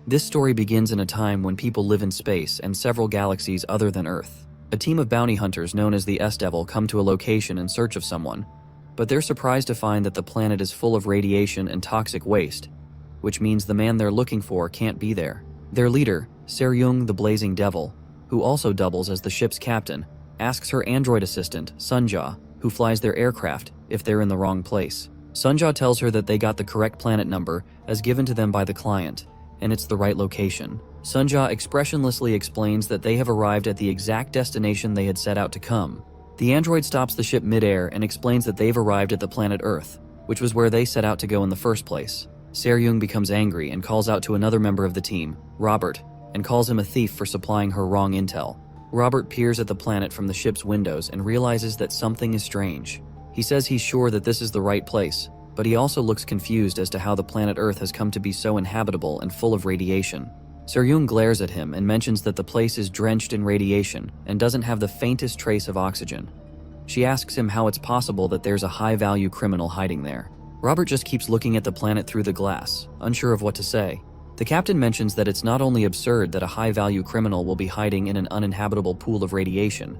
This story begins in a time when people live in space and several galaxies other than Earth. A team of bounty hunters known as the S-Devil come to a location in search of someone, but they're surprised to find that the planet is full of radiation and toxic waste, which means the man they're looking for can't be there. Their leader, Seryung the Blazing Devil, who also doubles as the ship's captain, asks her android assistant, Sunja, who flies their aircraft, if they're in the wrong place. Sunja tells her that they got the correct planet number as given to them by the client, and it's the right location. Sunja expressionlessly explains that they have arrived at the exact destination they had set out to come. The android stops the ship midair and explains that they've arrived at the planet Earth, which was where they set out to go in the first place. Seryung becomes angry and calls out to another member of the team, Robert, and calls him a thief for supplying her wrong intel. Robert peers at the planet from the ship's windows and realizes that something is strange. He says he's sure that this is the right place, but he also looks confused as to how the planet Earth has come to be so inhabitable and full of radiation. Seryung glares at him and mentions that the place is drenched in radiation and doesn't have the faintest trace of oxygen. She asks him how it's possible that there's a high-value criminal hiding there. Robert just keeps looking at the planet through the glass, unsure of what to say. The captain mentions that it's not only absurd that a high-value criminal will be hiding in an uninhabitable pool of radiation,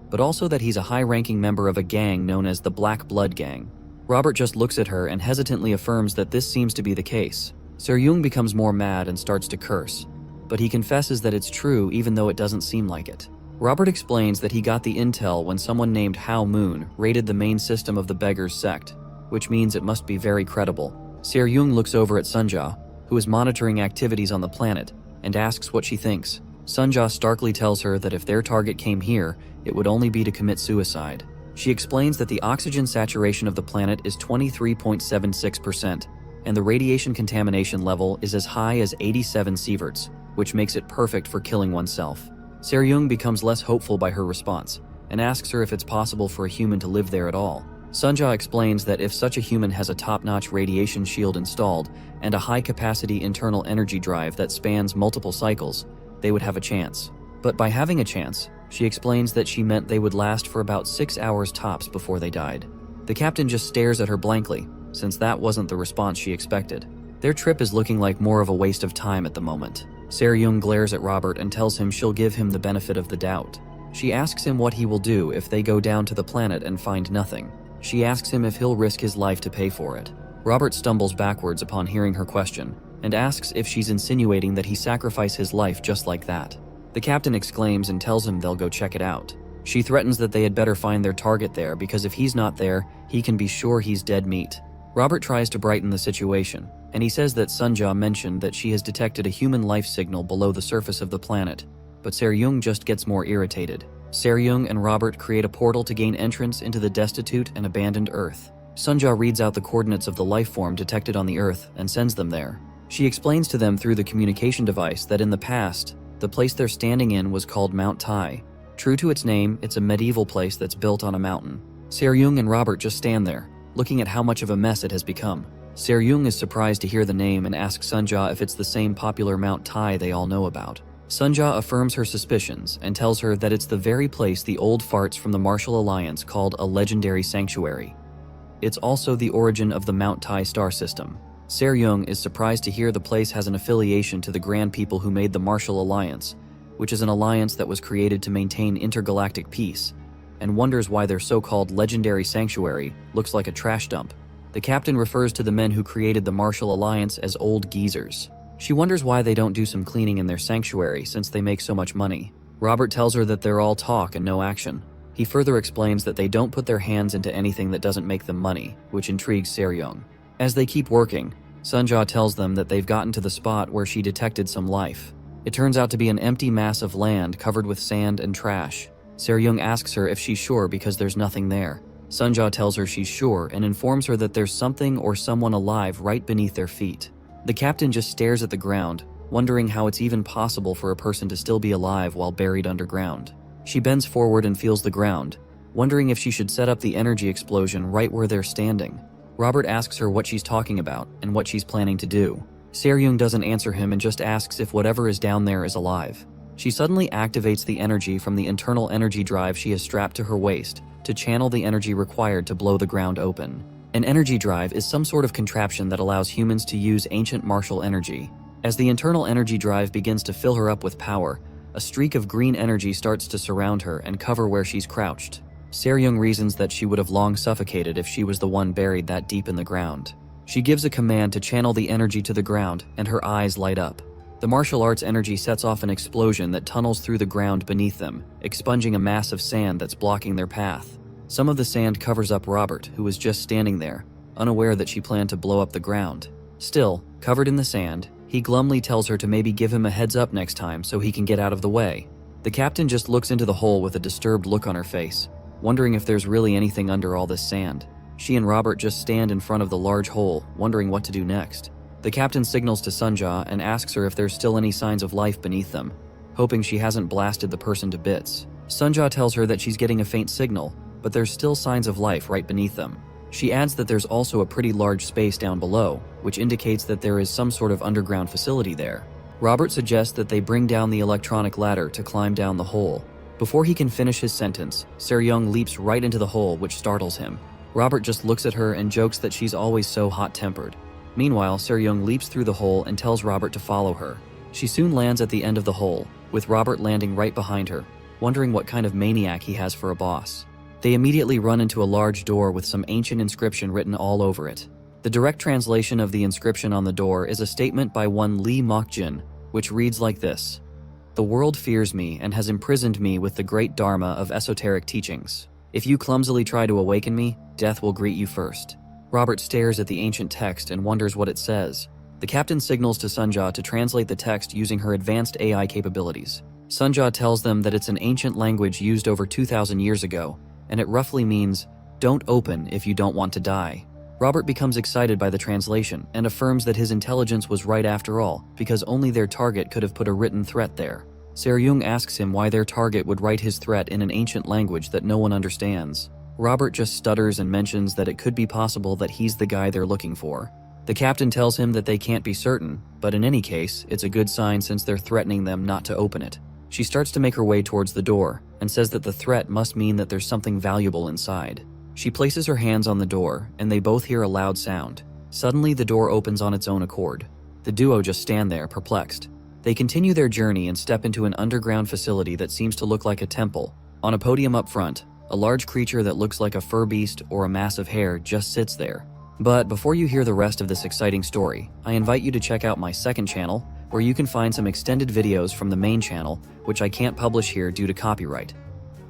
but also that he's a high-ranking member of a gang known as the Black Blood Gang. Robert just looks at her and hesitantly affirms that this seems to be the case. Seryung becomes more mad and starts to curse, but he confesses that it's true even though it doesn't seem like it. Robert explains that he got the intel when someone named Hao Moon raided the main system of the Beggars sect, which means it must be very credible. Seryung looks over at Sunja, who is monitoring activities on the planet, and asks what she thinks. Sunja starkly tells her that if their target came here, it would only be to commit suicide. She explains that the oxygen saturation of the planet is 23.76%, and the radiation contamination level is as high as 87 sieverts, which makes it perfect for killing oneself. Seryung becomes less hopeful by her response, and asks her if it's possible for a human to live there at all. Sunja explains that if such a human has a top-notch radiation shield installed and a high-capacity internal energy drive that spans multiple cycles, they would have a chance. But by having a chance, she explains that she meant they would last for about 6 hours tops before they died. The captain just stares at her blankly, since that wasn't the response she expected. Their trip is looking like more of a waste of time at the moment. Seryung glares at Robert and tells him she'll give him the benefit of the doubt. She asks him what he will do if they go down to the planet and find nothing. She asks him if he'll risk his life to pay for it. Robert stumbles backwards upon hearing her question, and asks if she's insinuating that he sacrifice his life just like that. The captain exclaims and tells him they'll go check it out. She threatens that they had better find their target there because if he's not there, he can be sure he's dead meat. Robert tries to brighten the situation, and he says that Sunja mentioned that she has detected a human life signal below the surface of the planet, but Seryung just gets more irritated. Seryung and Robert create a portal to gain entrance into the destitute and abandoned Earth. Sunja reads out the coordinates of the life form detected on the Earth and sends them there. She explains to them through the communication device that in the past, the place they're standing in was called Mount Tai. True to its name, it's a medieval place that's built on a mountain. Seryung and Robert just stand there, looking at how much of a mess it has become. Seryung is surprised to hear the name and asks Sunja if it's the same popular Mount Tai they all know about. Sunja affirms her suspicions and tells her that it's the very place the old farts from the Martial Alliance called a legendary sanctuary. It's also the origin of the Mount Tai star system. Seryung is surprised to hear the place has an affiliation to the grand people who made the Martial Alliance, which is an alliance that was created to maintain intergalactic peace, and wonders why their so-called legendary sanctuary looks like a trash dump. The captain refers to the men who created the Martial Alliance as old geezers. She wonders why they don't do some cleaning in their sanctuary since they make so much money. Robert tells her that they're all talk and no action. He further explains that they don't put their hands into anything that doesn't make them money, which intrigues Seryung. As they keep working, Sunja tells them that they've gotten to the spot where she detected some life. It turns out to be an empty mass of land covered with sand and trash. Seryung asks her if she's sure because there's nothing there. Sunja tells her she's sure and informs her that there's something or someone alive right beneath their feet. The captain just stares at the ground, wondering how it's even possible for a person to still be alive while buried underground. She bends forward and feels the ground, wondering if she should set up the energy explosion right where they're standing. Robert asks her what she's talking about and what she's planning to do. Seryung doesn't answer him and just asks if whatever is down there is alive. She suddenly activates the energy from the internal energy drive she has strapped to her waist to channel the energy required to blow the ground open. An energy drive is some sort of contraption that allows humans to use ancient martial energy, As the internal energy drive begins to fill her up with power, a streak of green energy starts to surround her and cover where she's crouched. Seryung reasons that she would have long suffocated if she was the one buried that deep in the ground. She gives a command to channel the energy to the ground, and her eyes light up. The martial arts energy sets off an explosion that tunnels through the ground beneath them, expunging a mass of sand that's blocking their path. Some of the sand covers up Robert, who was just standing there, unaware that she planned to blow up the ground. Still, covered in the sand, he glumly tells her to maybe give him a heads up next time so he can get out of the way. The captain just looks into the hole with a disturbed look on her face, wondering if there's really anything under all this sand. She and Robert just stand in front of the large hole, wondering what to do next. The captain signals to Sunja and asks her if there's still any signs of life beneath them, hoping she hasn't blasted the person to bits. Sunja tells her that she's getting a faint signal, but there's still signs of life right beneath them. She adds that there's also a pretty large space down below, which indicates that there is some sort of underground facility there. Robert suggests that they bring down the electronic ladder to climb down the hole. Before he can finish his sentence, Seryung leaps right into the hole, which startles him. Robert just looks at her and jokes that she's always so hot-tempered. Meanwhile, Seryung leaps through the hole and tells Robert to follow her. She soon lands at the end of the hole, with Robert landing right behind her, wondering what kind of maniac he has for a boss. They immediately run into a large door with some ancient inscription written all over it. The direct translation of the inscription on the door is a statement by one Lee Mokjin, which reads like this: "The world fears me and has imprisoned me with the great dharma of esoteric teachings. If you clumsily try to awaken me, death will greet you first." Robert stares at the ancient text and wonders what it says. The captain signals to Sunja to translate the text using her advanced AI capabilities. Sunja tells them that it's an ancient language used over 2,000 years ago, and it roughly means, "Don't open if you don't want to die." Robert becomes excited by the translation and affirms that his intelligence was right after all, because only their target could have put a written threat there. Seryung asks him why their target would write his threat in an ancient language that no one understands. Robert just stutters and mentions that it could be possible that he's the guy they're looking for. The captain tells him that they can't be certain, but in any case, it's a good sign since they're threatening them not to open it. She starts to make her way towards the door and says that the threat must mean that there's something valuable inside. She places her hands on the door and they both hear a loud sound. Suddenly, the door opens on its own accord. The duo just stand there, perplexed. They continue their journey and step into an underground facility that seems to look like a temple. On a podium up front, a large creature that looks like a fur beast or a mass of hair just sits there. But before you hear the rest of this exciting story, I invite you to check out my second channel, where you can find some extended videos from the main channel, which I can't publish here due to copyright.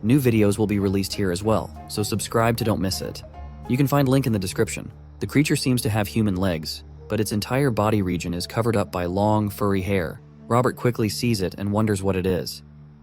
New videos will be released here as well, so subscribe to don't miss it. You can find link in the description. The creature seems to have human legs, but its entire body region is covered up by long, furry hair. Robert quickly sees it and wonders what it is.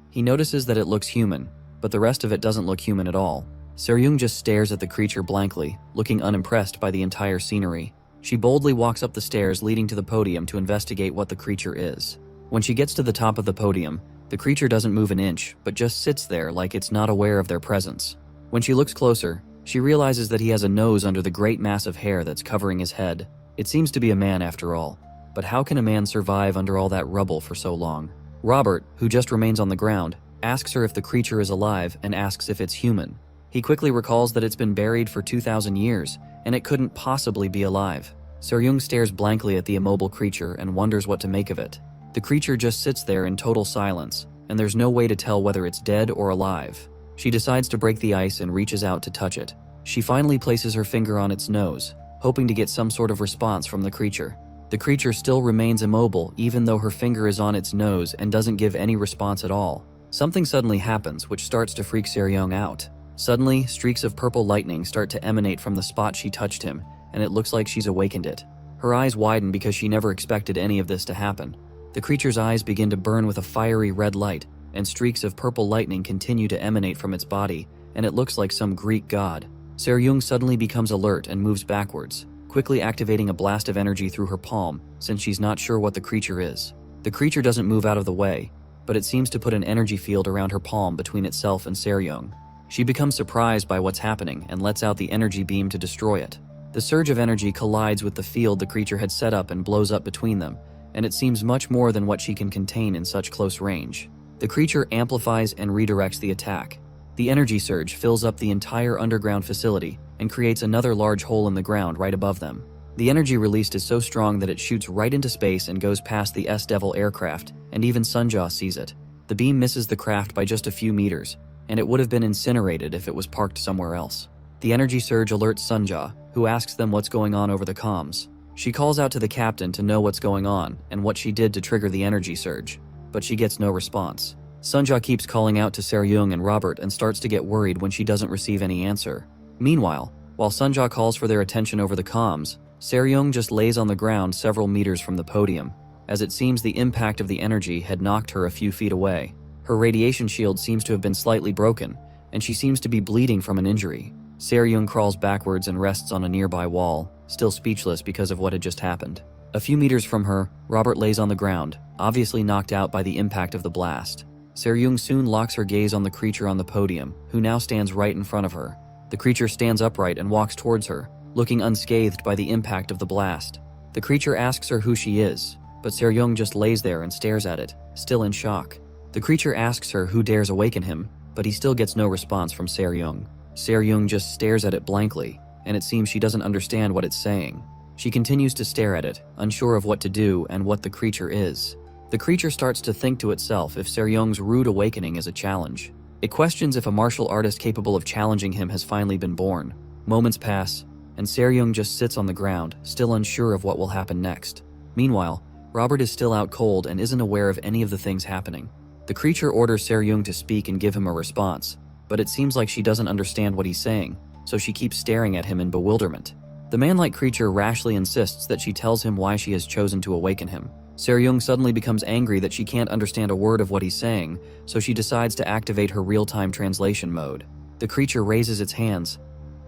He notices that it looks human, but the rest of it doesn't look human at all. Seryung just stares at the creature blankly, looking unimpressed by the entire scenery. She boldly walks up the stairs leading to the podium to investigate what the creature is. When she gets to the top of the podium, the creature doesn't move an inch, but just sits there like it's not aware of their presence. When she looks closer, she realizes that he has a nose under the great mass of hair that's covering his head. It seems to be a man after all. But how can a man survive under all that rubble for so long? Robert, who just remains on the ground, asks her if the creature is alive and asks if it's human. He quickly recalls that it's been buried for 2,000 years, and it couldn't possibly be alive. Seryung stares blankly at the immobile creature and wonders what to make of it. The creature just sits there in total silence, and there's no way to tell whether it's dead or alive. She decides to break the ice and reaches out to touch it. She finally places her finger on its nose, hoping to get some sort of response from the creature. The creature still remains immobile even though her finger is on its nose and doesn't give any response at all. Something suddenly happens which starts to freak Seryung out. Suddenly, streaks of purple lightning start to emanate from the spot she touched him, and it looks like she's awakened it. Her eyes widen because she never expected any of this to happen. The creature's eyes begin to burn with a fiery red light, and streaks of purple lightning continue to emanate from its body, and it looks like some Greek god. Seryung suddenly becomes alert and moves backwards, quickly activating a blast of energy through her palm since she's not sure what the creature is. The creature doesn't move out of the way, but it seems to put an energy field around her palm between itself and Seryung. She becomes surprised by what's happening and lets out the energy beam to destroy it. The surge of energy collides with the field the creature had set up and blows up between them, and it seems much more than what she can contain in such close range. The creature amplifies and redirects the attack. The energy surge fills up the entire underground facility and creates another large hole in the ground right above them. The energy released is so strong that it shoots right into space and goes past the S-Devil aircraft, and even Sunja sees it. The beam misses the craft by just a few meters, and it would have been incinerated if it was parked somewhere else. The energy surge alerts Sunja, who asks them what's going on over the comms. She calls out to the captain to know what's going on and what she did to trigger the energy surge, but she gets no response. Sunja keeps calling out to Seryung and Robert and starts to get worried when she doesn't receive any answer. Meanwhile, while Sunja calls for their attention over the comms, Seryung just lays on the ground several meters from the podium, as it seems the impact of the energy had knocked her a few feet away. Her radiation shield seems to have been slightly broken, and she seems to be bleeding from an injury. Seryung crawls backwards and rests on a nearby wall, still speechless because of what had just happened. A few meters from her, Robert lays on the ground, obviously knocked out by the impact of the blast. Seryung soon locks her gaze on the creature on the podium, who now stands right in front of her. The creature stands upright and walks towards her, looking unscathed by the impact of the blast. The creature asks her who she is, but Seryung just lays there and stares at it, still in shock. The creature asks her who dares awaken him, but he still gets no response from Seryung. Seryung just stares at it blankly, and it seems she doesn't understand what it's saying. She continues to stare at it, unsure of what to do and what the creature is. The creature starts to think to itself if Seryung's rude awakening is a challenge. It questions if a martial artist capable of challenging him has finally been born. Moments pass, and Seryung just sits on the ground, still unsure of what will happen next. Meanwhile, Robert is still out cold and isn't aware of any of the things happening. The creature orders Seryung to speak and give him a response, but it seems like she doesn't understand what he's saying, so she keeps staring at him in bewilderment. The man-like creature rashly insists that she tells him why she has chosen to awaken him. Seryung suddenly becomes angry that she can't understand a word of what he's saying, so she decides to activate her real-time translation mode. The creature raises its hands,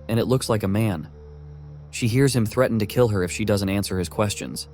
and it looks like a man. She hears him threaten to kill her if she doesn't answer his questions,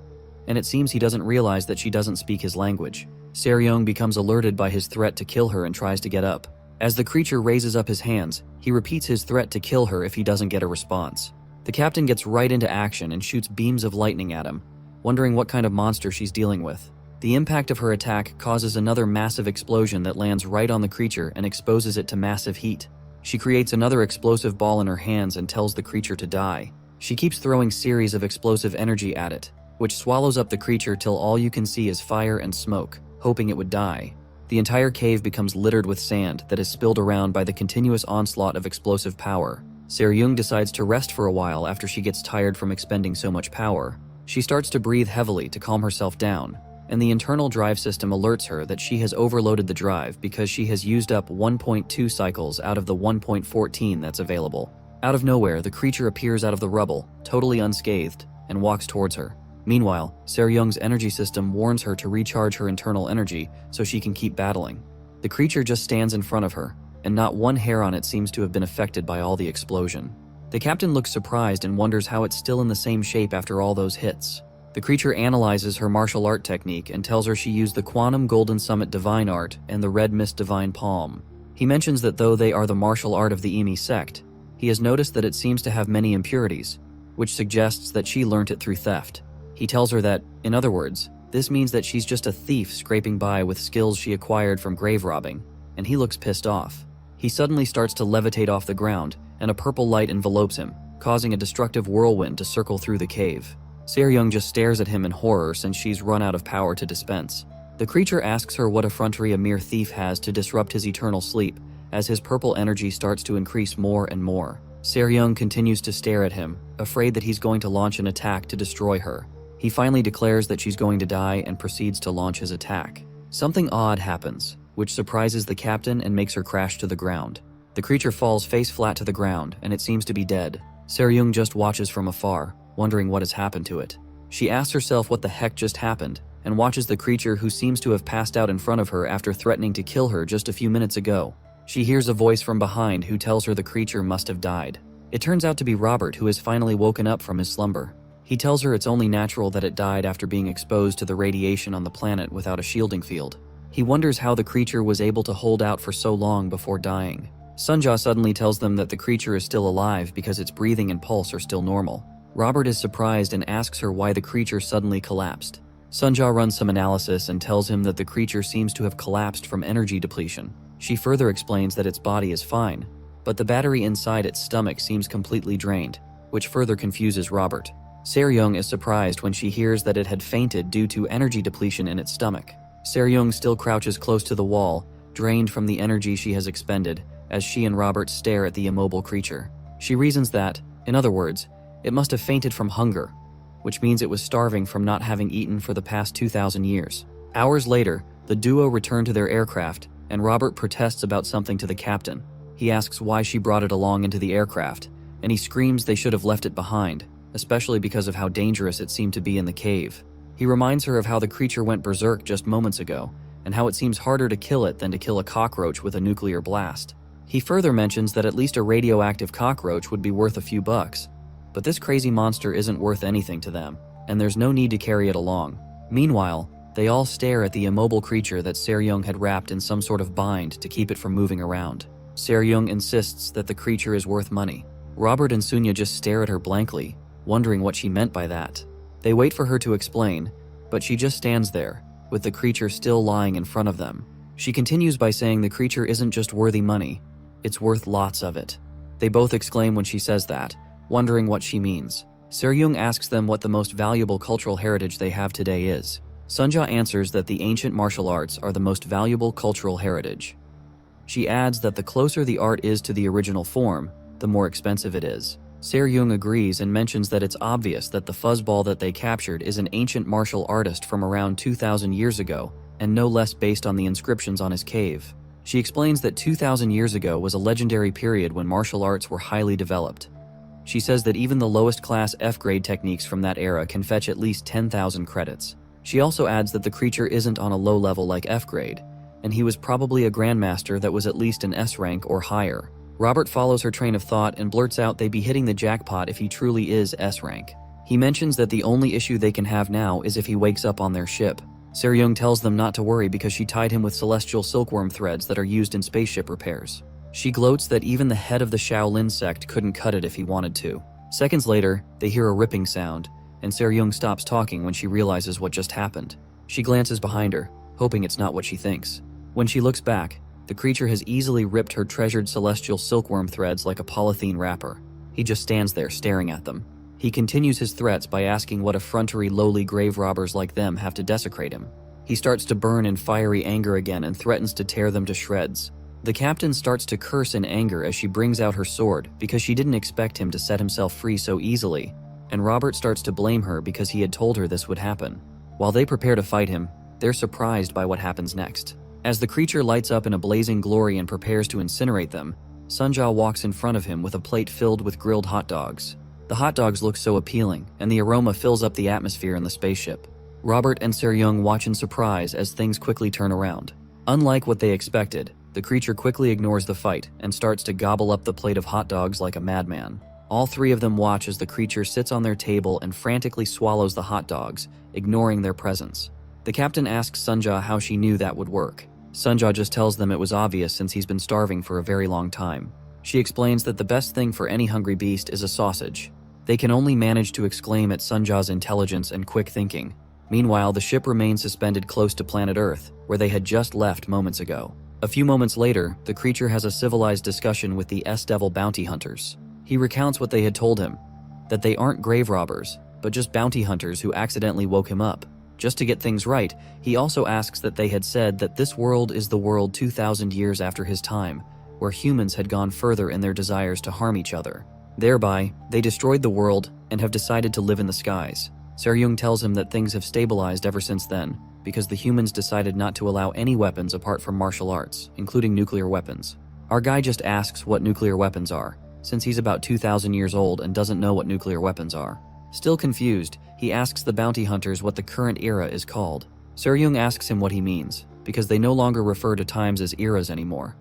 and it seems he doesn't realize that she doesn't speak his language. Seryung becomes alerted by his threat to kill her and tries to get up. As the creature raises up his hands, he repeats his threat to kill her if he doesn't get a response. The captain gets right into action and shoots beams of lightning at him, wondering what kind of monster she's dealing with. The impact of her attack causes another massive explosion that lands right on the creature and exposes it to massive heat. She creates another explosive ball in her hands and tells the creature to die. She keeps throwing series of explosive energy at it, which swallows up the creature till all you can see is fire and smoke, hoping it would die. The entire cave becomes littered with sand that is spilled around by the continuous onslaught of explosive power. Seryung decides to rest for a while after she gets tired from expending so much power. She starts to breathe heavily to calm herself down, and the internal drive system alerts her that she has overloaded the drive because she has used up 1.2 cycles out of the 1.14 that's available. Out of nowhere, the creature appears out of the rubble, totally unscathed, and walks towards her. Meanwhile, Seryung's energy system warns her to recharge her internal energy so she can keep battling. The creature just stands in front of her, and not one hair on it seems to have been affected by all the explosion. The captain looks surprised and wonders how it's still in the same shape after all those hits. The creature analyzes her martial art technique and tells her she used the Quantum Golden Summit Divine Art and the Red Mist Divine Palm. He mentions that though they are the martial art of the Emi sect, he has noticed that it seems to have many impurities, which suggests that she learnt it through theft. He tells her that, in other words, this means that she's just a thief scraping by with skills she acquired from grave robbing, and he looks pissed off. He suddenly starts to levitate off the ground, and a purple light envelopes him, causing a destructive whirlwind to circle through the cave. Seryung just stares at him in horror since she's run out of power to dispense. The creature asks her what effrontery a mere thief has to disrupt his eternal sleep, as his purple energy starts to increase more and more. Seryung continues to stare at him, afraid that he's going to launch an attack to destroy her. He finally declares that she's going to die and proceeds to launch his attack. Something odd happens, which surprises the captain and makes her crash to the ground. The creature falls face flat to the ground, and it seems to be dead. Seryung just watches from afar, wondering what has happened to it. She asks herself what the heck just happened, and watches the creature who seems to have passed out in front of her after threatening to kill her just a few minutes ago. She hears a voice from behind who tells her the creature must have died. It turns out to be Robert, who has finally woken up from his slumber. He tells her it's only natural that it died after being exposed to the radiation on the planet without a shielding field. He wonders how the creature was able to hold out for so long before dying. Sunja suddenly tells them that the creature is still alive because its breathing and pulse are still normal. Robert is surprised and asks her why the creature suddenly collapsed. Sunja runs some analysis and tells him that the creature seems to have collapsed from energy depletion. She further explains that its body is fine, but the battery inside its stomach seems completely drained, which further confuses Robert. Seryung is surprised when she hears that it had fainted due to energy depletion in its stomach. Seryung still crouches close to the wall, drained from the energy she has expended, as she and Robert stare at the immobile creature. She reasons that, in other words, it must have fainted from hunger, which means it was starving from not having eaten for the past 2,000 years. Hours later, the duo return to their aircraft, and Robert protests about something to the captain. He asks why she brought it along into the aircraft, and he screams they should have left it behind, especially because of how dangerous it seemed to be in the cave. He reminds her of how the creature went berserk just moments ago, and how it seems harder to kill it than to kill a cockroach with a nuclear blast. He further mentions that at least a radioactive cockroach would be worth a few bucks, but this crazy monster isn't worth anything to them, and there's no need to carry it along. Meanwhile, they all stare at the immobile creature that Seryung had wrapped in some sort of bind to keep it from moving around. Seryung insists that the creature is worth money. Robert and Sunya just stare at her blankly, wondering what she meant by that. They wait for her to explain, but she just stands there, with the creature still lying in front of them. She continues by saying the creature isn't just worthy money, it's worth lots of it. They both exclaim when she says that, wondering what she means. Seryung asks them what the most valuable cultural heritage they have today is. Sunja answers that the ancient martial arts are the most valuable cultural heritage. She adds that the closer the art is to the original form, the more expensive it is. Seryung agrees and mentions that it's obvious that the fuzzball that they captured is an ancient martial artist from around 2,000 years ago, and no less based on the inscriptions on his cave. She explains that 2,000 years ago was a legendary period when martial arts were highly developed. She says that even the lowest class F-grade techniques from that era can fetch at least 10,000 credits. She also adds that the creature isn't on a low level like F-grade, and he was probably a grandmaster that was at least an S rank or higher. Robert follows her train of thought and blurts out they'd be hitting the jackpot if he truly is S rank. He mentions that the only issue they can have now is if he wakes up on their ship. Seryung tells them not to worry because she tied him with celestial silkworm threads that are used in spaceship repairs. She gloats that even the head of the Shaolin sect couldn't cut it if he wanted to. Seconds later, they hear a ripping sound, and Seryung stops talking when she realizes what just happened. She glances behind her, hoping it's not what she thinks. When she looks back, the creature has easily ripped her treasured celestial silkworm threads like a polythene wrapper. He just stands there staring at them. He continues his threats by asking what effrontery lowly grave robbers like them have to desecrate him. He starts to burn in fiery anger again and threatens to tear them to shreds. The captain starts to curse in anger as she brings out her sword because she didn't expect him to set himself free so easily, and Robert starts to blame her because he had told her this would happen. While they prepare to fight him, they're surprised by what happens next. As the creature lights up in a blazing glory and prepares to incinerate them, Sunja walks in front of him with a plate filled with grilled hot dogs. The hot dogs look so appealing, and the aroma fills up the atmosphere in the spaceship. Robert and Seryung watch in surprise as things quickly turn around. Unlike what they expected, the creature quickly ignores the fight and starts to gobble up the plate of hot dogs like a madman. All three of them watch as the creature sits on their table and frantically swallows the hot dogs, ignoring their presence. The captain asks Sunja how she knew that would work. Sunja just tells them it was obvious since he's been starving for a very long time. She explains that the best thing for any hungry beast is a sausage. They can only manage to exclaim at Sunja's intelligence and quick thinking. Meanwhile, the ship remains suspended close to planet Earth, where they had just left moments ago. A few moments later, the creature has a civilized discussion with the S-Devil bounty hunters. He recounts what they had told him, that they aren't grave robbers, but just bounty hunters who accidentally woke him up. Just to get things right, he also asks that they had said that this world is the world 2,000 years after his time, where humans had gone further in their desires to harm each other. Thereby, they destroyed the world and have decided to live in the skies. Seryung tells him that things have stabilized ever since then, because the humans decided not to allow any weapons apart from martial arts, including nuclear weapons. Our guy just asks what nuclear weapons are, since he's about 2,000 years old and doesn't know what nuclear weapons are. Still confused, he asks the bounty hunters what the current era is called. Seryung asks him what he means, because they no longer refer to times as eras anymore.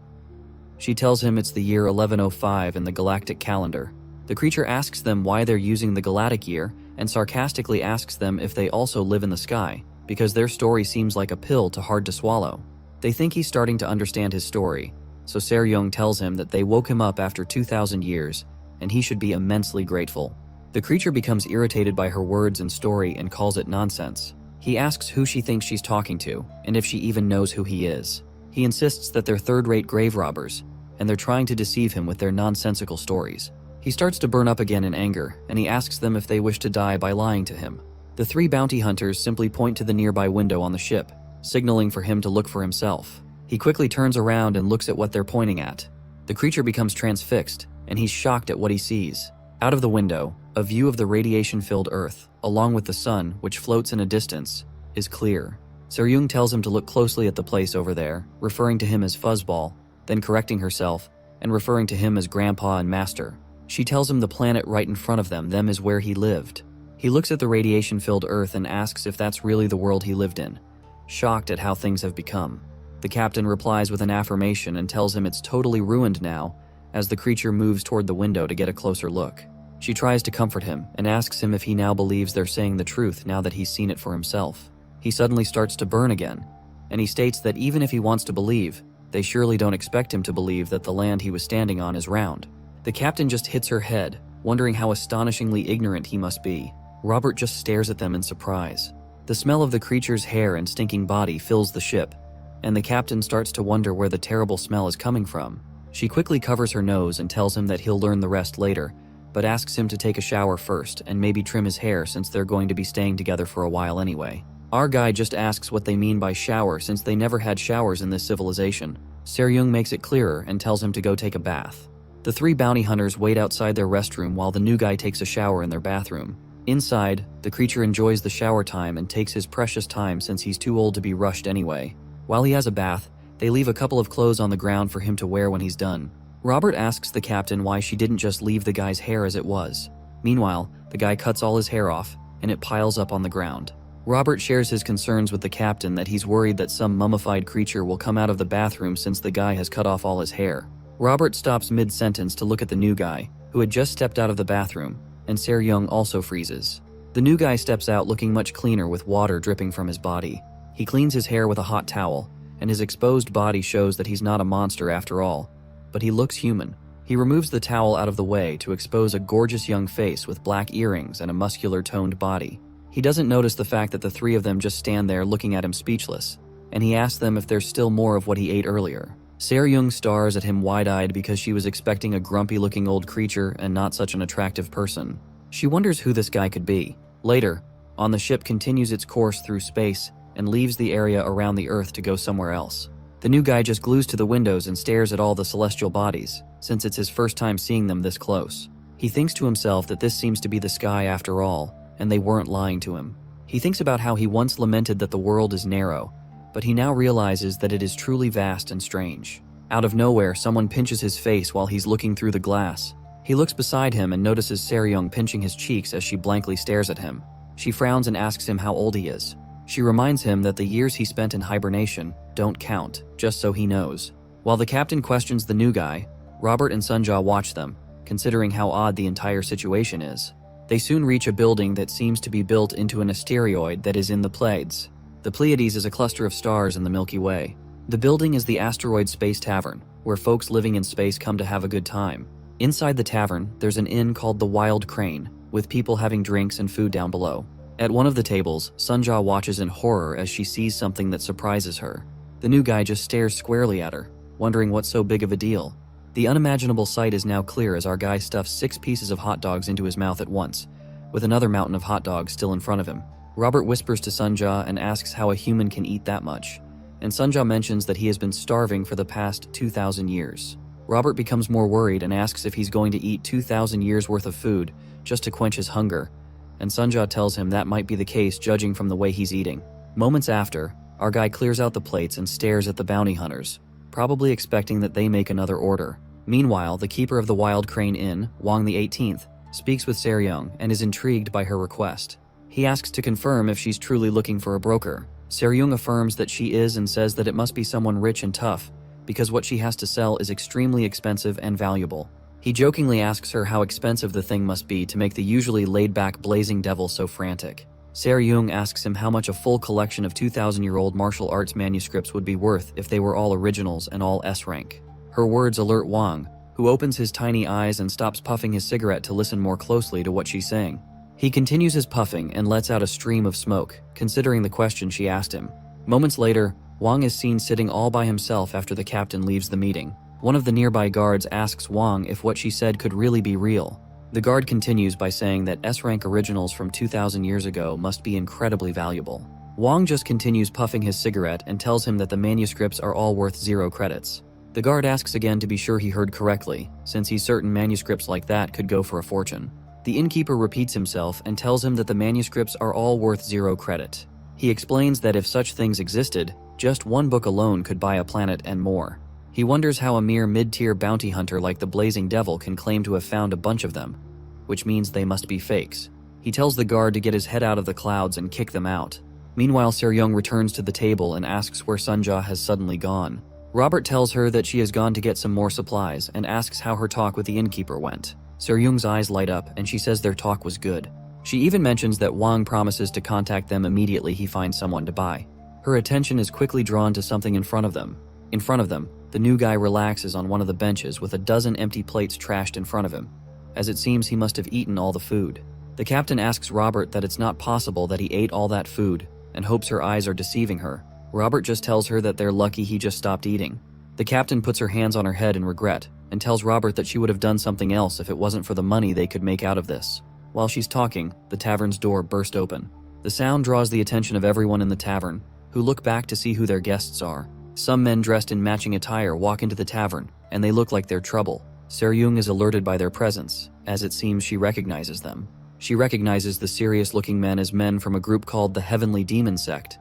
She tells him it's the year 1105 in the galactic calendar. The creature asks them why they're using the galactic year, and sarcastically asks them if they also live in the sky, because their story seems like a pill too hard to swallow. They think he's starting to understand his story, so Seryung tells him that they woke him up after 2,000 years, and he should be immensely grateful. The creature becomes irritated by her words and story and calls it nonsense. He asks who she thinks she's talking to, and if she even knows who he is. He insists that they're third-rate grave robbers, and they're trying to deceive him with their nonsensical stories. He starts to burn up again in anger, and he asks them if they wish to die by lying to him. The 3 bounty hunters simply point to the nearby window on the ship, signaling for him to look for himself. He quickly turns around and looks at what they're pointing at. The creature becomes transfixed, and he's shocked at what he sees. Out of the window, a view of the radiation-filled Earth, along with the sun, which floats in a distance, is clear. Se-ryung tells him to look closely at the place over there, referring to him as Fuzzball, then correcting herself, and referring to him as Grandpa and Master. She tells him the planet right in front of them is where he lived. He looks at the radiation-filled Earth and asks if that's really the world he lived in, shocked at how things have become. The captain replies with an affirmation and tells him it's totally ruined now, as the creature moves toward the window to get a closer look. She tries to comfort him and asks him if he now believes they're saying the truth now that he's seen it for himself. He suddenly starts to burn again, and he states that even if he wants to believe, they surely don't expect him to believe that the land he was standing on is round. The captain just hits her head, wondering how astonishingly ignorant he must be. Robert just stares at them in surprise. The smell of the creature's hair and stinking body fills the ship, and the captain starts to wonder where the terrible smell is coming from. She quickly covers her nose and tells him that he'll learn the rest later, but asks him to take a shower first and maybe trim his hair since they're going to be staying together for a while anyway. Our guy just asks what they mean by shower since they never had showers in this civilization. Se-ryung makes it clearer and tells him to go take a bath. The 3 bounty hunters wait outside their restroom while the new guy takes a shower in their bathroom. Inside, the creature enjoys the shower time and takes his precious time since he's too old to be rushed anyway. While he has a bath, they leave a couple of clothes on the ground for him to wear when he's done. Robert asks the captain why she didn't just leave the guy's hair as it was. Meanwhile, the guy cuts all his hair off, and it piles up on the ground. Robert shares his concerns with the captain that he's worried that some mummified creature will come out of the bathroom since the guy has cut off all his hair. Robert stops mid-sentence to look at the new guy, who had just stepped out of the bathroom, and Se-ryung also freezes. The new guy steps out looking much cleaner with water dripping from his body. He cleans his hair with a hot towel, and his exposed body shows that he's not a monster after all, but he looks human. He removes the towel out of the way to expose a gorgeous young face with black earrings and a muscular toned body. He doesn't notice the fact that the 3 of them just stand there looking at him speechless, and he asks them if there's still more of what he ate earlier. Se-ryung stares at him wide-eyed because she was expecting a grumpy-looking old creature and not such an attractive person. She wonders who this guy could be. Later, the ship continues its course through space and leaves the area around the Earth to go somewhere else. The new guy just glues to the windows and stares at all the celestial bodies, since it's his first time seeing them this close. He thinks to himself that this seems to be the sky after all, and they weren't lying to him. He thinks about how he once lamented that the world is narrow, but he now realizes that it is truly vast and strange. Out of nowhere, someone pinches his face while he's looking through the glass. He looks beside him and notices Se-ryung pinching his cheeks as she blankly stares at him. She frowns and asks him how old he is. She reminds him that the years he spent in hibernation don't count, just so he knows. While the captain questions the new guy, Robert and Sunja watch them, considering how odd the entire situation is. They soon reach a building that seems to be built into an asteroid that is in the Pleiades. The Pleiades is a cluster of stars in the Milky Way. The building is the Asteroid Space Tavern, where folks living in space come to have a good time. Inside the tavern, there's an inn called the Wild Crane, with people having drinks and food down below. At one of the tables, Sunja watches in horror as she sees something that surprises her. The new guy just stares squarely at her, wondering what's so big of a deal. The unimaginable sight is now clear as our guy stuffs 6 pieces of hot dogs into his mouth at once, with another mountain of hot dogs still in front of him. Robert whispers to Sunja and asks how a human can eat that much, and Sunja mentions that he has been starving for the past 2,000 years. Robert becomes more worried and asks if he's going to eat 2,000 years worth of food just to quench his hunger, and Sunja tells him that might be the case judging from the way he's eating. Moments after, our guy clears out the plates and stares at the bounty hunters, probably expecting that they make another order. Meanwhile, the keeper of the Wild Crane Inn, Wang the 18th, speaks with Se-ryung and is intrigued by her request. He asks to confirm if she's truly looking for a broker. Se-ryung affirms that she is and says that it must be someone rich and tough, because what she has to sell is extremely expensive and valuable. He jokingly asks her how expensive the thing must be to make the usually laid-back blazing devil so frantic. Se-ryung asks him how much a full collection of 2,000-year-old martial arts manuscripts would be worth if they were all originals and all S-rank. Her words alert Wang, who opens his tiny eyes and stops puffing his cigarette to listen more closely to what she's saying. He continues his puffing and lets out a stream of smoke, considering the question she asked him. Moments later, Wang is seen sitting all by himself after the captain leaves the meeting. One of the nearby guards asks Wang if what she said could really be real. The guard continues by saying that S-rank originals from 2,000 years ago must be incredibly valuable. Wang just continues puffing his cigarette and tells him that the manuscripts are all worth 0 credits. The guard asks again to be sure he heard correctly, since he's certain manuscripts like that could go for a fortune. The innkeeper repeats himself and tells him that the manuscripts are all worth 0 credit. He explains that if such things existed, just one book alone could buy a planet and more. He wonders how a mere mid-tier bounty hunter like the Blazing Devil can claim to have found a bunch of them, which means they must be fakes. He tells the guard to get his head out of the clouds and kick them out. Meanwhile, Se-ryung returns to the table and asks where Sunja has suddenly gone. Robert tells her that she has gone to get some more supplies and asks how her talk with the innkeeper went. Se-ryung's eyes light up and she says their talk was good. She even mentions that Wang promises to contact them immediately he finds someone to buy. Her attention is quickly drawn to something in front of them. In front of them, the new guy relaxes on one of the benches with a dozen empty plates trashed in front of him, as it seems he must have eaten all the food. The captain asks Robert that it's not possible that he ate all that food and hopes her eyes are deceiving her. Robert just tells her that they're lucky he just stopped eating. The captain puts her hands on her head in regret and tells Robert that she would have done something else if it wasn't for the money they could make out of this. While she's talking, the tavern's door burst open. The sound draws the attention of everyone in the tavern, who look back to see who their guests are. Some men dressed in matching attire walk into the tavern, and they look like they're trouble. Se-ryung is alerted by their presence, as it seems she recognizes them. She recognizes the serious-looking men as men from a group called the Heavenly Demon Sect.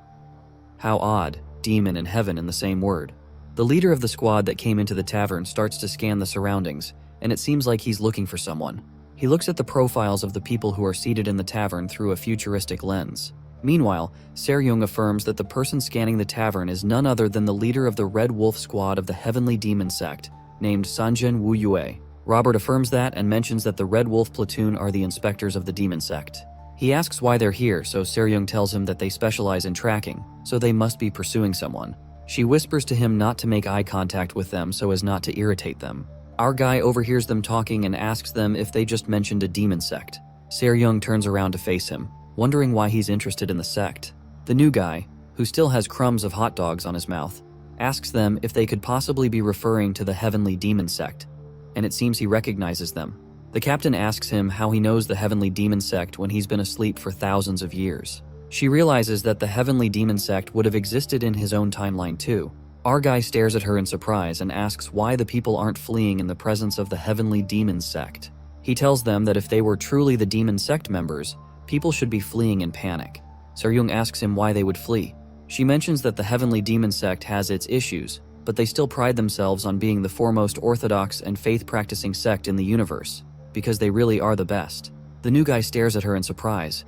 How odd, demon and heaven in the same word. The leader of the squad that came into the tavern starts to scan the surroundings, and it seems like he's looking for someone. He looks at the profiles of the people who are seated in the tavern through a futuristic lens. Meanwhile, Se-ryung affirms that the person scanning the tavern is none other than the leader of the Red Wolf squad of the Heavenly Demon Sect, named Sanjin Wuyue. Robert affirms that and mentions that the Red Wolf platoon are the inspectors of the Demon Sect. He asks why they're here, so Se-ryung tells him that they specialize in tracking, so they must be pursuing someone. She whispers to him not to make eye contact with them so as not to irritate them. Our guy overhears them talking and asks them if they just mentioned a demon sect. Se-ryung turns around to face him, wondering why he's interested in the sect. The new guy, who still has crumbs of hot dogs on his mouth, asks them if they could possibly be referring to the Heavenly Demon Sect, and it seems he recognizes them. The captain asks him how he knows the Heavenly Demon Sect when he's been asleep for thousands of years. She realizes that the Heavenly Demon Sect would have existed in his own timeline too. Our guy stares at her in surprise and asks why the people aren't fleeing in the presence of the Heavenly Demon Sect. He tells them that if they were truly the Demon Sect members, people should be fleeing in panic. Se-ryung asks him why they would flee. She mentions that the Heavenly Demon Sect has its issues, but they still pride themselves on being the foremost orthodox and faith-practicing sect in the universe, because they really are the best. The new guy stares at her in surprise.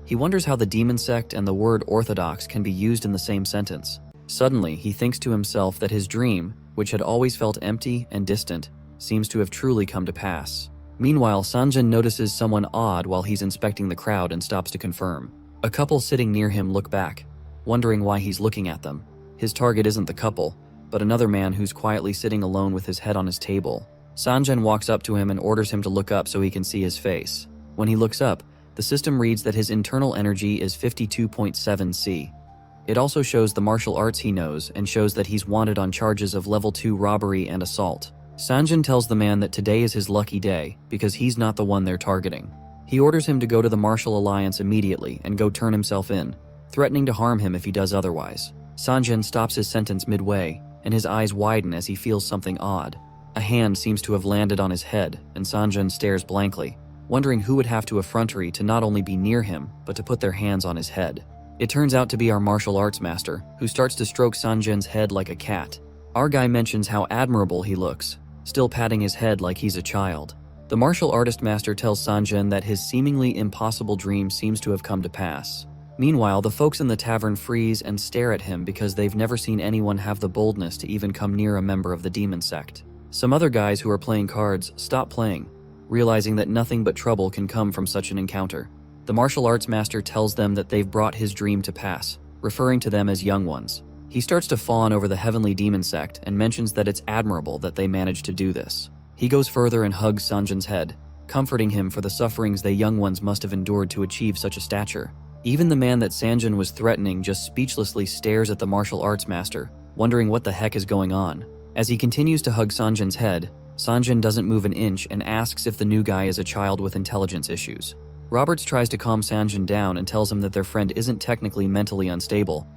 He wonders how the Demon Sect and the word orthodox can be used in the same sentence. Suddenly, he thinks to himself that his dream, which had always felt empty and distant, seems to have truly come to pass. Meanwhile, Sanjin notices someone odd while he's inspecting the crowd and stops to confirm. A couple sitting near him look back, wondering why he's looking at them. His target isn't the couple, but another man who's quietly sitting alone with his head on his table. Sanjin walks up to him and orders him to look up so he can see his face. When he looks up, the system reads that his internal energy is 52.7 C. It also shows the martial arts he knows and shows that he's wanted on charges of level 2 robbery and assault. Sanjin tells the man that today is his lucky day because he's not the one they're targeting. He orders him to go to the Martial Alliance immediately and go turn himself in, threatening to harm him if he does otherwise. Sanjin stops his sentence midway, and his eyes widen as he feels something odd. A hand seems to have landed on his head, and Sanjin stares blankly, wondering who would have to effrontery to not only be near him, but to put their hands on his head. It turns out to be our martial arts master, who starts to stroke Sanjin's head like a cat. Our guy mentions how admirable he looks, still patting his head like he's a child. The martial artist master tells Sanjin that his seemingly impossible dream seems to have come to pass. Meanwhile, the folks in the tavern freeze and stare at him because they've never seen anyone have the boldness to even come near a member of the demon sect. Some other guys who are playing cards stop playing, realizing that nothing but trouble can come from such an encounter. The martial arts master tells them that they've brought his dream to pass, referring to them as young ones. He starts to fawn over the Heavenly Demon Sect and mentions that it's admirable that they managed to do this. He goes further and hugs Sanjin's head, comforting him for the sufferings they young ones must have endured to achieve such a stature. Even the man that Sanjin was threatening just speechlessly stares at the martial arts master, wondering what the heck is going on. As he continues to hug Sanjin's head, Sanjin doesn't move an inch and asks if the new guy is a child with intelligence issues. Roberts tries to calm Sanjin down and tells him that their friend isn't technically mentally unstable,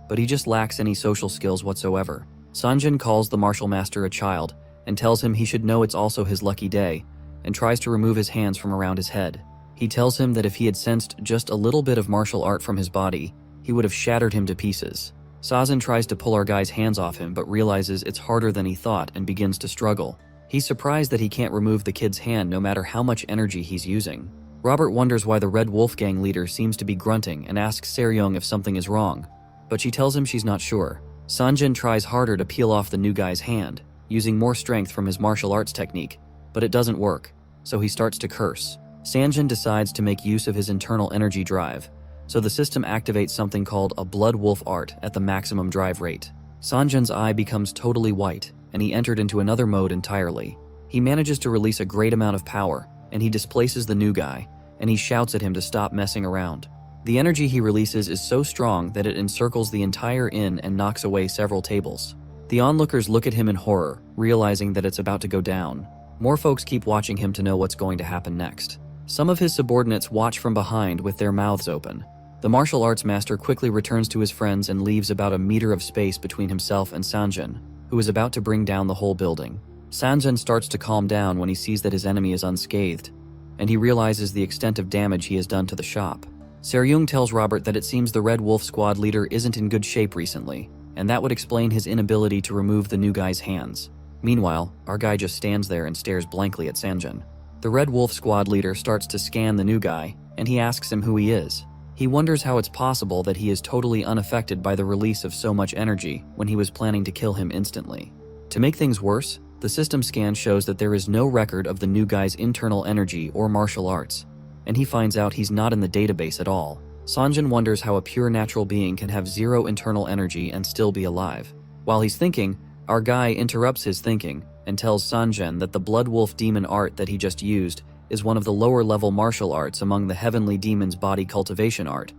but he just lacks any social skills whatsoever. Sanjin calls the martial master a child and tells him he should know it's also his lucky day, and tries to remove his hands from around his head. He tells him that if he had sensed just a little bit of martial art from his body, he would have shattered him to pieces. Sazin tries to pull our guy's hands off him but realizes it's harder than he thought and begins to struggle. He's surprised that he can't remove the kid's hand no matter how much energy he's using. Robert wonders why the Red Wolf Gang leader seems to be grunting and asks Seryung if something is wrong, but she tells him she's not sure. Sanjin tries harder to peel off the new guy's hand, using more strength from his martial arts technique, but it doesn't work, so he starts to curse. Sanjin decides to make use of his internal energy drive, so the system activates something called a Blood Wolf art at the maximum drive rate. Sanjin's eye becomes totally white, and he entered into another mode entirely. He manages to release a great amount of power, and he displaces the new guy, and he shouts at him to stop messing around. The energy he releases is so strong that it encircles the entire inn and knocks away several tables. The onlookers look at him in horror, realizing that it's about to go down. More folks keep watching him to know what's going to happen next. Some of his subordinates watch from behind with their mouths open. The martial arts master quickly returns to his friends and leaves about a meter of space between himself and Sanjin, who is about to bring down the whole building. Sanjin starts to calm down when he sees that his enemy is unscathed, and he realizes the extent of damage he has done to the shop. Seryung tells Robert that it seems the Red Wolf squad leader isn't in good shape recently, and that would explain his inability to remove the new guy's hands. Meanwhile, our guy just stands there and stares blankly at Sanjin. The Red Wolf squad leader starts to scan the new guy, and he asks him who he is. He wonders how it's possible that he is totally unaffected by the release of so much energy when he was planning to kill him instantly. To make things worse, the system scan shows that there is no record of the new guy's internal energy or martial arts, and he finds out he's not in the database at all. Sanjin wonders how a pure natural being can have zero internal energy and still be alive. While he's thinking, our guy interrupts his thinking and tells Sanjin that the Blood Wolf demon art that he just used is one of the lower-level martial arts among the heavenly demon's body cultivation art,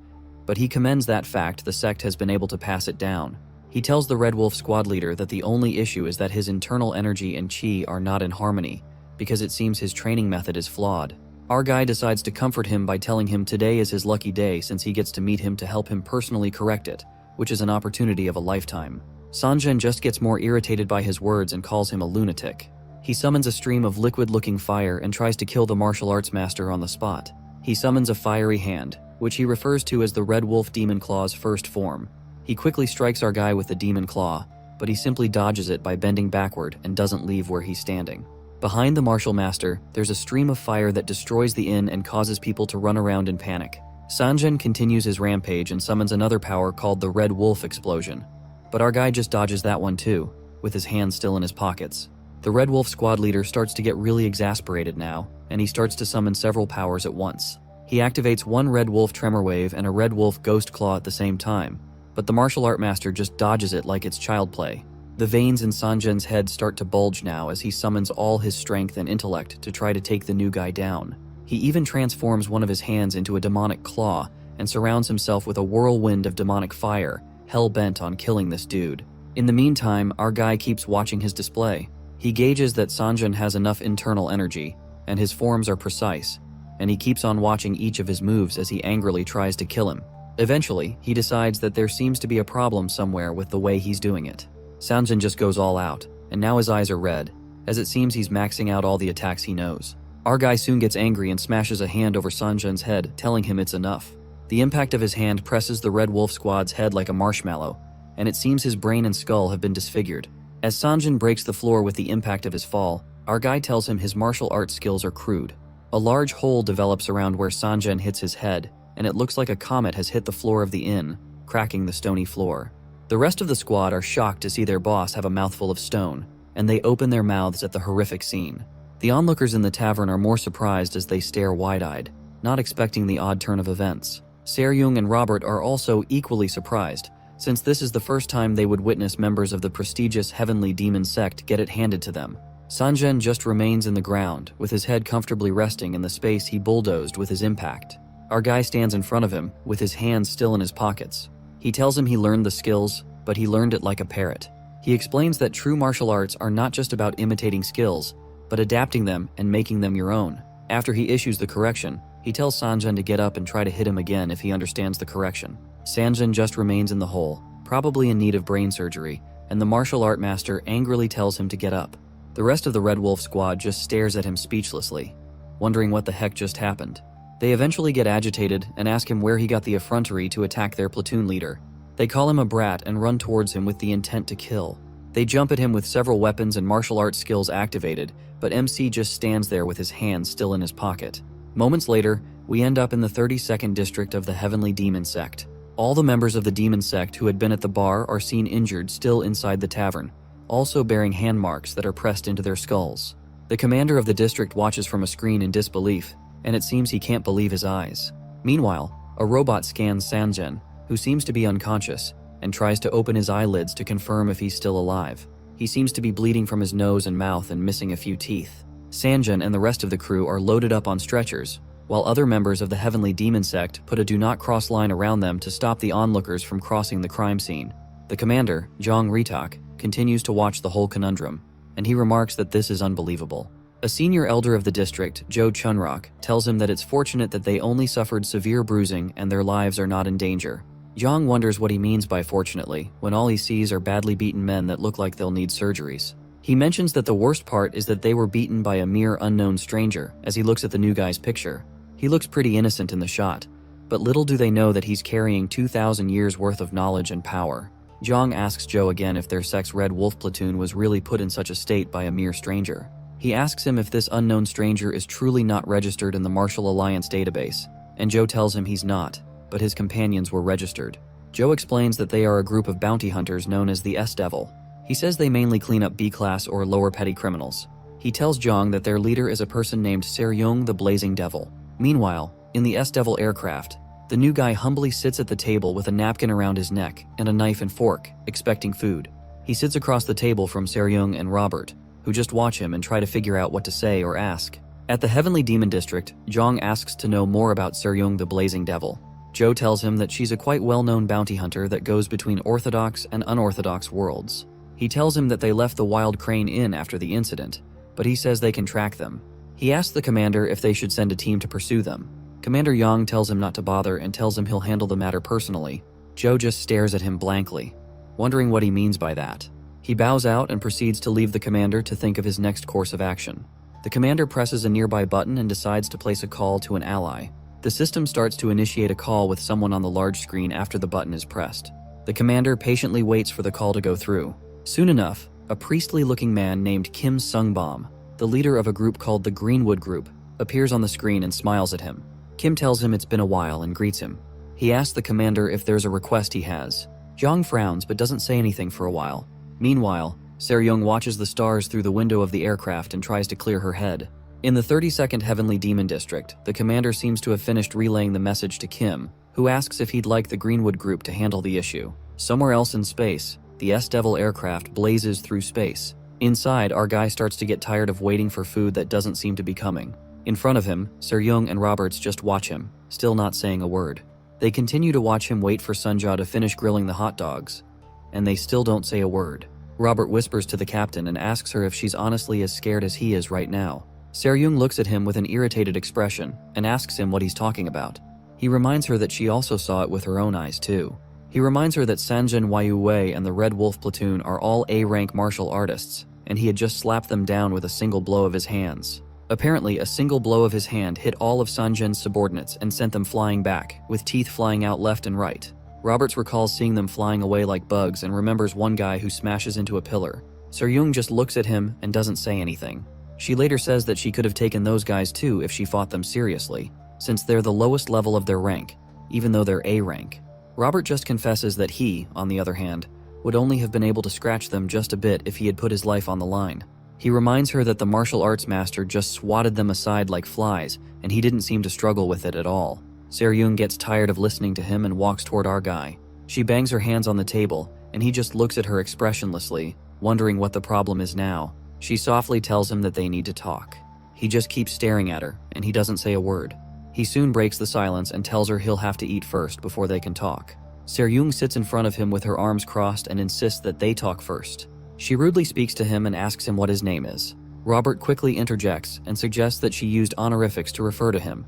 but he commends that fact the sect has been able to pass it down. He tells the Red Wolf squad leader that the only issue is that his internal energy and chi are not in harmony, because it seems his training method is flawed. Our guy decides to comfort him by telling him today is his lucky day since he gets to meet him to help him personally correct it, which is an opportunity of a lifetime. Sanjin just gets more irritated by his words and calls him a lunatic. He summons a stream of liquid-looking fire and tries to kill the martial arts master on the spot. He summons a fiery hand, which he refers to as the Red Wolf Demon Claw's first form. He quickly strikes our guy with the demon claw, but he simply dodges it by bending backward and doesn't leave where he's standing. Behind the martial master, there's a stream of fire that destroys the inn and causes people to run around in panic. Sanjin continues his rampage and summons another power called the Red Wolf Explosion, but our guy just dodges that one too, with his hands still in his pockets. The Red Wolf squad leader starts to get really exasperated now, and he starts to summon several powers at once. He activates one Red Wolf Tremor Wave and a Red Wolf Ghost Claw at the same time, but the martial art master just dodges it like it's child play. The veins in Sanjin's head start to bulge now as he summons all his strength and intellect to try to take the new guy down. He even transforms one of his hands into a demonic claw and surrounds himself with a whirlwind of demonic fire, hell-bent on killing this dude. In the meantime, our guy keeps watching his display. He gauges that Sanjin has enough internal energy, and his forms are precise, and he keeps on watching each of his moves as he angrily tries to kill him. Eventually, he decides that there seems to be a problem somewhere with the way he's doing it. Sanjin just goes all out, and now his eyes are red, as it seems he's maxing out all the attacks he knows. Our guy soon gets angry and smashes a hand over Sanjin's head, telling him it's enough. The impact of his hand presses the Red Wolf squad's head like a marshmallow, and it seems his brain and skull have been disfigured. As Sanjin breaks the floor with the impact of his fall, our guy tells him his martial arts skills are crude. A large hole develops around where Sanjin hits his head, and it looks like a comet has hit the floor of the inn, cracking the stony floor. The rest of the squad are shocked to see their boss have a mouthful of stone, and they open their mouths at the horrific scene. The onlookers in the tavern are more surprised as they stare wide-eyed, not expecting the odd turn of events. Seryung and Robert are also equally surprised, since this is the first time they would witness members of the prestigious Heavenly Demon sect get it handed to them. Sanjin just remains in the ground, with his head comfortably resting in the space he bulldozed with his impact. Our guy stands in front of him, with his hands still in his pockets. He tells him he learned the skills, but he learned it like a parrot. He explains that true martial arts are not just about imitating skills, but adapting them and making them your own. After he issues the correction, he tells Sanjin to get up and try to hit him again if he understands the correction. Sanjin just remains in the hole, probably in need of brain surgery, and the martial art master angrily tells him to get up. The rest of the Red Wolf squad just stares at him speechlessly, wondering what the heck just happened. They eventually get agitated and ask him where he got the effrontery to attack their platoon leader. They call him a brat and run towards him with the intent to kill. They jump at him with several weapons and martial arts skills activated, but MC just stands there with his hands still in his pocket. Moments later, we end up in the 32nd district of the Heavenly Demon Sect. All the members of the demon sect who had been at the bar are seen injured still inside the tavern, also bearing hand marks that are pressed into their skulls. The commander of the district watches from a screen in disbelief, and it seems he can't believe his eyes. Meanwhile, a robot scans Sanjin, who seems to be unconscious, and tries to open his eyelids to confirm if he's still alive. He seems to be bleeding from his nose and mouth and missing a few teeth. Sanjin and the rest of the crew are loaded up on stretchers, while other members of the Heavenly Demon Sect put a do not cross line around them to stop the onlookers from crossing the crime scene. The commander, Zhang Ritak, continues to watch the whole conundrum, and he remarks that this is unbelievable. A senior elder of the district, Joe Chunrock, tells him that it's fortunate that they only suffered severe bruising and their lives are not in danger. Zhang wonders what he means by fortunately, when all he sees are badly beaten men that look like they'll need surgeries. He mentions that the worst part is that they were beaten by a mere unknown stranger as he looks at the new guy's picture. He looks pretty innocent in the shot, but little do they know that he's carrying 2,000 years worth of knowledge and power. Zhang asks Joe again if their sect's Red Wolf platoon was really put in such a state by a mere stranger. He asks him if this unknown stranger is truly not registered in the Martial Alliance database, and Joe tells him he's not, but his companions were registered. Joe explains that they are a group of bounty hunters known as the S-Devil. He says they mainly clean up B-class or lower petty criminals. He tells Zhang that their leader is a person named Seryung the Blazing Devil. Meanwhile, in the S-Devil aircraft, the new guy humbly sits at the table with a napkin around his neck and a knife and fork, expecting food. He sits across the table from Seryung and Robert, who just watch him and try to figure out what to say or ask. At the Heavenly Demon District, Zhang asks to know more about Seryung the Blazing Devil. Joe tells him that she's a quite well-known bounty hunter that goes between orthodox and unorthodox worlds. He tells him that they left the Wild Crane Inn after the incident, but he says they can track them. He asks the commander if they should send a team to pursue them. Commander Yang tells him not to bother and tells him he'll handle the matter personally. Joe just stares at him blankly, wondering what he means by that. He bows out and proceeds to leave the commander to think of his next course of action. The commander presses a nearby button and decides to place a call to an ally. The system starts to initiate a call with someone on the large screen after the button is pressed. The commander patiently waits for the call to go through. Soon enough, a priestly-looking man named Kim Sungbom, the leader of a group called the Greenwood Group, appears on the screen and smiles at him. Kim tells him it's been a while and greets him. He asks the commander if there's a request he has. Zhang frowns but doesn't say anything for a while. Meanwhile, Seryung watches the stars through the window of the aircraft and tries to clear her head. In the 32nd Heavenly Demon District, the commander seems to have finished relaying the message to Kim, who asks if he'd like the Greenwood Group to handle the issue. Somewhere else in space, the S-Devil aircraft blazes through space. Inside, our guy starts to get tired of waiting for food that doesn't seem to be coming. In front of him, Seryung and Roberts just watch him, still not saying a word. They continue to watch him wait for Sunja to finish grilling the hot dogs, and they still don't say a word. Robert whispers to the captain and asks her if she's honestly as scared as he is right now. Seryung looks at him with an irritated expression and asks him what he's talking about. He reminds her that she also saw it with her own eyes too. He reminds her that Sanjin Wei and the Red Wolf platoon are all A-rank martial artists, and he had just slapped them down with a single blow of his hands. Apparently, a single blow of his hand hit all of Sanjin's subordinates and sent them flying back, with teeth flying out left and right. Roberts recalls seeing them flying away like bugs and remembers one guy who smashes into a pillar. Seryung just looks at him and doesn't say anything. She later says that she could have taken those guys too if she fought them seriously, since they're the lowest level of their rank, even though they're A rank. Robert just confesses that he, on the other hand, would only have been able to scratch them just a bit if he had put his life on the line. He reminds her that the martial arts master just swatted them aside like flies, and he didn't seem to struggle with it at all. Seryung gets tired of listening to him and walks toward our guy. She bangs her hands on the table, and he just looks at her expressionlessly, wondering what the problem is now. She softly tells him that they need to talk. He just keeps staring at her, and he doesn't say a word. He soon breaks the silence and tells her he'll have to eat first before they can talk. Seryung sits in front of him with her arms crossed and insists that they talk first. She rudely speaks to him and asks him what his name is. Robert quickly interjects and suggests that she used honorifics to refer to him,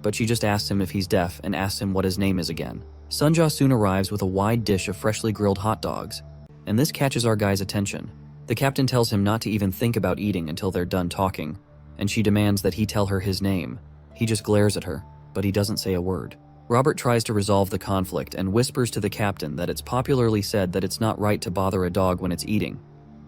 but she just asks him if he's deaf and asks him what his name is again. Sunja soon arrives with a wide dish of freshly grilled hot dogs, and this catches our guy's attention. The captain tells him not to even think about eating until they're done talking, and she demands that he tell her his name. He just glares at her, but he doesn't say a word. Robert tries to resolve the conflict and whispers to the captain that it's popularly said that it's not right to bother a dog when it's eating,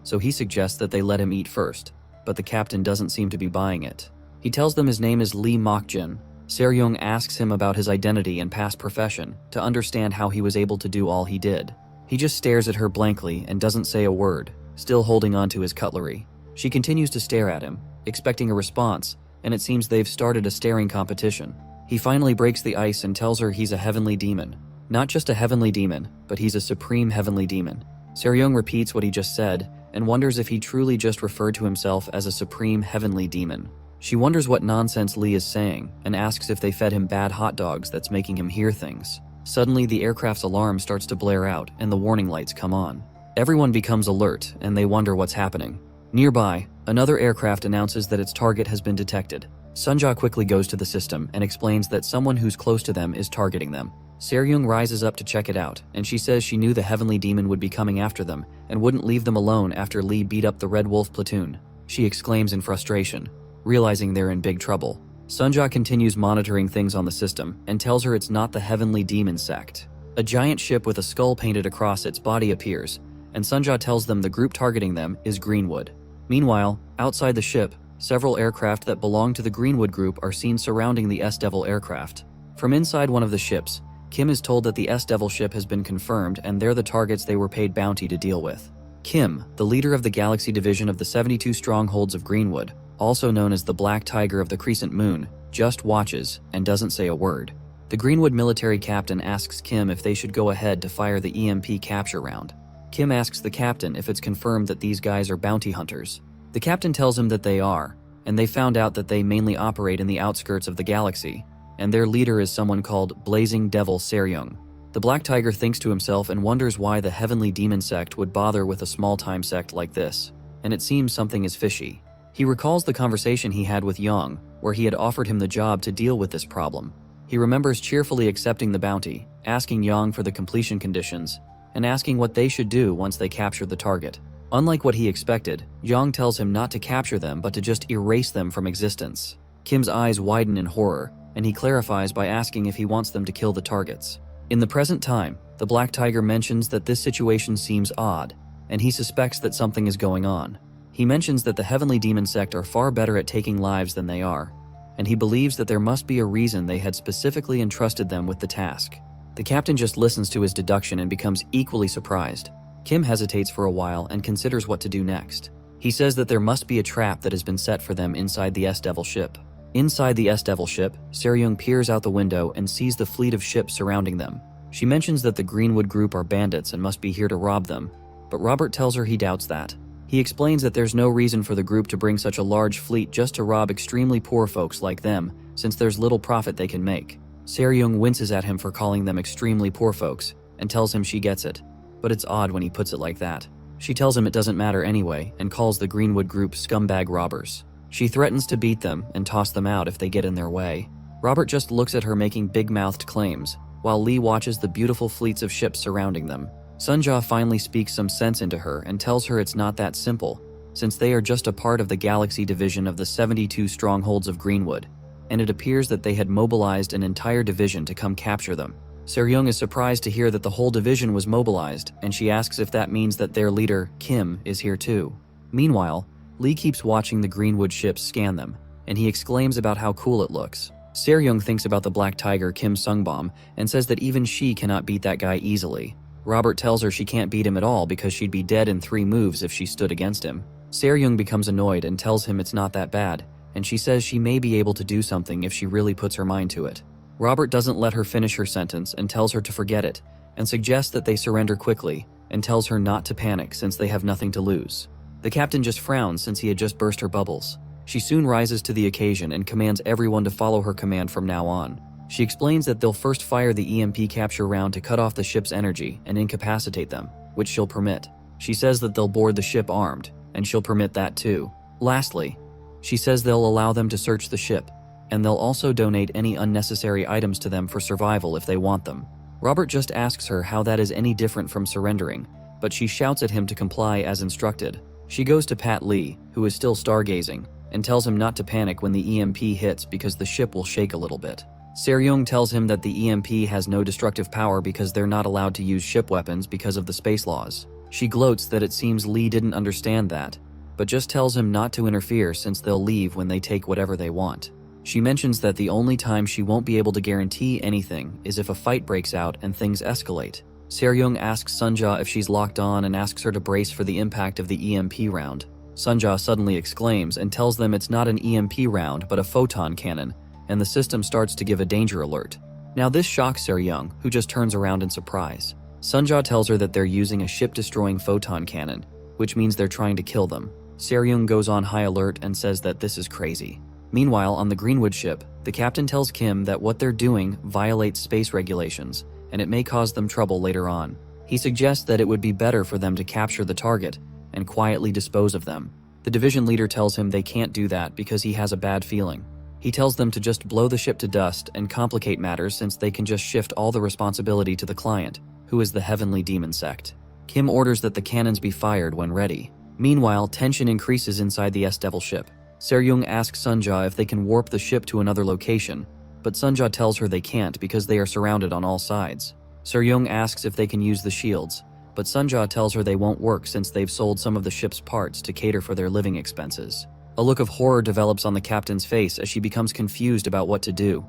so he suggests that they let him eat first, but the captain doesn't seem to be buying it. He tells them his name is Lee Mokjin. Seryung asks him about his identity and past profession to understand how he was able to do all he did. He just stares at her blankly and doesn't say a word, still holding onto his cutlery. She continues to stare at him, expecting a response, and it seems they've started a staring competition. He finally breaks the ice and tells her he's a heavenly demon. Not just a heavenly demon, but he's a supreme heavenly demon. Seryung repeats what he just said and wonders if he truly just referred to himself as a supreme heavenly demon. She wonders what nonsense Lee is saying and asks if they fed him bad hot dogs that's making him hear things. Suddenly, the aircraft's alarm starts to blare out and the warning lights come on. Everyone becomes alert and they wonder what's happening. Nearby, another aircraft announces that its target has been detected. Sunja quickly goes to the system and explains that someone who's close to them is targeting them. Seryung rises up to check it out, and she says she knew the heavenly demon would be coming after them and wouldn't leave them alone after Lee beat up the Red Wolf platoon. She exclaims in frustration, realizing they're in big trouble. Sunja continues monitoring things on the system and tells her it's not the heavenly demon sect. A giant ship with a skull painted across its body appears, and Sunja tells them the group targeting them is Greenwood. Meanwhile, outside the ship, several aircraft that belong to the Greenwood group are seen surrounding the S-Devil aircraft. From inside one of the ships, Kim is told that the S-Devil ship has been confirmed and they're the targets they were paid bounty to deal with. Kim, the leader of the Galaxy Division of the 72 Strongholds of Greenwood, also known as the Black Tiger of the Crescent Moon, just watches and doesn't say a word. The Greenwood military captain asks Kim if they should go ahead to fire the EMP capture round. Kim asks the captain if it's confirmed that these guys are bounty hunters. The captain tells him that they are, and they found out that they mainly operate in the outskirts of the galaxy, and their leader is someone called Blazing Devil Seryung. The Black Tiger thinks to himself and wonders why the Heavenly Demon sect would bother with a small-time sect like this, and it seems something is fishy. He recalls the conversation he had with Yang, where he had offered him the job to deal with this problem. He remembers cheerfully accepting the bounty, asking Yang for the completion conditions, and asking what they should do once they capture the target. Unlike what he expected, Yang tells him not to capture them but to just erase them from existence. Kim's eyes widen in horror, and he clarifies by asking if he wants them to kill the targets. In the present time, the Black Tiger mentions that this situation seems odd, and he suspects that something is going on. He mentions that the Heavenly Demon sect are far better at taking lives than they are, and he believes that there must be a reason they had specifically entrusted them with the task. The captain just listens to his deduction and becomes equally surprised. Kim hesitates for a while and considers what to do next. He says that there must be a trap that has been set for them inside the S-Devil ship. Inside the S-Devil ship, Seryung peers out the window and sees the fleet of ships surrounding them. She mentions that the Greenwood group are bandits and must be here to rob them, but Robert tells her he doubts that. He explains that there's no reason for the group to bring such a large fleet just to rob extremely poor folks like them, since there's little profit they can make. Seryung winces at him for calling them extremely poor folks, and tells him she gets it, but it's odd when he puts it like that. She tells him it doesn't matter anyway, and calls the Greenwood group scumbag robbers. She threatens to beat them and toss them out if they get in their way. Robert just looks at her making big-mouthed claims, while Lee watches the beautiful fleets of ships surrounding them. Sunja finally speaks some sense into her and tells her it's not that simple, since they are just a part of the Galaxy Division of the 72 Strongholds of Greenwood, and it appears that they had mobilized an entire division to come capture them. Seryung is surprised to hear that the whole division was mobilized, and she asks if that means that their leader, Kim, is here too. Meanwhile, Lee keeps watching the Greenwood ships scan them, and he exclaims about how cool it looks. Seryung thinks about the Black Tiger Kim Sungbom and says that even she cannot beat that guy easily. Robert tells her she can't beat him at all because she'd be dead in 3 moves if she stood against him. Seryung becomes annoyed and tells him it's not that bad, and she says she may be able to do something if she really puts her mind to it. Robert doesn't let her finish her sentence and tells her to forget it, and suggests that they surrender quickly, and tells her not to panic since they have nothing to lose. The captain just frowns since he had just burst her bubbles. She soon rises to the occasion and commands everyone to follow her command from now on. She explains that they'll first fire the EMP capture round to cut off the ship's energy and incapacitate them, which she'll permit. She says that they'll board the ship armed, and she'll permit that too. Lastly, she says they'll allow them to search the ship, and they'll also donate any unnecessary items to them for survival if they want them. Robert just asks her how that is any different from surrendering, but she shouts at him to comply as instructed. She goes to Pat Lee, who is still stargazing, and tells him not to panic when the EMP hits because the ship will shake a little bit. Se-ryung tells him that the EMP has no destructive power because they're not allowed to use ship weapons because of the space laws. She gloats that it seems Lee didn't understand that, but just tells him not to interfere since they'll leave when they take whatever they want. She mentions that the only time she won't be able to guarantee anything is if a fight breaks out and things escalate. Se-ryung asks Sunja if she's locked on and asks her to brace for the impact of the EMP round. Sunja suddenly exclaims and tells them it's not an EMP round but a photon cannon, and the system starts to give a danger alert. Now this shocks Se-ryung, who just turns around in surprise. Sunja tells her that they're using a ship-destroying photon cannon, which means they're trying to kill them. Se-ryung goes on high alert and says that this is crazy. Meanwhile, on the Greenwood ship, the captain tells Kim that what they're doing violates space regulations, and it may cause them trouble later on. He suggests that it would be better for them to capture the target and quietly dispose of them. The division leader tells him they can't do that because he has a bad feeling. He tells them to just blow the ship to dust and complicate matters since they can just shift all the responsibility to the client, who is the Heavenly Demon Sect. Kim orders that the cannons be fired when ready. Meanwhile, tension increases inside the S-Devil ship. Se-ryung asks Sunja if they can warp the ship to another location, but Sunja tells her they can't because they are surrounded on all sides. Se-ryung asks if they can use the shields, but Sunja tells her they won't work since they've sold some of the ship's parts to cater for their living expenses. A look of horror develops on the captain's face as she becomes confused about what to do.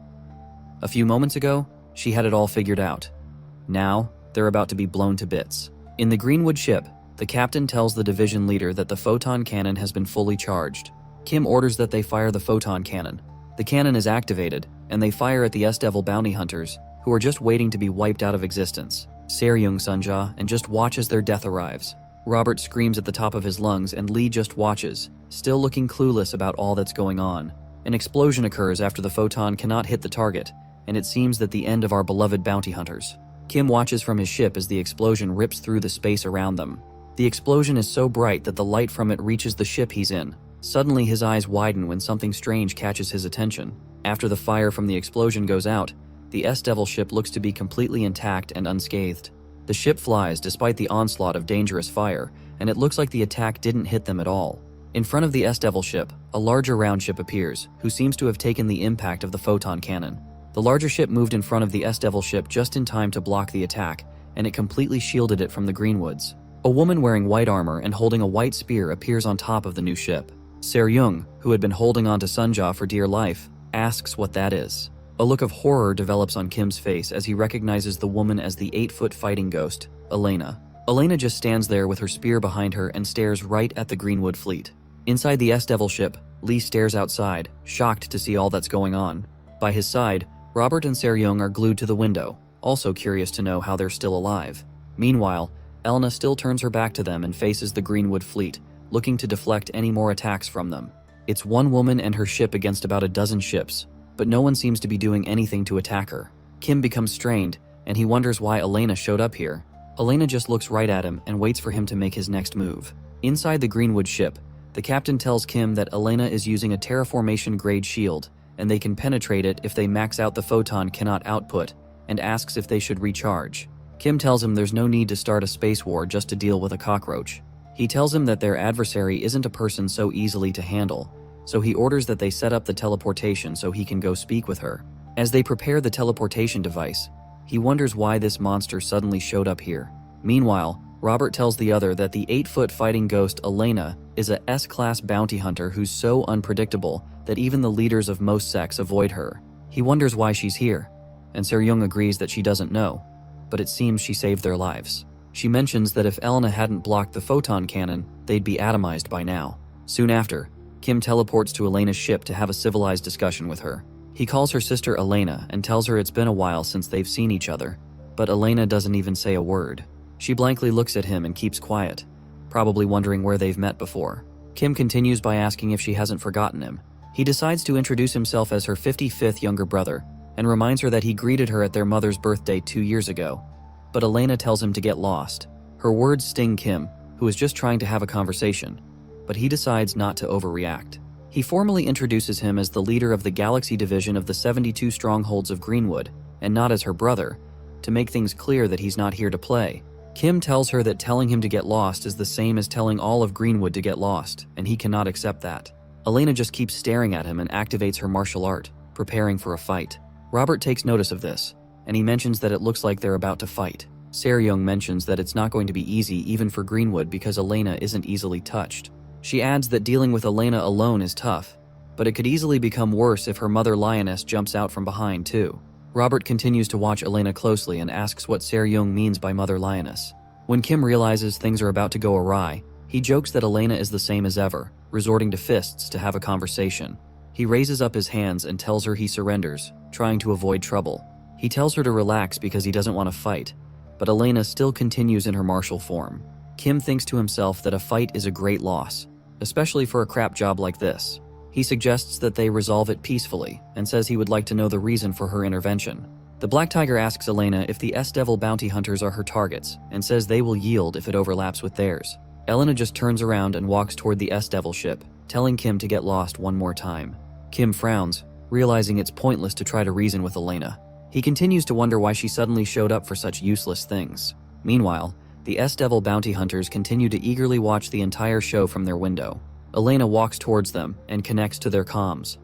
A few moments ago, she had it all figured out. Now, they're about to be blown to bits. In the Greenwood ship, the captain tells the division leader that the photon cannon has been fully charged. Kim orders that they fire the photon cannon. The cannon is activated, and they fire at the S-Devil bounty hunters, who are just waiting to be wiped out of existence. Se-ryung Sunja and just watches their death arrives. Robert screams at the top of his lungs and Lee just watches, still looking clueless about all that's going on. An explosion occurs after the photon cannot hit the target, and it seems that the end of our beloved bounty hunters. Kim watches from his ship as the explosion rips through the space around them. The explosion is so bright that the light from it reaches the ship he's in. Suddenly his eyes widen when something strange catches his attention. After the fire from the explosion goes out, the S-Devil ship looks to be completely intact and unscathed. The ship flies despite the onslaught of dangerous fire, and it looks like the attack didn't hit them at all. In front of the S-Devil ship, a larger round ship appears, who seems to have taken the impact of the photon cannon. The larger ship moved in front of the S-Devil ship just in time to block the attack, and it completely shielded it from the Greenwoods. A woman wearing white armor and holding a white spear appears on top of the new ship. Se-ryung, who had been holding on to Sunja for dear life, asks what that is. A look of horror develops on Kim's face as he recognizes the woman as the 8-foot fighting ghost, Elena. Elena just stands there with her spear behind her and stares right at the Greenwood fleet. Inside the S-Devil ship, Lee stares outside, shocked to see all that's going on. By his side, Robert and Se-ryung are glued to the window, also curious to know how they're still alive. Meanwhile, Elena still turns her back to them and faces the Greenwood fleet, looking to deflect any more attacks from them. It's one woman and her ship against about a dozen ships, but no one seems to be doing anything to attack her. Kim becomes strained, and he wonders why Elena showed up here. Elena just looks right at him and waits for him to make his next move. Inside the Greenwood ship, the captain tells Kim that Elena is using a terraformation-grade shield, and they can penetrate it if they max out the photon cannot output, and asks if they should recharge. Kim tells him there's no need to start a space war just to deal with a cockroach. He tells him that their adversary isn't a person so easily to handle, so he orders that they set up the teleportation so he can go speak with her. As they prepare the teleportation device, he wonders why this monster suddenly showed up here. Meanwhile, Robert tells the other that the 8-foot fighting ghost Elena is a S-class bounty hunter who's so unpredictable that even the leaders of most sects avoid her. He wonders why she's here, and Se-ryung agrees that she doesn't know, but it seems she saved their lives. She mentions that if Elena hadn't blocked the photon cannon, they'd be atomized by now. Soon after, Kim teleports to Elena's ship to have a civilized discussion with her. He calls her sister Elena and tells her it's been a while since they've seen each other, but Elena doesn't even say a word. She blankly looks at him and keeps quiet, probably wondering where they've met before. Kim continues by asking if she hasn't forgotten him. He decides to introduce himself as her 55th younger brother and reminds her that he greeted her at their mother's birthday 2 years ago. But Elena tells him to get lost. Her words sting Kim, who is just trying to have a conversation, but he decides not to overreact. He formally introduces him as the leader of the Galaxy Division of the 72 Strongholds of Greenwood, and not as her brother, to make things clear that he's not here to play. Kim tells her that telling him to get lost is the same as telling all of Greenwood to get lost, and he cannot accept that. Elena just keeps staring at him and activates her martial art, preparing for a fight. Robert takes notice of this, and he mentions that it looks like they're about to fight. Seryung mentions that it's not going to be easy even for Greenwood because Elena isn't easily touched. She adds that dealing with Elena alone is tough, but it could easily become worse if her mother lioness jumps out from behind too. Robert continues to watch Elena closely and asks what Seryung means by mother lioness. When Kim realizes things are about to go awry, he jokes that Elena is the same as ever, resorting to fists to have a conversation. He raises up his hands and tells her he surrenders, trying to avoid trouble. He tells her to relax because he doesn't want to fight, but Elena still continues in her martial form. Kim thinks to himself that a fight is a great loss, especially for a crap job like this. He suggests that they resolve it peacefully and says he would like to know the reason for her intervention. The Black Tiger asks Elena if the S-Devil bounty hunters are her targets and says they will yield if it overlaps with theirs. Elena just turns around and walks toward the S-Devil ship, telling Kim to get lost one more time. Kim frowns, realizing it's pointless to try to reason with Elena. He continues to wonder why she suddenly showed up for such useless things. Meanwhile, the S-Devil bounty hunters continue to eagerly watch the entire show from their window. Elena walks towards them and connects to their comms.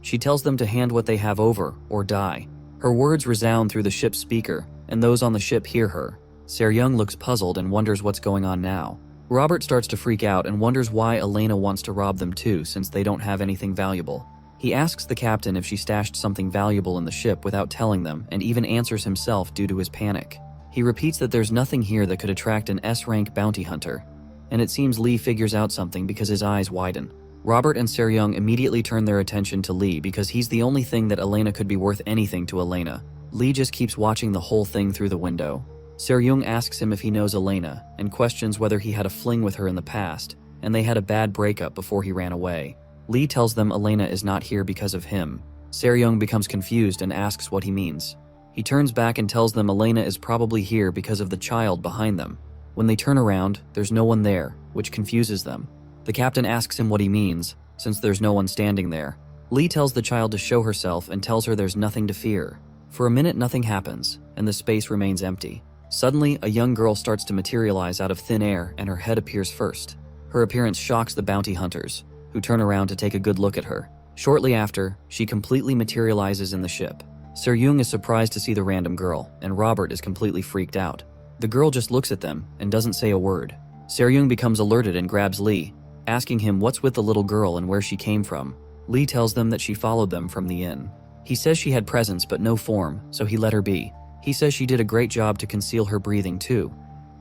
She tells them to hand what they have over or die. Her words resound through the ship's speaker, and those on the ship hear her. Seryung looks puzzled and wonders what's going on now. Robert starts to freak out and wonders why Elena wants to rob them too, since they don't have anything valuable. He asks the captain if she stashed something valuable in the ship without telling them, and even answers himself due to his panic. He repeats that there's nothing here that could attract an S-rank bounty hunter, and it seems Lee figures out something because his eyes widen. Robert and Seryung immediately turn their attention to Lee because he's the only thing that Elena could be worth anything to Elena. Lee just keeps watching the whole thing through the window. Seryung asks him if he knows Elena and questions whether he had a fling with her in the past, and they had a bad breakup before he ran away. Lee tells them Elena is not here because of him. Seryung becomes confused and asks what he means. He turns back and tells them Elena is probably here because of the child behind them. When they turn around, there's no one there, which confuses them. The captain asks him what he means, since there's no one standing there. Lee tells the child to show herself and tells her there's nothing to fear. For a minute, nothing happens, and the space remains empty. Suddenly, a young girl starts to materialize out of thin air, and her head appears first. Her appearance shocks the bounty hunters, who turn around to take a good look at her. Shortly after, she completely materializes in the ship. Seryung is surprised to see the random girl, and Robert is completely freaked out. The girl just looks at them and doesn't say a word. Seryung becomes alerted and grabs Lee, asking him what's with the little girl and where she came from. Lee tells them that she followed them from the inn. He says she had presence but no form, so he let her be. He says she did a great job to conceal her breathing too,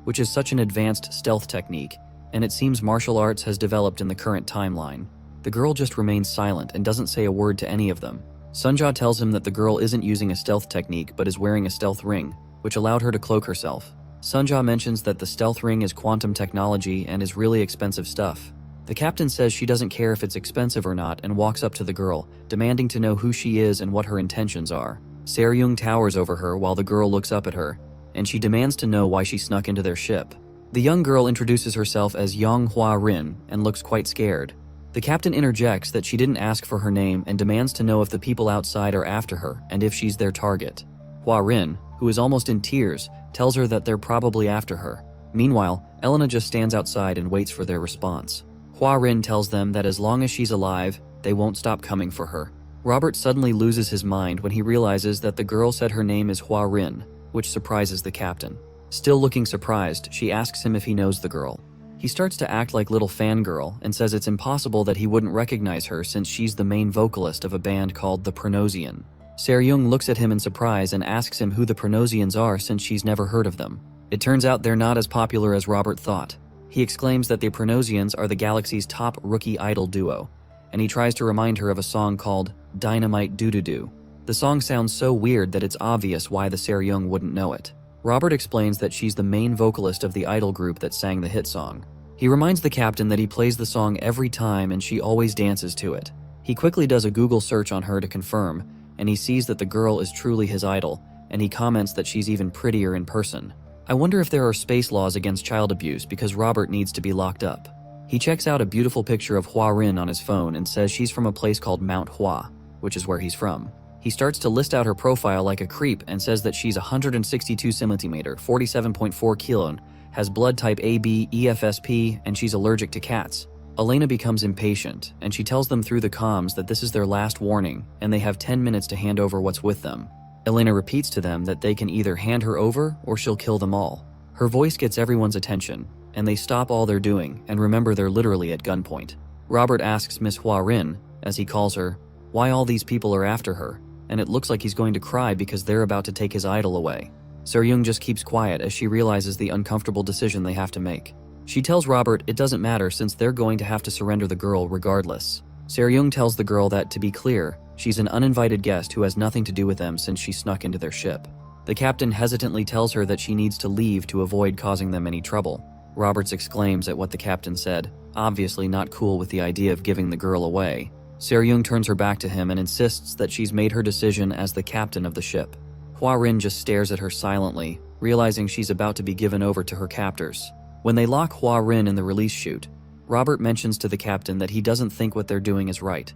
which is such an advanced stealth technique, and it seems martial arts has developed in the current timeline. The girl just remains silent and doesn't say a word to any of them. Sunja tells him that the girl isn't using a stealth technique but is wearing a stealth ring, which allowed her to cloak herself. Sunja mentions that the stealth ring is quantum technology and is really expensive stuff. The captain says she doesn't care if it's expensive or not and walks up to the girl, demanding to know who she is and what her intentions are. Seryung towers over her while the girl looks up at her, and she demands to know why she snuck into their ship. The young girl introduces herself as Yang Hua Rin and looks quite scared. The captain interjects that she didn't ask for her name and demands to know if the people outside are after her and if she's their target. Hua Rin, who is almost in tears, tells her that they're probably after her. Meanwhile, Elena just stands outside and waits for their response. Hua Rin tells them that as long as she's alive, they won't stop coming for her. Robert suddenly loses his mind when he realizes that the girl said her name is Hua Rin, which surprises the captain. Still looking surprised, she asks him if he knows the girl. He starts to act like little fangirl and says it's impossible that he wouldn't recognize her since she's the main vocalist of a band called the Pronosian. Seryung looks at him in surprise and asks him who the Pronosians are since she's never heard of them. It turns out they're not as popular as Robert thought. He exclaims that the Pronosians are the galaxy's top rookie idol duo, and he tries to remind her of a song called Dynamite Doo-Doo-Doo. The song sounds so weird that it's obvious why the Seryung wouldn't know it. Robert explains that she's the main vocalist of the idol group that sang the hit song. He reminds the captain that he plays the song every time and she always dances to it. He quickly does a Google search on her to confirm, and he sees that the girl is truly his idol, and he comments that she's even prettier in person. I wonder if there are space laws against child abuse because Robert needs to be locked up. He checks out a beautiful picture of Hua Rin on his phone and says she's from a place called Mount Hua, which is where he's from. He starts to list out her profile like a creep and says that she's 162 cm, 47.4 kilo, has blood type AB, EFSP, and she's allergic to cats. Elena becomes impatient, and she tells them through the comms that this is their last warning, and they have 10 minutes to hand over what's with them. Elena repeats to them that they can either hand her over or she'll kill them all. Her voice gets everyone's attention, and they stop all they're doing and remember they're literally at gunpoint. Robert asks Miss Hua Rin, as he calls her, why all these people are after her, and it looks like he's going to cry because they're about to take his idol away. Seryung just keeps quiet as she realizes the uncomfortable decision they have to make. She tells Robert it doesn't matter since they're going to have to surrender the girl regardless. Seryung tells the girl that, to be clear, she's an uninvited guest who has nothing to do with them since she snuck into their ship. The captain hesitantly tells her that she needs to leave to avoid causing them any trouble. Roberts exclaims at what the captain said, obviously not cool with the idea of giving the girl away. Seryung turns her back to him and insists that she's made her decision as the captain of the ship. Hua Rin just stares at her silently, realizing she's about to be given over to her captors. When they lock Hua Rin in the release chute, Robert mentions to the captain that he doesn't think what they're doing is right,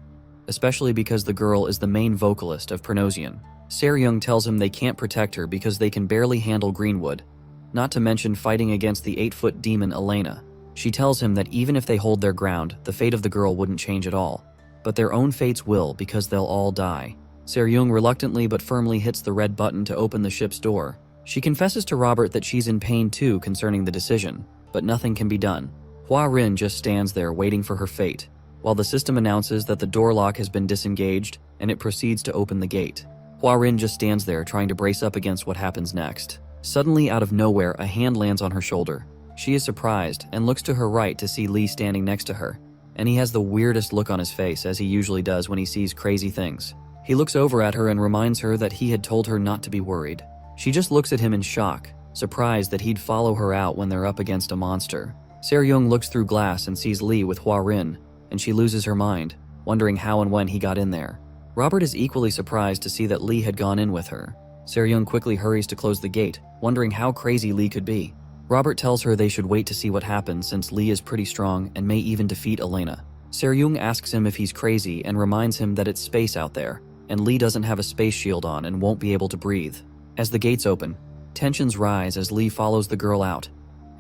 especially because the girl is the main vocalist of Pronosian. Seryung tells him they can't protect her because they can barely handle Greenwood, not to mention fighting against the 8-foot demon Elena. She tells him that even if they hold their ground, the fate of the girl wouldn't change at all, but their own fates will because they'll all die. Seryung reluctantly but firmly hits the red button to open the ship's door. She confesses to Robert that she's in pain too concerning the decision, but nothing can be done. Hua Rin just stands there waiting for her fate, while the system announces that the door lock has been disengaged and it proceeds to open the gate. Hua Rin just stands there trying to brace up against what happens next. Suddenly, out of nowhere, a hand lands on her shoulder. She is surprised and looks to her right to see Lee standing next to her, and he has the weirdest look on his face as he usually does when he sees crazy things. He looks over at her and reminds her that he had told her not to be worried. She just looks at him in shock, surprised that he'd follow her out when they're up against a monster. Seryung looks through glass and sees Lee with Hua Rin, and she loses her mind, wondering how and when he got in there. Robert is equally surprised to see that Lee had gone in with her. Seryung quickly hurries to close the gate, wondering how crazy Lee could be. Robert tells her they should wait to see what happens since Lee is pretty strong and may even defeat Elena. Seryung asks him if he's crazy and reminds him that it's space out there, and Lee doesn't have a space shield on and won't be able to breathe. As the gates open, tensions rise as Lee follows the girl out,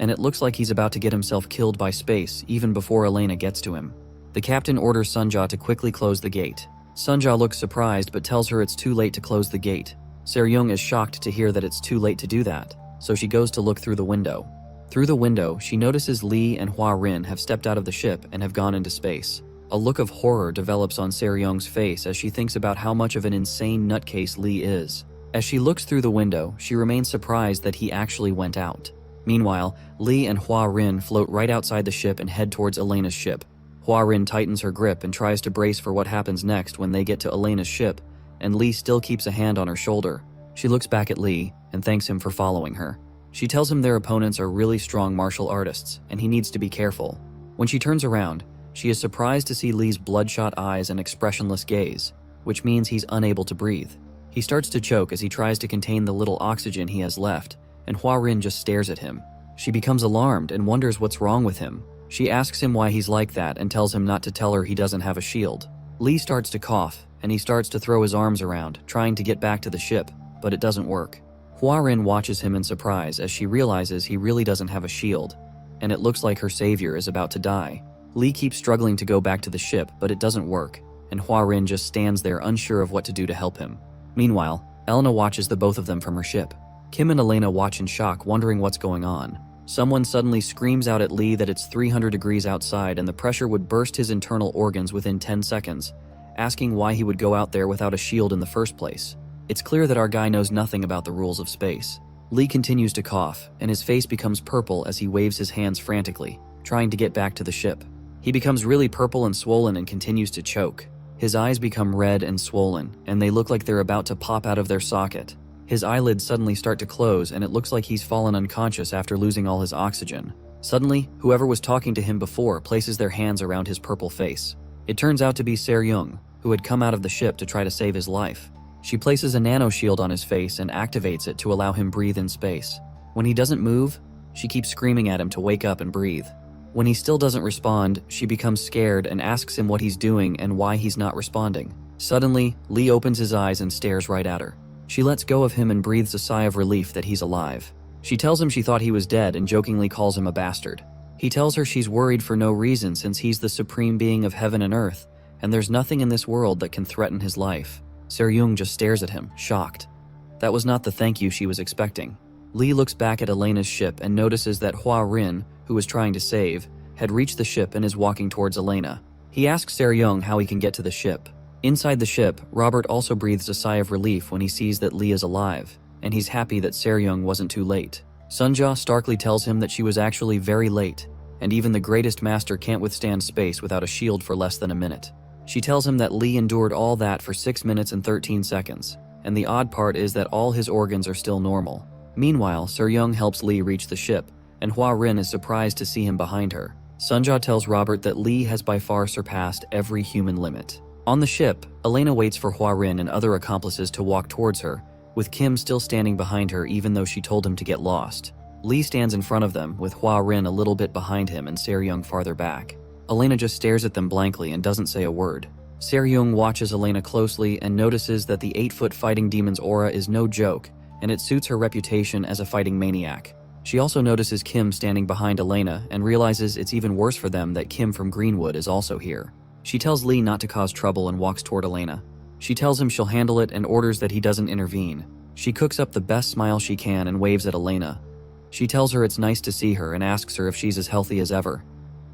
and it looks like he's about to get himself killed by space even before Elena gets to him. The captain orders Sunja to quickly close the gate. Sunja looks surprised but tells her it's too late to close the gate. Seryung is shocked to hear that it's too late to do that, so she goes to look through the window. Through the window, she notices Lee and Hua Rin have stepped out of the ship and have gone into space. A look of horror develops on Seryung's face as she thinks about how much of an insane nutcase Lee is. As she looks through the window, she remains surprised that he actually went out. Meanwhile, Lee and Hua Rin float right outside the ship and head towards Elena's ship. Hua Rin tightens her grip and tries to brace for what happens next when they get to Elena's ship, and Lee still keeps a hand on her shoulder. She looks back at Lee and thanks him for following her. She tells him their opponents are really strong martial artists and he needs to be careful. When she turns around, she is surprised to see Lee's bloodshot eyes and expressionless gaze, which means he's unable to breathe. He starts to choke as he tries to contain the little oxygen he has left, and Hua Rin just stares at him. She becomes alarmed and wonders what's wrong with him. She asks him why he's like that and tells him not to tell her he doesn't have a shield. Lee starts to cough, and he starts to throw his arms around, trying to get back to the ship, but it doesn't work. Hua Rin watches him in surprise as she realizes he really doesn't have a shield, and it looks like her savior is about to die. Lee keeps struggling to go back to the ship, but it doesn't work, and Hua Rin just stands there unsure of what to do to help him. Meanwhile, Elena watches the both of them from her ship. Kim and Elena watch in shock, wondering what's going on. Someone suddenly screams out at Lee that it's 300 degrees outside and the pressure would burst his internal organs within 10 seconds, asking why he would go out there without a shield in the first place. It's clear that our guy knows nothing about the rules of space. Lee continues to cough, and his face becomes purple as he waves his hands frantically, trying to get back to the ship. He becomes really purple and swollen and continues to choke. His eyes become red and swollen, and they look like they're about to pop out of their socket. His eyelids suddenly start to close, and it looks like he's fallen unconscious after losing all his oxygen. Suddenly, whoever was talking to him before places their hands around his purple face. It turns out to be Seryung, who had come out of the ship to try to save his life. She places a nano shield on his face and activates it to allow him breathe in space. When he doesn't move, she keeps screaming at him to wake up and breathe. When he still doesn't respond, she becomes scared and asks him what he's doing and why he's not responding. Suddenly, Lee opens his eyes and stares right at her. She lets go of him and breathes a sigh of relief that he's alive. She tells him she thought he was dead and jokingly calls him a bastard. He tells her she's worried for no reason since he's the supreme being of heaven and earth, and there's nothing in this world that can threaten his life. Se-ryung just stares at him, shocked. That was not the thank you she was expecting. Lee looks back at Elena's ship and notices that Hua Rin, who was trying to save, had reached the ship and is walking towards Elena. He asks Se-ryung how he can get to the ship. Inside the ship, Robert also breathes a sigh of relief when he sees that Lee is alive, and he's happy that Se-ryung wasn't too late. Sunja starkly tells him that she was actually very late, and even the greatest master can't withstand space without a shield for less than a minute. She tells him that Lee endured all that for 6 minutes and 13 seconds, and the odd part is that all his organs are still normal. Meanwhile, Se-ryung helps Lee reach the ship, and Hua Rin is surprised to see him behind her. Sunja tells Robert that Lee has by far surpassed every human limit. On the ship, Elena waits for Hua Rin and other accomplices to walk towards her, with Kim still standing behind her even though she told him to get lost. Lee stands in front of them, with Hua Rin a little bit behind him and Se-ryung farther back. Elena just stares at them blankly and doesn't say a word. Se-ryung watches Elena closely and notices that the 8-foot fighting demon's aura is no joke, and it suits her reputation as a fighting maniac. She also notices Kim standing behind Elena and realizes it's even worse for them that Kim from Greenwood is also here. She tells Lee not to cause trouble and walks toward Elena. She tells him she'll handle it and orders that he doesn't intervene. She cooks up the best smile she can and waves at Elena. She tells her it's nice to see her and asks her if she's as healthy as ever.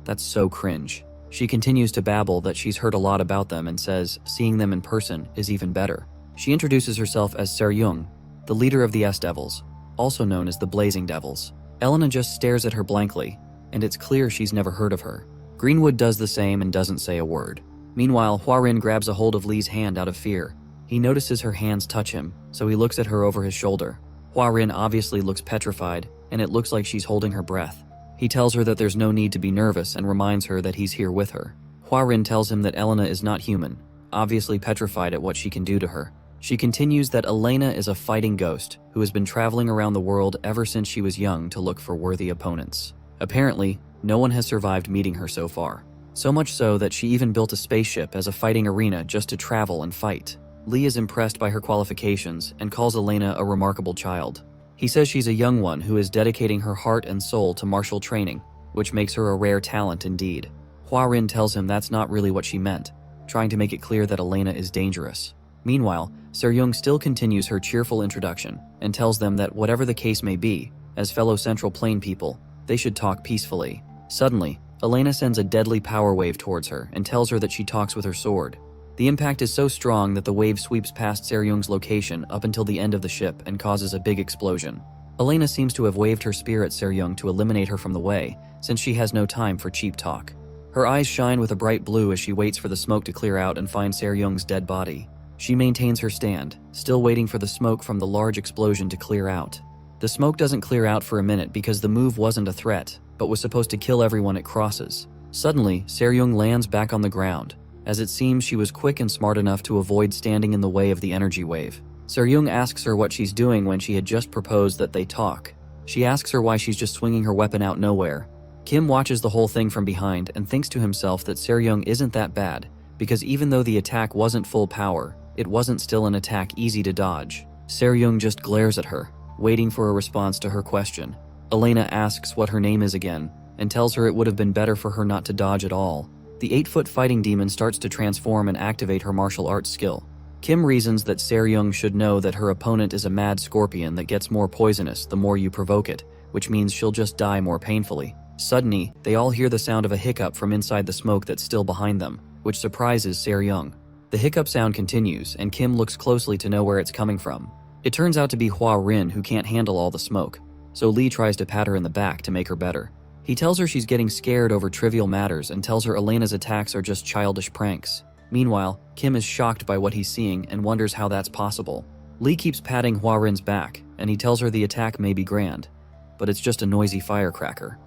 That's so cringe. She continues to babble that she's heard a lot about them and says seeing them in person is even better. She introduces herself as Se-ryung, the leader of the S-Devils, also known as the Blazing Devils. Elena just stares at her blankly, and it's clear she's never heard of her. Greenwood does the same and doesn't say a word. Meanwhile, Hua Rin grabs a hold of Lee's hand out of fear. He notices her hands touch him, so he looks at her over his shoulder. Hua Rin obviously looks petrified, and it looks like she's holding her breath. He tells her that there's no need to be nervous and reminds her that he's here with her. Hua Rin tells him that Elena is not human, obviously petrified at what she can do to her. She continues that Elena is a fighting ghost who has been traveling around the world ever since she was young to look for worthy opponents. Apparently, no one has survived meeting her so far. So much so that she even built a spaceship as a fighting arena just to travel and fight. Lee is impressed by her qualifications and calls Elena a remarkable child. He says she's a young one who is dedicating her heart and soul to martial training, which makes her a rare talent indeed. Hua Rin tells him that's not really what she meant, trying to make it clear that Elena is dangerous. Meanwhile, Se-ryung still continues her cheerful introduction and tells them that whatever the case may be, as fellow Central Plain people, they should talk peacefully. Suddenly, Elena sends a deadly power wave towards her and tells her that she talks with her sword. The impact is so strong that the wave sweeps past Se-ryung's location up until the end of the ship and causes a big explosion. Elena seems to have waved her spear at Se-ryung to eliminate her from the way, since she has no time for cheap talk. Her eyes shine with a bright blue as she waits for the smoke to clear out and find Se-ryung's dead body. She maintains her stand, still waiting for the smoke from the large explosion to clear out. The smoke doesn't clear out for a minute because the move wasn't a threat, but was supposed to kill everyone it crosses. Suddenly, Se-ryung lands back on the ground, as it seems she was quick and smart enough to avoid standing in the way of the energy wave. Se-ryung asks her what she's doing when she had just proposed that they talk. She asks her why she's just swinging her weapon out nowhere. Kim watches the whole thing from behind and thinks to himself that Se-ryung isn't that bad, because even though the attack wasn't full power, it wasn't still an attack easy to dodge. Se-ryung just glares at her, waiting for a response to her question. Elena asks what her name is again, and tells her it would have been better for her not to dodge at all. The 8-foot fighting demon starts to transform and activate her martial arts skill. Kim reasons that Se-ryung should know that her opponent is a mad scorpion that gets more poisonous the more you provoke it, which means she'll just die more painfully. Suddenly, they all hear the sound of a hiccup from inside the smoke that's still behind them, which surprises Se-ryung. The hiccup sound continues, and Kim looks closely to know where it's coming from. It turns out to be Hua Rin, who can't handle all the smoke, so Lee tries to pat her in the back to make her better. He tells her she's getting scared over trivial matters and tells her Elena's attacks are just childish pranks. Meanwhile, Kim is shocked by what he's seeing and wonders how that's possible. Lee keeps patting Hua Rin's back, and he tells her the attack may be grand, but it's just a noisy firecracker.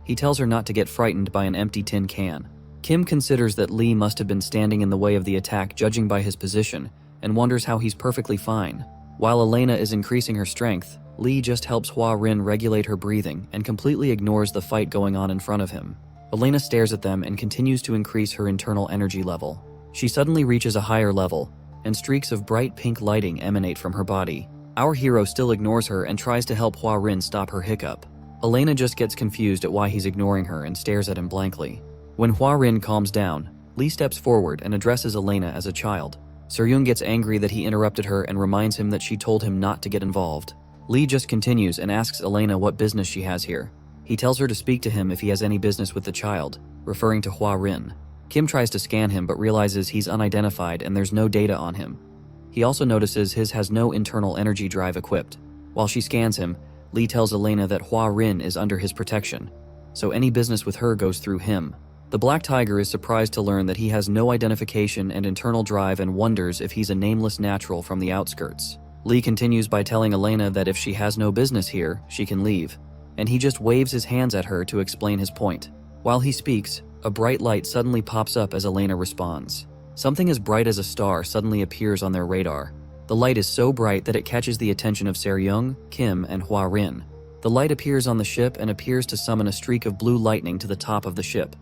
He tells her not to get frightened by an empty tin can. Kim considers that Lee must have been standing in the way of the attack judging by his position, and wonders how he's perfectly fine. While Elena is increasing her strength, Lee just helps Hua Rin regulate her breathing and completely ignores the fight going on in front of him. Elena stares at them and continues to increase her internal energy level. She suddenly reaches a higher level, and streaks of bright pink lighting emanate from her body. Our hero still ignores her and tries to help Hua Rin stop her hiccup. Elena just gets confused at why he's ignoring her and stares at him blankly. When Hua Rin calms down, Lee steps forward and addresses Elena as a child. Seryung gets angry that he interrupted her and reminds him that she told him not to get involved. Lee just continues and asks Elena what business she has here. He tells her to speak to him if he has any business with the child, referring to Hua Rin. Kim tries to scan him but realizes he's unidentified and there's no data on him. He also notices his has no internal energy drive equipped. While she scans him, Lee tells Elena that Hua Rin is under his protection, so any business with her goes through him. The Black Tiger is surprised to learn that he has no identification and internal drive and wonders if he's a nameless natural from the outskirts. Lee continues by telling Elena that if she has no business here, she can leave, and he just waves his hands at her to explain his point. While he speaks, a bright light suddenly pops up as Elena responds. Something as bright as a star suddenly appears on their radar. The light is so bright that it catches the attention of Seryung, Kim, and Hua Rin. The light appears on the ship and appears to summon a streak of blue lightning to the top of the ship.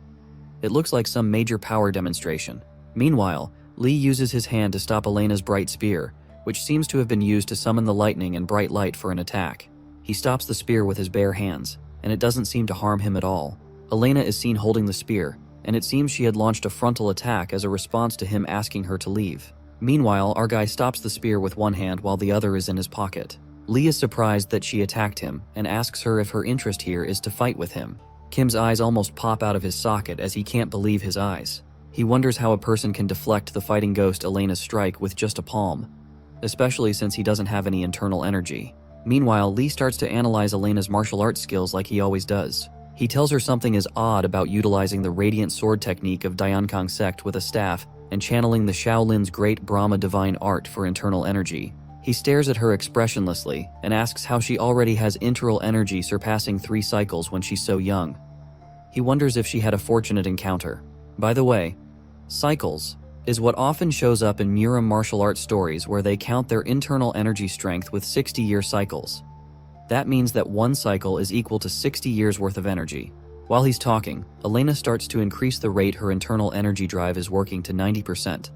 It looks like some major power demonstration. Meanwhile, Lee uses his hand to stop Elena's bright spear, which seems to have been used to summon the lightning and bright light for an attack. He stops the spear with his bare hands, and it doesn't seem to harm him at all. Elena is seen holding the spear, and it seems she had launched a frontal attack as a response to him asking her to leave. Meanwhile, our guy stops the spear with one hand while the other is in his pocket. Lee is surprised that she attacked him and asks her if her interest here is to fight with him. Kim's eyes almost pop out of his socket as he can't believe his eyes. He wonders how a person can deflect the fighting ghost Elena's strike with just a palm, especially since he doesn't have any internal energy. Meanwhile, Lee starts to analyze Elena's martial arts skills like he always does. He tells her something is odd about utilizing the radiant sword technique of Dayankang sect with a staff and channeling the Shaolin's great Brahma divine art for internal energy. He stares at her expressionlessly and asks how she already has internal energy surpassing 3 cycles when she's so young. He wonders if she had a fortunate encounter. By the way, cycles is what often shows up in Muram martial arts stories where they count their internal energy strength with 60-year cycles. That means that 1 cycle is equal to 60 years worth of energy. While he's talking, Elena starts to increase the rate her internal energy drive is working to 90%,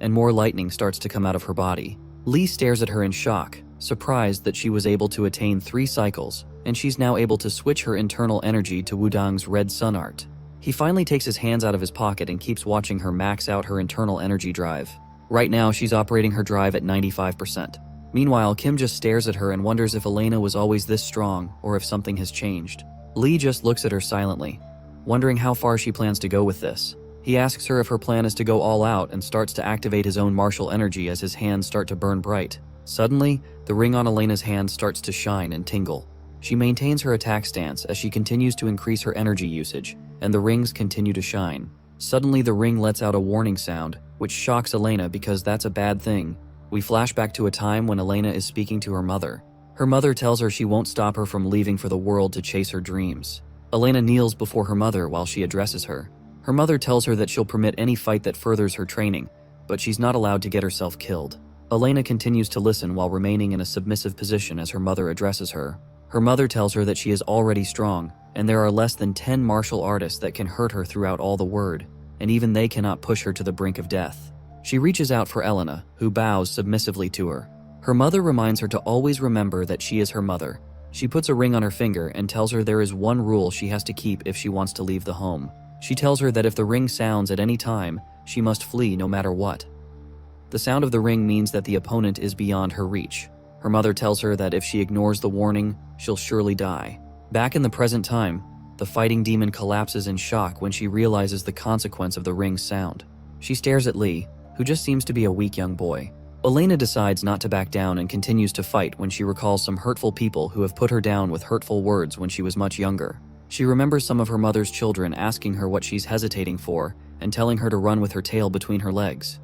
and more lightning starts to come out of her body. Lee stares at her in shock, surprised that she was able to attain 3 cycles, and she's now able to switch her internal energy to Wudang's red sun art. He finally takes his hands out of his pocket and keeps watching her max out her internal energy drive. Right now, she's operating her drive at 95%. Meanwhile, Kim just stares at her and wonders if Elena was always this strong or if something has changed. Lee just looks at her silently, wondering how far she plans to go with this. He asks her if her plan is to go all out and starts to activate his own martial energy as his hands start to burn bright. Suddenly, the ring on Elena's hand starts to shine and tingle. She maintains her attack stance as she continues to increase her energy usage, and the rings continue to shine. Suddenly, the ring lets out a warning sound, which shocks Elena because that's a bad thing. We flash back to a time when Elena is speaking to her mother. Her mother tells her she won't stop her from leaving for the world to chase her dreams. Elena kneels before her mother while she addresses her. Her mother tells her that she'll permit any fight that furthers her training, but she's not allowed to get herself killed. Elena continues to listen while remaining in a submissive position as her mother addresses her. Her mother tells her that she is already strong, and there are less than 10 martial artists that can hurt her throughout all the word, and even they cannot push her to the brink of death. She reaches out for Elena, who bows submissively to her. Her mother reminds her to always remember that she is her mother. She puts a ring on her finger and tells her there is one rule she has to keep if she wants to leave the home. She tells her that if the ring sounds at any time, she must flee no matter what. The sound of the ring means that the opponent is beyond her reach. Her mother tells her that if she ignores the warning, she'll surely die. Back in the present time, the fighting demon collapses in shock when she realizes the consequence of the ring's sound. She stares at Lee, who just seems to be a weak young boy. Elena decides not to back down and continues to fight when she recalls some hurtful people who have put her down with hurtful words when she was much younger. She remembers some of her mother's children asking her what she's hesitating for and telling her to run with her tail between her legs.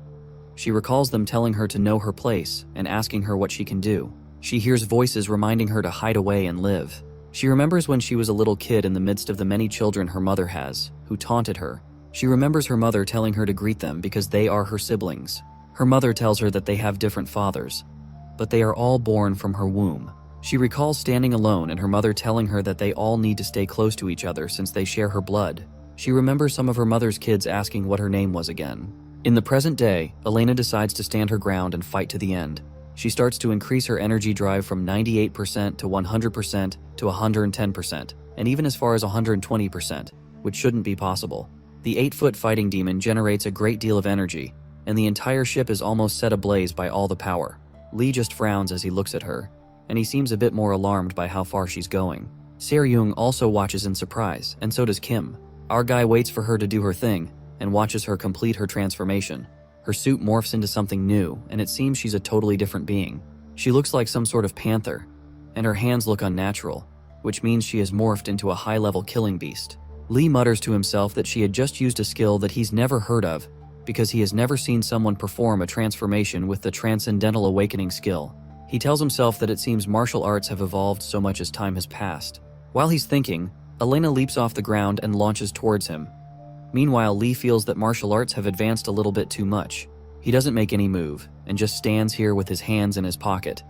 She recalls them telling her to know her place and asking her what she can do. She hears voices reminding her to hide away and live. She remembers when she was a little kid in the midst of the many children her mother has, who taunted her. She remembers her mother telling her to greet them because they are her siblings. Her mother tells her that they have different fathers, but they are all born from her womb. She recalls standing alone and her mother telling her that they all need to stay close to each other since they share her blood. She remembers some of her mother's kids asking what her name was again. In the present day, Elena decides to stand her ground and fight to the end. She starts to increase her energy drive from 98% to 100% to 110%, and even as far as 120%, which shouldn't be possible. The 8-foot fighting demon generates a great deal of energy, and the entire ship is almost set ablaze by all the power. Lee just frowns as he looks at her, and he seems a bit more alarmed by how far she's going. Se-ryung also watches in surprise, and so does Kim. Our guy waits for her to do her thing, and watches her complete her transformation. Her suit morphs into something new, and it seems she's a totally different being. She looks like some sort of panther, and her hands look unnatural, which means she has morphed into a high-level killing beast. Lee mutters to himself that she had just used a skill that he's never heard of, because he has never seen someone perform a transformation with the Transcendental Awakening skill. He tells himself that it seems martial arts have evolved so much as time has passed. While he's thinking, Elena leaps off the ground and launches towards him. Meanwhile, Lee feels that martial arts have advanced a little bit too much. He doesn't make any move, and just stands here with his hands in his pocket,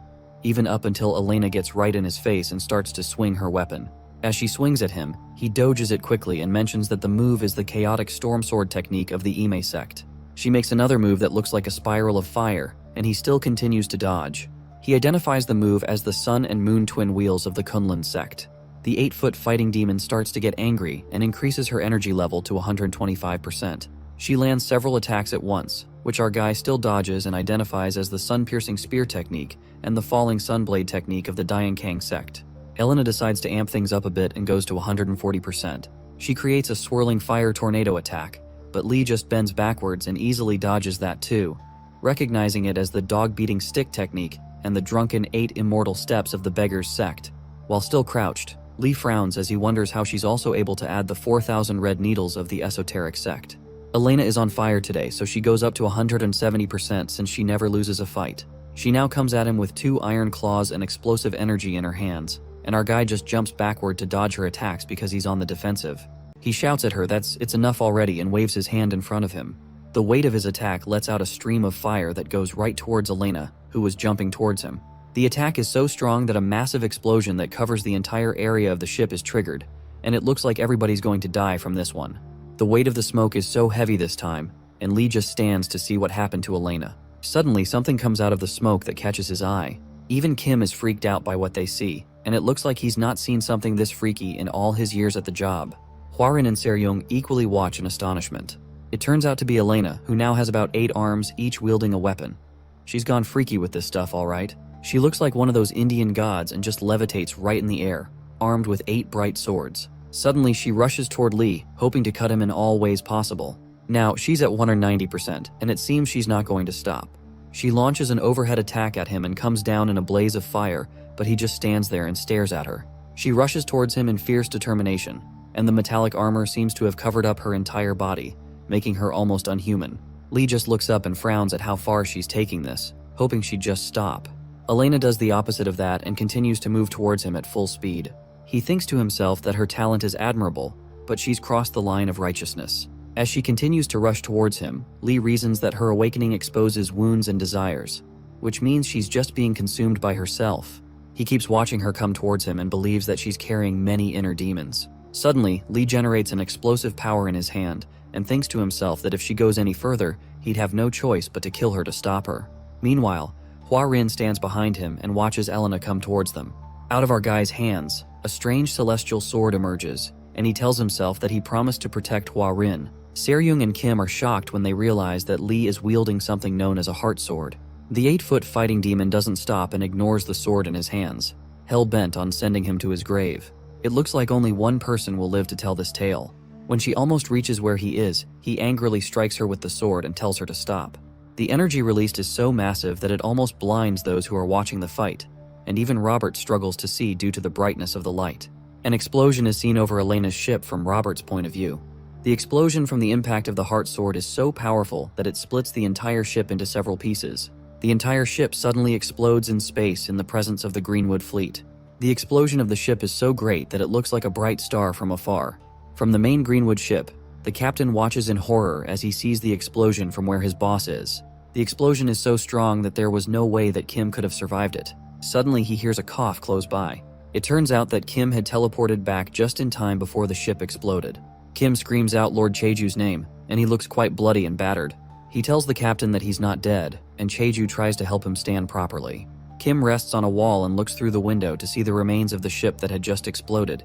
even up until Elena gets right in his face and starts to swing her weapon. As she swings at him, he dodges it quickly and mentions that the move is the chaotic storm sword technique of the Ime sect. She makes another move that looks like a spiral of fire, and he still continues to dodge. He identifies the move as the sun and moon twin wheels of the Kunlun sect. The 8-foot fighting demon starts to get angry and increases her energy level to 125%. She lands several attacks at once, which our guy still dodges and identifies as the sun-piercing spear technique and the falling sunblade technique of the Diankang sect. Elena decides to amp things up a bit and goes to 140%. She creates a swirling fire tornado attack, but Lee just bends backwards and easily dodges that too, recognizing it as the dog-beating stick technique and the drunken 8 immortal steps of the beggar's sect. While still crouched, Lee frowns as he wonders how she's also able to add the 4,000 red needles of the esoteric sect. Elena is on fire today, so she goes up to 170% since she never loses a fight. She now comes at him with 2 iron claws and explosive energy in her hands, and our guy just jumps backward to dodge her attacks because he's on the defensive. He shouts at her that it's enough already and waves his hand in front of him. The weight of his attack lets out a stream of fire that goes right towards Elena, who was jumping towards him. The attack is so strong that a massive explosion that covers the entire area of the ship is triggered, and it looks like everybody's going to die from this one. The weight of the smoke is so heavy this time, and Lee just stands to see what happened to Elena. Suddenly, something comes out of the smoke that catches his eye. Even Kim is freaked out by what they see, and it looks like he's not seen something this freaky in all his years at the job. Hwarin and Se-ryung equally watch in astonishment. It turns out to be Elena, who now has about 8 arms, each wielding a weapon. She's gone freaky with this stuff, all right. She looks like one of those Indian gods and just levitates right in the air, armed with 8 bright swords. Suddenly, she rushes toward Lee, hoping to cut him in all ways possible. Now, she's at 190%, and it seems she's not going to stop. She launches an overhead attack at him and comes down in a blaze of fire, but he just stands there and stares at her. She rushes towards him in fierce determination, and the metallic armor seems to have covered up her entire body, making her almost unhuman. Lee just looks up and frowns at how far she's taking this, hoping she'd just stop. Elena does the opposite of that and continues to move towards him at full speed. He thinks to himself that her talent is admirable, but she's crossed the line of righteousness. As she continues to rush towards him, Lee reasons that her awakening exposes wounds and desires, which means she's just being consumed by herself. He keeps watching her come towards him and believes that she's carrying many inner demons. Suddenly, Lee generates an explosive power in his hand and thinks to himself that if she goes any further, he'd have no choice but to kill her to stop her. Meanwhile, Hwarin stands behind him and watches Elena come towards them. Out of our guy's hands, a strange celestial sword emerges, and he tells himself that he promised to protect Hwarin. Se-ryung and Kim are shocked when they realize that Lee is wielding something known as a heart sword. The 8-foot fighting demon doesn't stop and ignores the sword in his hands, hell-bent on sending him to his grave. It looks like only one person will live to tell this tale. When she almost reaches where he is, he angrily strikes her with the sword and tells her to stop. The energy released is so massive that it almost blinds those who are watching the fight, and even Robert struggles to see due to the brightness of the light. An explosion is seen over Elena's ship from Robert's point of view. The explosion from the impact of the heart sword is so powerful that it splits the entire ship into several pieces. The entire ship suddenly explodes in space in the presence of the Greenwood fleet. The explosion of the ship is so great that it looks like a bright star from afar. From the main Greenwood ship, the captain watches in horror as he sees the explosion from where his boss is. The explosion is so strong that there was no way that Kim could have survived it. Suddenly, he hears a cough close by. It turns out that Kim had teleported back just in time before the ship exploded. Kim screams out Lord Cheju's name, and he looks quite bloody and battered. He tells the captain that he's not dead, and Cheju tries to help him stand properly. Kim rests on a wall and looks through the window to see the remains of the ship that had just exploded.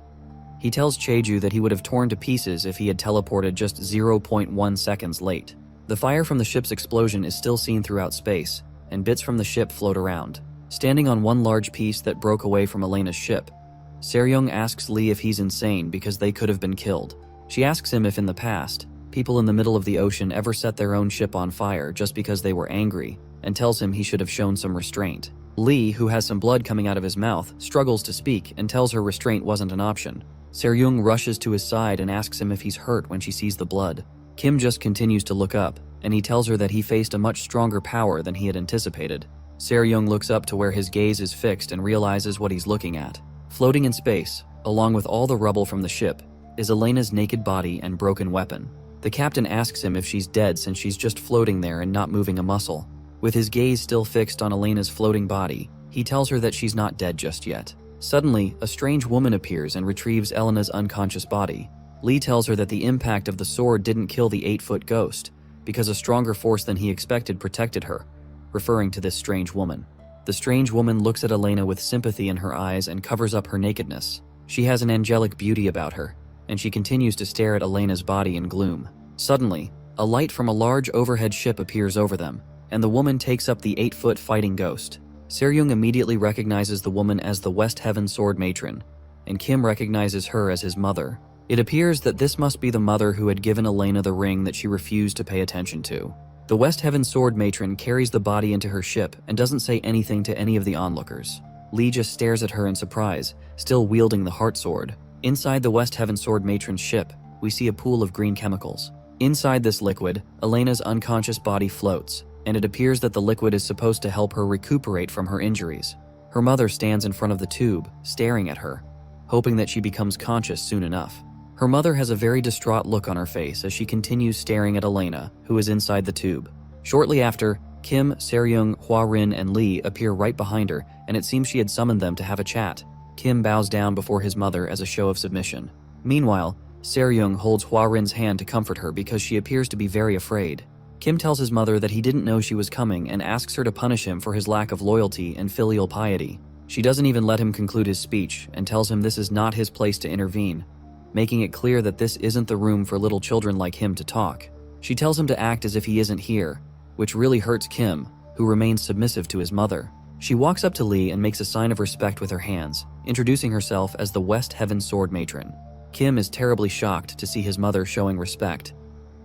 He tells Cheju that he would have torn to pieces if he had teleported just 0.1 seconds late. The fire from the ship's explosion is still seen throughout space, and bits from the ship float around. Standing on one large piece that broke away from Elena's ship, Seryung asks Lee if he's insane because they could have been killed. She asks him if in the past, people in the middle of the ocean ever set their own ship on fire just because they were angry, and tells him he should have shown some restraint. Lee, who has some blood coming out of his mouth, struggles to speak and tells her restraint wasn't an option. Seryung rushes to his side and asks him if he's hurt when she sees the blood. Kim just continues to look up, and he tells her that he faced a much stronger power than he had anticipated. Seryung looks up to where his gaze is fixed and realizes what he's looking at. Floating in space, along with all the rubble from the ship, is Elena's naked body and broken weapon. The captain asks him if she's dead since she's just floating there and not moving a muscle. With his gaze still fixed on Elena's floating body, he tells her that she's not dead just yet. Suddenly, a strange woman appears and retrieves Elena's unconscious body. Lee tells her that the impact of the sword didn't kill the 8-foot ghost, because a stronger force than he expected protected her, referring to this strange woman. The strange woman looks at Elena with sympathy in her eyes and covers up her nakedness. She has an angelic beauty about her, and she continues to stare at Elena's body in gloom. Suddenly, a light from a large overhead ship appears over them, and the woman takes up the 8-foot fighting ghost. Seryung immediately recognizes the woman as the West Heaven Sword Matron, and Kim recognizes her as his mother. It appears that this must be the mother who had given Elena the ring that she refused to pay attention to. The West Heaven Sword Matron carries the body into her ship and doesn't say anything to any of the onlookers. Lee just stares at her in surprise, still wielding the heart sword. Inside the West Heaven Sword Matron's ship, we see a pool of green chemicals. Inside this liquid, Elena's unconscious body floats, and it appears that the liquid is supposed to help her recuperate from her injuries. Her mother stands in front of the tube, staring at her, hoping that she becomes conscious soon enough. Her mother has a very distraught look on her face as she continues staring at Elena, who is inside the tube. Shortly after, Kim, Seryung, Hwa-rin, and Lee appear right behind her, and it seems she had summoned them to have a chat. Kim bows down before his mother as a show of submission. Meanwhile, Seryung holds Hwa-rin's hand to comfort her because she appears to be very afraid. Kim tells his mother that he didn't know she was coming and asks her to punish him for his lack of loyalty and filial piety. She doesn't even let him conclude his speech and tells him this is not his place to intervene, making it clear that this isn't the room for little children like him to talk. She tells him to act as if he isn't here, which really hurts Kim, who remains submissive to his mother. She walks up to Lee and makes a sign of respect with her hands, introducing herself as the West Heaven Sword Matron. Kim is terribly shocked to see his mother showing respect,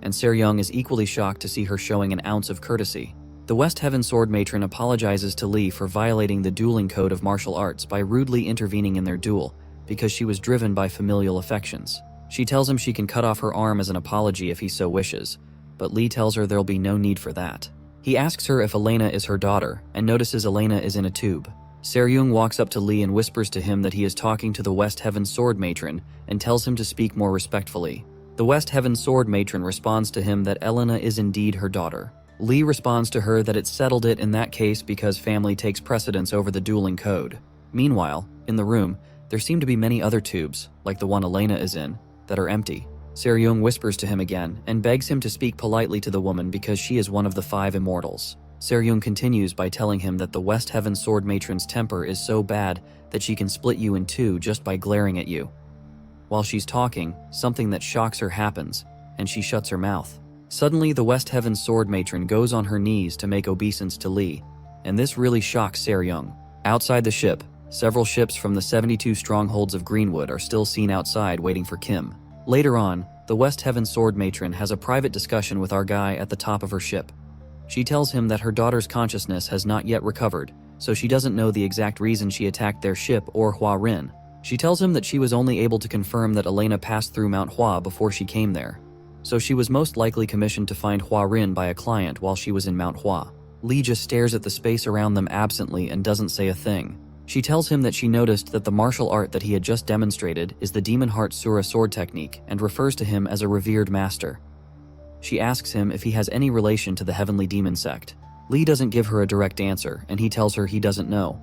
and Seryung is equally shocked to see her showing an ounce of courtesy. The West Heaven Sword Matron apologizes to Lee for violating the dueling code of martial arts by rudely intervening in their duel, because she was driven by familial affections. She tells him she can cut off her arm as an apology if he so wishes, but Lee tells her there'll be no need for that. He asks her if Elena is her daughter, and notices Elena is in a tube. Seryung walks up to Lee and whispers to him that he is talking to the West Heaven Sword Matron and tells him to speak more respectfully. The West Heaven Sword Matron responds to him that Elena is indeed her daughter. Lee responds to her that it settled it in that case because family takes precedence over the dueling code. Meanwhile, in the room, there seem to be many other tubes, like the one Elena is in, that are empty. Seryung whispers to him again and begs him to speak politely to the woman because she is one of the 5 immortals. Seryung continues by telling him that the West Heaven Sword Matron's temper is so bad that she can split you in 2 just by glaring at you. While she's talking, something that shocks her happens, and she shuts her mouth. Suddenly, the West Heaven Sword Matron goes on her knees to make obeisance to Lee, and this really shocks Seryung. Outside the ship, several ships from the 72 strongholds of Greenwood are still seen outside waiting for Kim. Later on, the West Heaven Sword Matron has a private discussion with our guy at the top of her ship. She tells him that her daughter's consciousness has not yet recovered, so she doesn't know the exact reason she attacked their ship or Hwa-rin. She tells him that she was only able to confirm that Elena passed through Mount Hua before she came there, so she was most likely commissioned to find Hwa-rin by a client while she was in Mount Hua. Lee just stares at the space around them absently and doesn't say a thing. She tells him that she noticed that the martial art that he had just demonstrated is the Demon Heart Sura sword technique and refers to him as a revered master. She asks him if he has any relation to the Heavenly Demon sect. Lee doesn't give her a direct answer, and he tells her he doesn't know.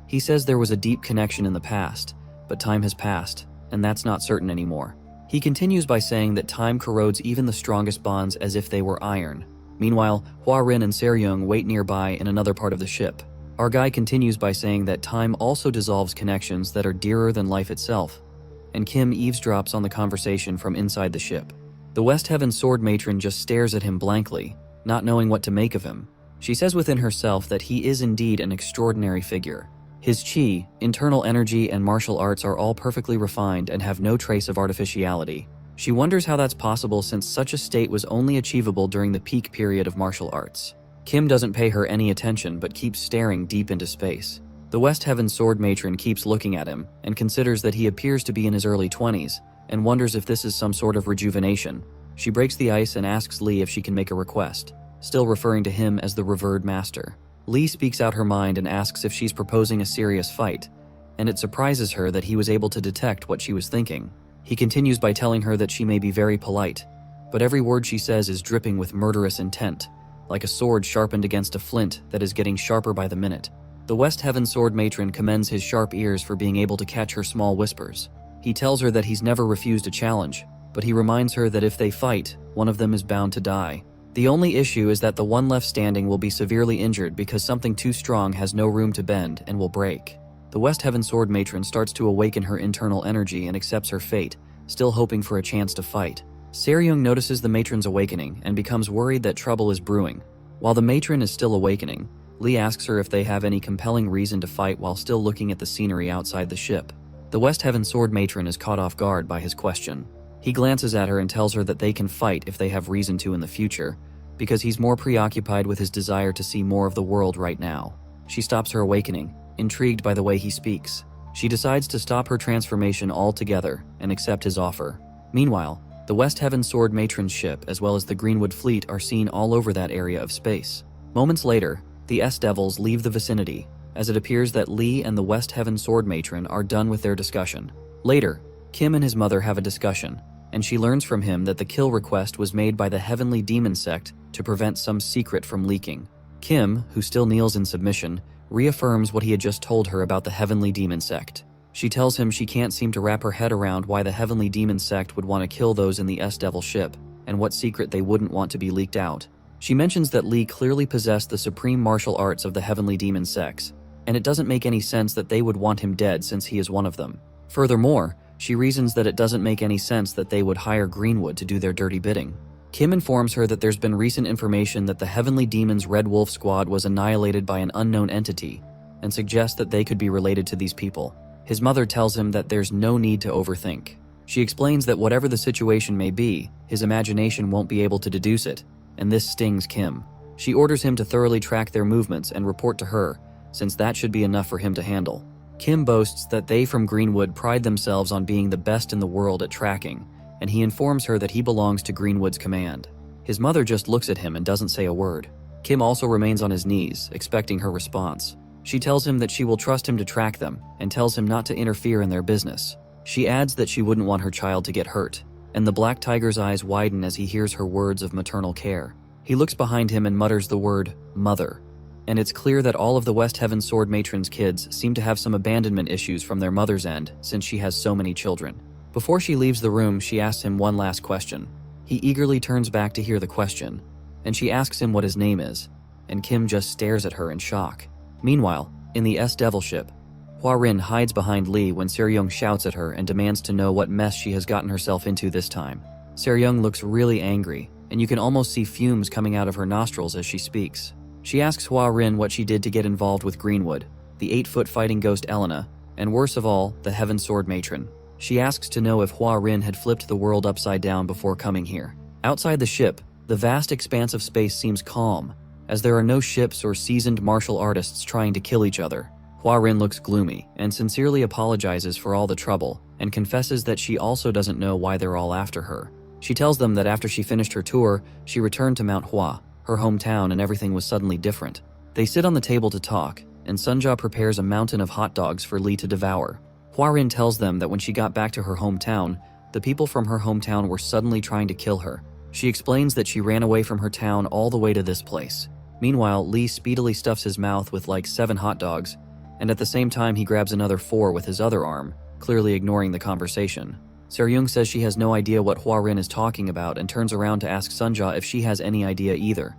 He says there was a deep connection in the past, but time has passed, and that's not certain anymore. He continues by saying that time corrodes even the strongest bonds as if they were iron. Meanwhile, Hua Rin and Seryung wait nearby in another part of the ship. Our guy continues by saying that time also dissolves connections that are dearer than life itself, and Kim eavesdrops on the conversation from inside the ship. The West Heaven Sword Matron just stares at him blankly, not knowing what to make of him. She says within herself that he is indeed an extraordinary figure. His chi, internal energy, and martial arts are all perfectly refined and have no trace of artificiality. She wonders how that's possible since such a state was only achievable during the peak period of martial arts. Kim doesn't pay her any attention but keeps staring deep into space. The West Heaven Sword Matron keeps looking at him and considers that he appears to be in his early 20s and wonders if this is some sort of rejuvenation. She breaks the ice and asks Lee if she can make a request, still referring to him as the revered master. Lee speaks out her mind and asks if she's proposing a serious fight, and it surprises her that he was able to detect what she was thinking. He continues by telling her that she may be very polite, but every word she says is dripping with murderous intent, like a sword sharpened against a flint that is getting sharper by the minute. The West Heaven Sword Matron commends his sharp ears for being able to catch her small whispers. He tells her that he's never refused a challenge, but he reminds her that if they fight, one of them is bound to die. The only issue is that the one left standing will be severely injured because something too strong has no room to bend and will break. The West Heaven Sword Matron starts to awaken her internal energy and accepts her fate, still hoping for a chance to fight. Seryung notices the matron's awakening and becomes worried that trouble is brewing. While the matron is still awakening, Lee asks her if they have any compelling reason to fight while still looking at the scenery outside the ship. The West Heaven Sword Matron is caught off guard by his question. He glances at her and tells her that they can fight if they have reason to in the future, because he's more preoccupied with his desire to see more of the world right now. She stops her awakening, intrigued by the way he speaks. She decides to stop her transformation altogether and accept his offer. Meanwhile, the West Heaven Sword Matron's ship as well as the Greenwood fleet are seen all over that area of space. Moments later, the S-Devils leave the vicinity, as it appears that Lee and the West Heaven Sword Matron are done with their discussion. Later, Kim and his mother have a discussion, and she learns from him that the kill request was made by the Heavenly Demon Sect to prevent some secret from leaking. Kim, who still kneels in submission, reaffirms what he had just told her about the Heavenly Demon Sect. She tells him she can't seem to wrap her head around why the Heavenly Demon Sect would want to kill those in the S-Devil ship, and what secret they wouldn't want to be leaked out. She mentions that Lee clearly possessed the supreme martial arts of the Heavenly Demon Sects, and it doesn't make any sense that they would want him dead since he is one of them. Furthermore, she reasons that it doesn't make any sense that they would hire Greenwood to do their dirty bidding. Kim informs her that there's been recent information that the Heavenly Demon's Red Wolf Squad was annihilated by an unknown entity, and suggests that they could be related to these people. His mother tells him that there's no need to overthink. She explains that whatever the situation may be, his imagination won't be able to deduce it, and this stings Kim. She orders him to thoroughly track their movements and report to her, since that should be enough for him to handle. Kim boasts that they from Greenwood pride themselves on being the best in the world at tracking, and he informs her that he belongs to Greenwood's command. His mother just looks at him and doesn't say a word. Kim also remains on his knees, expecting her response. She tells him that she will trust him to track them, and tells him not to interfere in their business. She adds that she wouldn't want her child to get hurt, and the Black Tiger's eyes widen as he hears her words of maternal care. He looks behind him and mutters the word, mother. And it's clear that all of the West Heaven Sword Matron's kids seem to have some abandonment issues from their mother's end, since she has so many children. Before she leaves the room, she asks him one last question. He eagerly turns back to hear the question, and she asks him what his name is, and Kim just stares at her in shock. Meanwhile, in the S-Devil ship, Hua Rin hides behind Lee when Seryung shouts at her and demands to know what mess she has gotten herself into this time. Seryung looks really angry, and you can almost see fumes coming out of her nostrils as she speaks. She asks Hua Rin what she did to get involved with Greenwood, the 8-foot fighting ghost Elena, and worse of all, the Heaven Sword Matron. She asks to know if Hua Rin had flipped the world upside down before coming here. Outside the ship, the vast expanse of space seems calm, as there are no ships or seasoned martial artists trying to kill each other. Hua Rin looks gloomy and sincerely apologizes for all the trouble and confesses that she also doesn't know why they're all after her. She tells them that after she finished her tour, she returned to Mount Hua, her hometown, and everything was suddenly different. They sit on the table to talk, and Sunja prepares a mountain of hot dogs for Lee to devour. Hua Rin tells them that when she got back to her hometown, the people from her hometown were suddenly trying to kill her. She explains that she ran away from her town all the way to this place. Meanwhile, Lee speedily stuffs his mouth with like 7 hot dogs, and at the same time he grabs another 4 with his other arm, clearly ignoring the conversation. Seryung says she has no idea what Hua Rin is talking about and turns around to ask Sunja if she has any idea either.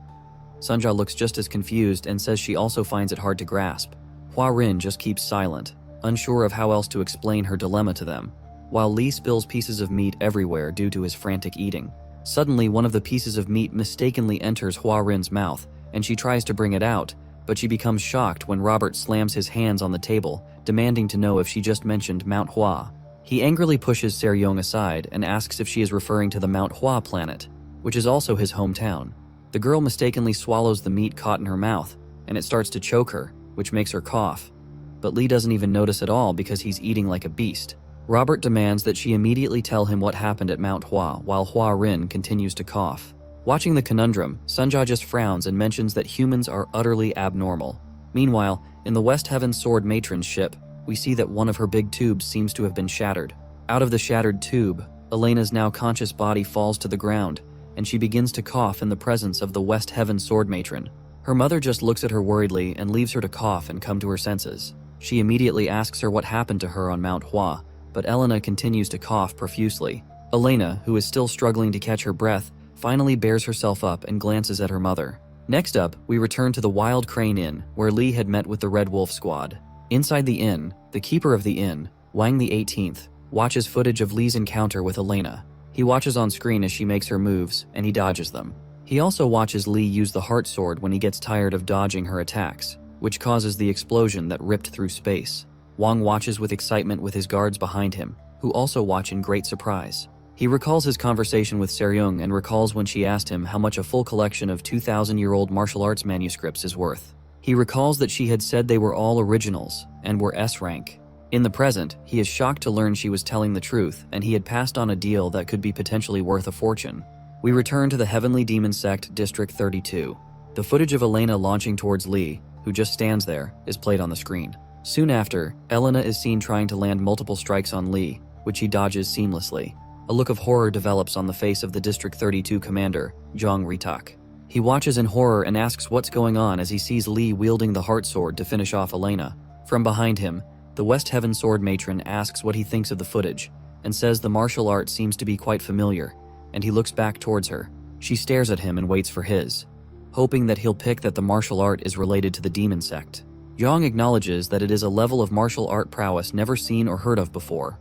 Sunja looks just as confused and says she also finds it hard to grasp. Hua Rin just keeps silent, unsure of how else to explain her dilemma to them, while Lee spills pieces of meat everywhere due to his frantic eating. Suddenly, one of the pieces of meat mistakenly enters Hua Rin's mouth, and she tries to bring it out, but she becomes shocked when Robert slams his hands on the table, demanding to know if she just mentioned Mount Hua. He angrily pushes Seryung aside and asks if she is referring to the Mount Hua planet, which is also his hometown. The girl mistakenly swallows the meat caught in her mouth, and it starts to choke her, which makes her cough. But Lee doesn't even notice at all because he's eating like a beast. Robert demands that she immediately tell him what happened at Mount Hua, while Hua Rin continues to cough. Watching the conundrum, Sunja just frowns and mentions that humans are utterly abnormal. Meanwhile, in the West Heaven Sword Matron's ship, we see that one of her big tubes seems to have been shattered. Out of the shattered tube, Elena's now conscious body falls to the ground, and she begins to cough in the presence of the West Heaven Sword Matron. Her mother just looks at her worriedly and leaves her to cough and come to her senses. She immediately asks her what happened to her on Mount Hua, but Elena continues to cough profusely. Elena, who is still struggling to catch her breath, finally bears herself up and glances at her mother. Next up, we return to the Wild Crane Inn, where Lee had met with the Red Wolf Squad. Inside the inn, the keeper of the inn, Wang the 18th, watches footage of Lee's encounter with Elena. He watches on screen as she makes her moves, and he dodges them. He also watches Lee use the heart sword when he gets tired of dodging her attacks, which causes the explosion that ripped through space. Wang watches with excitement with his guards behind him, who also watch in great surprise. He recalls his conversation with Seryung and recalls when she asked him how much a full collection of 2,000-year-old martial arts manuscripts is worth. He recalls that she had said they were all originals and were S rank. In the present, he is shocked to learn she was telling the truth and he had passed on a deal that could be potentially worth a fortune. We return to the Heavenly Demon Sect, District 32. The footage of Elena launching towards Lee, who just stands there, is played on the screen. Soon after, Elena is seen trying to land multiple strikes on Lee, which he dodges seamlessly. A look of horror develops on the face of the District 32 commander, Zhang Ritak. He watches in horror and asks what's going on as he sees Lee wielding the heart sword to finish off Elena. From behind him, the West Heaven Sword Matron asks what he thinks of the footage, and says the martial art seems to be quite familiar, and he looks back towards her. She stares at him and waits for his, hoping that he'll pick that the martial art is related to the demon sect. Zhang acknowledges that it is a level of martial art prowess never seen or heard of before,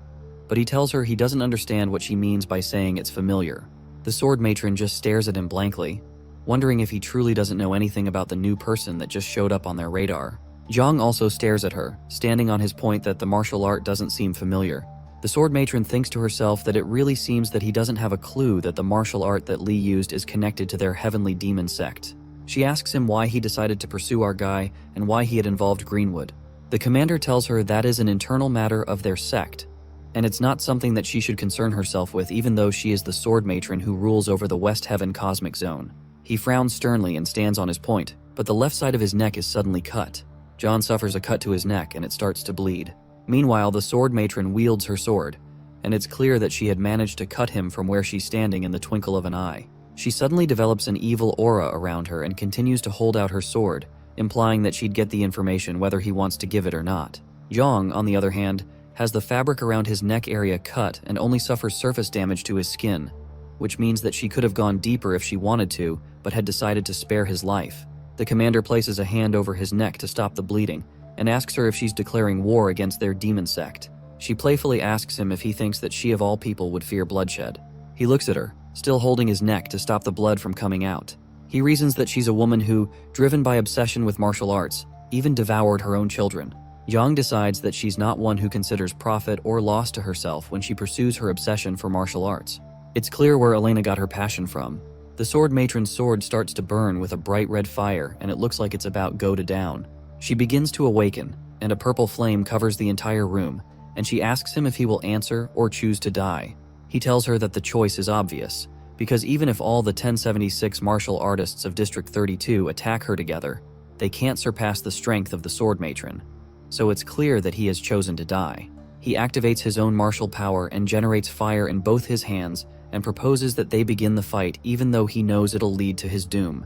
but he tells her he doesn't understand what she means by saying it's familiar. The sword matron just stares at him blankly, wondering if he truly doesn't know anything about the new person that just showed up on their radar. Zhang also stares at her, standing on his point that the martial art doesn't seem familiar. The sword matron thinks to herself that it really seems that he doesn't have a clue that the martial art that Lee used is connected to their heavenly demon sect. She asks him why he decided to pursue our guy and why he had involved Greenwood. The commander tells her that is an internal matter of their sect, and it's not something that she should concern herself with even though she is the sword matron who rules over the West Heaven Cosmic Zone. He frowns sternly and stands on his point, but the left side of his neck is suddenly cut. John suffers a cut to his neck and it starts to bleed. Meanwhile, the sword matron wields her sword, and it's clear that she had managed to cut him from where she's standing in the twinkle of an eye. She suddenly develops an evil aura around her and continues to hold out her sword, implying that she'd get the information whether he wants to give it or not. Zhang, on the other hand, has the fabric around his neck area cut and only suffers surface damage to his skin, which means that she could have gone deeper if she wanted to, but had decided to spare his life. The commander places a hand over his neck to stop the bleeding, and asks her if she's declaring war against their demon sect. She playfully asks him if he thinks that she of all people would fear bloodshed. He looks at her, still holding his neck to stop the blood from coming out. He reasons that she's a woman who, driven by obsession with martial arts, even devoured her own children. Zhang decides that she's not one who considers profit or loss to herself when she pursues her obsession for martial arts. It's clear where Elena got her passion from. The sword matron's sword starts to burn with a bright red fire, and it looks like it's about go to down. She begins to awaken, and a purple flame covers the entire room, and she asks him if he will answer or choose to die. He tells her that the choice is obvious, because even if all the 1076 martial artists of District 32 attack her together, they can't surpass the strength of the sword matron. So it's clear that he has chosen to die. He activates his own martial power and generates fire in both his hands and proposes that they begin the fight even though he knows it'll lead to his doom.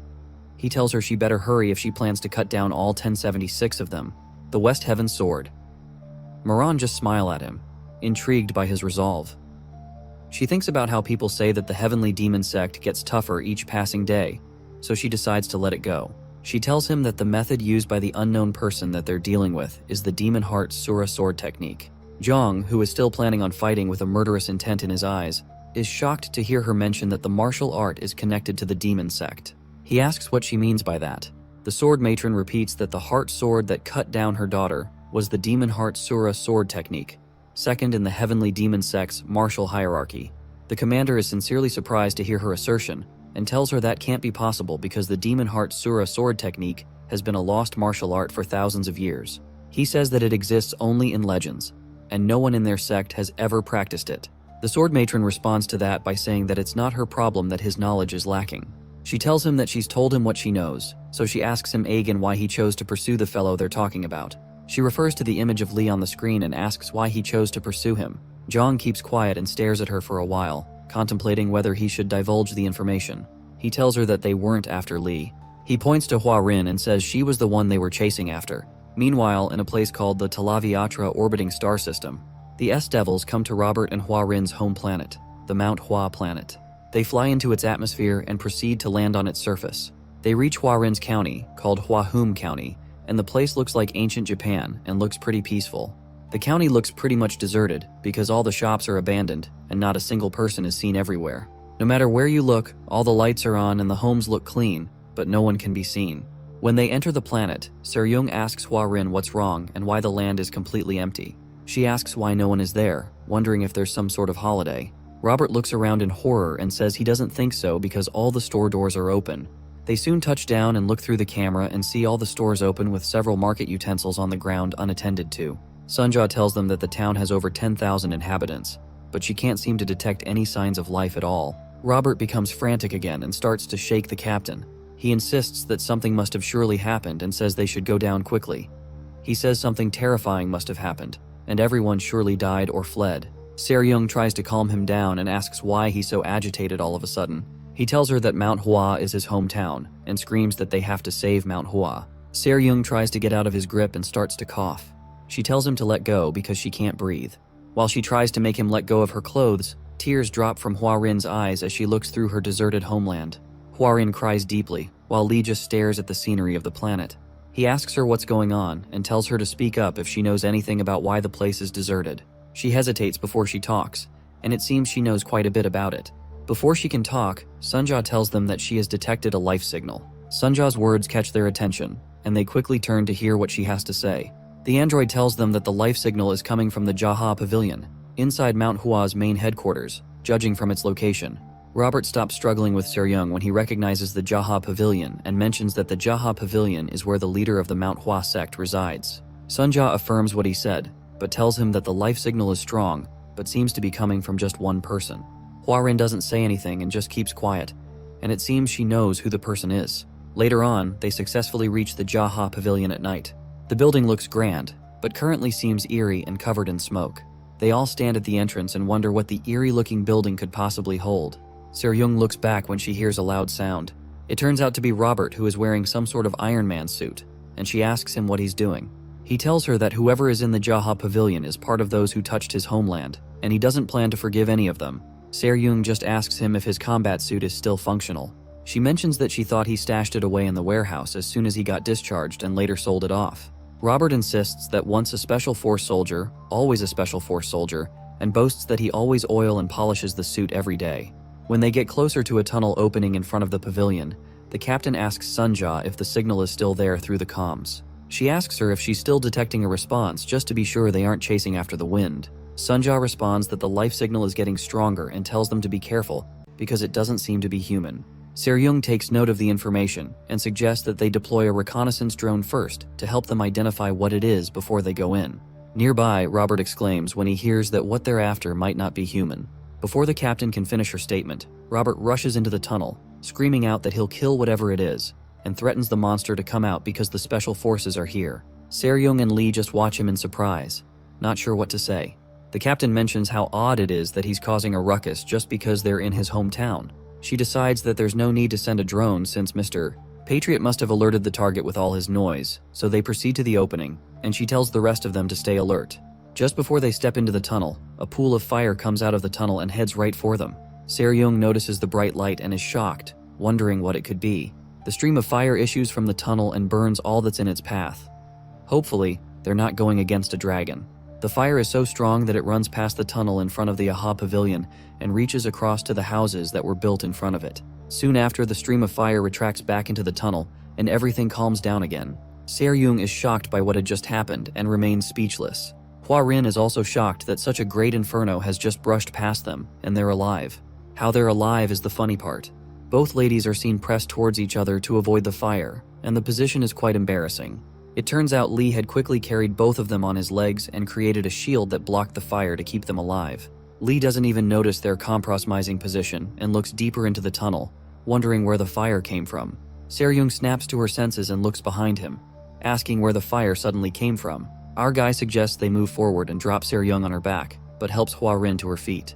He tells her she better hurry if she plans to cut down all 1076 of them. The West Heaven Sword. Moran just smile at him, intrigued by his resolve. She thinks about how people say that the heavenly demon sect gets tougher each passing day, so she decides to let it go. She tells him that the method used by the unknown person that they're dealing with is the Demon Heart Sura sword technique. Zhang, who is still planning on fighting with a murderous intent in his eyes, is shocked to hear her mention that the martial art is connected to the demon sect. He asks what she means by that. The sword matron repeats that the heart sword that cut down her daughter was the Demon Heart Sura sword technique, second in the heavenly demon sect's martial hierarchy. The commander is sincerely surprised to hear her assertion and tells her that can't be possible because the Demon Heart Sura sword technique has been a lost martial art for thousands of years. He says that it exists only in legends, and no one in their sect has ever practiced it. The sword matron responds to that by saying that it's not her problem that his knowledge is lacking. She tells him that she's told him what she knows, so she asks him again why he chose to pursue the fellow they're talking about. She refers to the image of Lee on the screen and asks why he chose to pursue him. Zhang keeps quiet and stares at her for a while, contemplating whether he should divulge the information. He tells her that they weren't after Lee. He points to Hua Rin and says she was the one they were chasing after. Meanwhile, in a place called the Talaviatra orbiting star system, the S-Devils come to Robert and Hua Rin's home planet, the Mount Hua planet. They fly into its atmosphere and proceed to land on its surface. They reach Hua Rin's county, called Hua Hum County, and the place looks like ancient Japan and looks pretty peaceful. The county looks pretty much deserted because all the shops are abandoned and not a single person is seen everywhere. No matter where you look, all the lights are on and the homes look clean, but no one can be seen. When they enter the planet, Seryung asks Hua Rin what's wrong and why the land is completely empty. She asks why no one is there, wondering if there's some sort of holiday. Robert looks around in horror and says he doesn't think so because all the store doors are open. They soon touch down and look through the camera and see all the stores open with several market utensils on the ground unattended to. Sunja tells them that the town has over 10,000 inhabitants, but she can't seem to detect any signs of life at all. Robert becomes frantic again and starts to shake the captain. He insists that something must have surely happened and says they should go down quickly. He says something terrifying must have happened, and everyone surely died or fled. Seryung tries to calm him down and asks why he's so agitated all of a sudden. He tells her that Mount Hua is his hometown and screams that they have to save Mount Hua. Seryung tries to get out of his grip and starts to cough. She tells him to let go because she can't breathe. While she tries to make him let go of her clothes, tears drop from Hua Rin's eyes as she looks through her deserted homeland. Hua Rin cries deeply, while Lee just stares at the scenery of the planet. He asks her what's going on and tells her to speak up if she knows anything about why the place is deserted. She hesitates before she talks, and it seems she knows quite a bit about it. Before she can talk, Sunja tells them that she has detected a life signal. Sunja's words catch their attention, and they quickly turn to hear what she has to say. The android tells them that the life signal is coming from the Jaha Pavilion, inside Mount Hua's main headquarters, judging from its location. Robert stops struggling with Seryung when he recognizes the Jaha Pavilion and mentions that the Jaha Pavilion is where the leader of the Mount Hua sect resides. Sunja affirms what he said, but tells him that the life signal is strong, but seems to be coming from just one person. Hua Rin doesn't say anything and just keeps quiet, and it seems she knows who the person is. Later on, they successfully reach the Jaha Pavilion at night. The building looks grand, but currently seems eerie and covered in smoke. They all stand at the entrance and wonder what the eerie-looking building could possibly hold. Seryung looks back when she hears a loud sound. It turns out to be Robert, who is wearing some sort of Iron Man suit, and she asks him what he's doing. He tells her that whoever is in the Jaha Pavilion is part of those who touched his homeland, and he doesn't plan to forgive any of them. Seryung just asks him if his combat suit is still functional. She mentions that she thought he stashed it away in the warehouse as soon as he got discharged and later sold it off. Robert insists that once a Special Force soldier, always a Special Force soldier, and boasts that he always oil and polishes the suit every day. When they get closer to a tunnel opening in front of the pavilion, the captain asks Sunja if the signal is still there through the comms. She asks her if she's still detecting a response just to be sure they aren't chasing after the wind. Sunja responds that the life signal is getting stronger and tells them to be careful because it doesn't seem to be human. Seryung takes note of the information and suggests that they deploy a reconnaissance drone first to help them identify what it is before they go in. Nearby, Robert exclaims when he hears that what they're after might not be human. Before the captain can finish her statement, Robert rushes into the tunnel, screaming out that he'll kill whatever it is, and threatens the monster to come out because the special forces are here. Seryung and Lee just watch him in surprise, not sure what to say. The captain mentions how odd it is that he's causing a ruckus just because they're in his hometown. She decides that there's no need to send a drone since Mr. Patriot must have alerted the target with all his noise, so they proceed to the opening, and she tells the rest of them to stay alert. Just before they step into the tunnel, a pool of fire comes out of the tunnel and heads right for them. Se-ryung notices the bright light and is shocked, wondering what it could be. The stream of fire issues from the tunnel and burns all that's in its path. Hopefully, they're not going against a dragon. The fire is so strong that it runs past the tunnel in front of the Aha Pavilion and reaches across to the houses that were built in front of it. Soon after, the stream of fire retracts back into the tunnel, and everything calms down again. Se-ryung is shocked by what had just happened and remains speechless. Hwa-rin is also shocked that such a great inferno has just brushed past them, and they're alive. How they're alive is the funny part. Both ladies are seen pressed towards each other to avoid the fire, and the position is quite embarrassing. It turns out Lee had quickly carried both of them on his legs and created a shield that blocked the fire to keep them alive. Lee doesn't even notice their compromising position and looks deeper into the tunnel, wondering where the fire came from. Se-ryung snaps to her senses and looks behind him, asking where the fire suddenly came from. Our guy suggests they move forward and drop Se-ryung on her back, but helps Hwa-rin to her feet.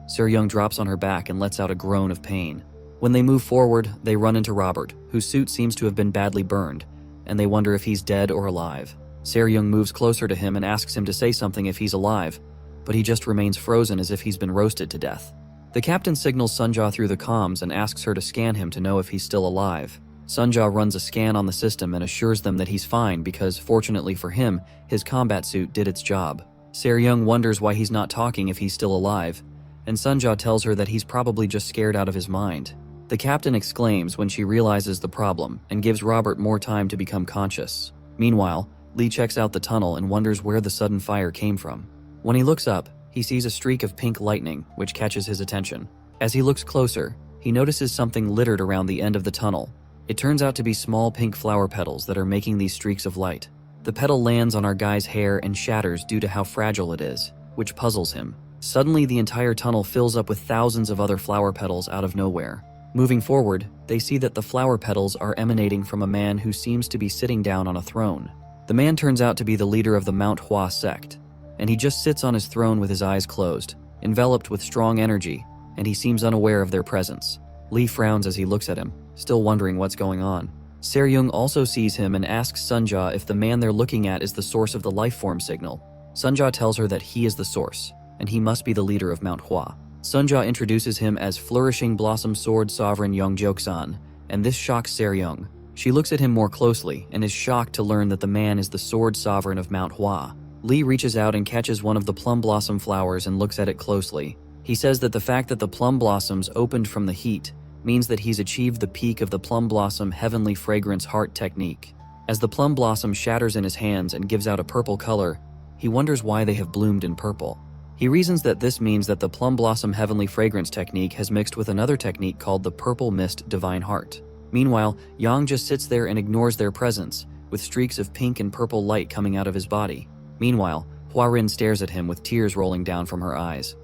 Se-ryung drops on her back and lets out a groan of pain. When they move forward, they run into Robert, whose suit seems to have been badly burned, and they wonder if he's dead or alive. Se-ryung moves closer to him and asks him to say something if he's alive, but he just remains frozen as if he's been roasted to death. The captain signals Sunja through the comms and asks her to scan him to know if he's still alive. Sunja runs a scan on the system and assures them that he's fine because, fortunately for him, his combat suit did its job. Se-ryung wonders why he's not talking if he's still alive, and Sunja tells her that he's probably just scared out of his mind. The captain exclaims when she realizes the problem and gives Robert more time to become conscious. Meanwhile, Lee checks out the tunnel and wonders where the sudden fire came from. When he looks up, he sees a streak of pink lightning, which catches his attention. As he looks closer, he notices something littered around the end of the tunnel. It turns out to be small pink flower petals that are making these streaks of light. The petal lands on our guy's hair and shatters due to how fragile it is, which puzzles him. Suddenly, the entire tunnel fills up with thousands of other flower petals out of nowhere. Moving forward, they see that the flower petals are emanating from a man who seems to be sitting down on a throne. The man turns out to be the leader of the Mount Hua sect, and he just sits on his throne with his eyes closed, enveloped with strong energy, and he seems unaware of their presence. Lee frowns as he looks at him, still wondering what's going on. Se-ryung also sees him and asks Sunja if the man they're looking at is the source of the lifeform signal. Sunja tells her that he is the source, and he must be the leader of Mount Hua. Sunja introduces him as Flourishing Blossom Sword Sovereign Yeongjoksan, and this shocks Se-ryung. She looks at him more closely and is shocked to learn that the man is the Sword Sovereign of Mount Hua. Lee reaches out and catches one of the plum blossom flowers and looks at it closely. He says that the fact that the plum blossoms opened from the heat means that he's achieved the peak of the plum blossom heavenly fragrance heart technique. As the plum blossom shatters in his hands and gives out a purple color, he wonders why they have bloomed in purple. He reasons that this means that the plum blossom heavenly fragrance technique has mixed with another technique called the purple mist divine heart. Meanwhile, Yang just sits there and ignores their presence, with streaks of pink and purple light coming out of his body. Meanwhile, Hwa-rin stares at him with tears rolling down from her eyes.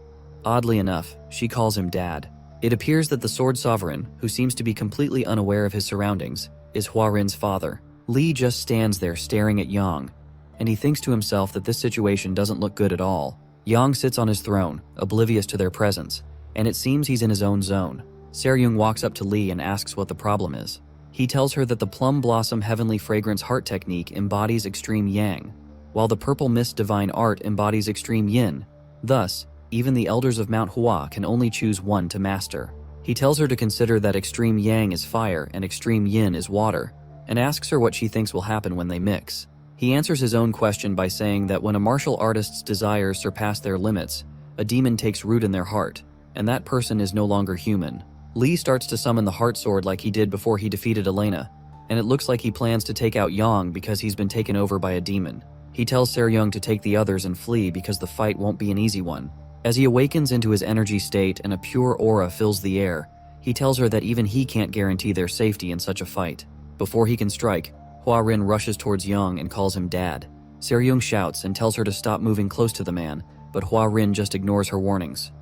Oddly enough, she calls him Dad. It appears that the Sword Sovereign, who seems to be completely unaware of his surroundings, is Hwa-rin's father. Lee just stands there staring at Yang, and he thinks to himself that this situation doesn't look good at all. Yang sits on his throne, oblivious to their presence, and it seems he's in his own zone. Se-ryung walks up to Lee and asks what the problem is. He tells her that the plum blossom heavenly fragrance heart technique embodies extreme yang, while the purple mist divine art embodies extreme yin. Thus, even the elders of Mount Hua can only choose one to master. He tells her to consider that extreme yang is fire and extreme yin is water, and asks her what she thinks will happen when they mix. He answers his own question by saying that when a martial artist's desires surpass their limits, a demon takes root in their heart, and that person is no longer human. Lee starts to summon the heart sword like he did before he defeated Elena, and it looks like he plans to take out Yang because he's been taken over by a demon. He tells Se-ryung to take the others and flee because the fight won't be an easy one. As he awakens into his energy state and a pure aura fills the air, he tells her that even he can't guarantee their safety in such a fight. Before he can strike, Hwa-rin rushes towards Yang and calls him Dad. Se-ryung shouts and tells her to stop moving close to the man, but Hwa-rin just ignores her warnings.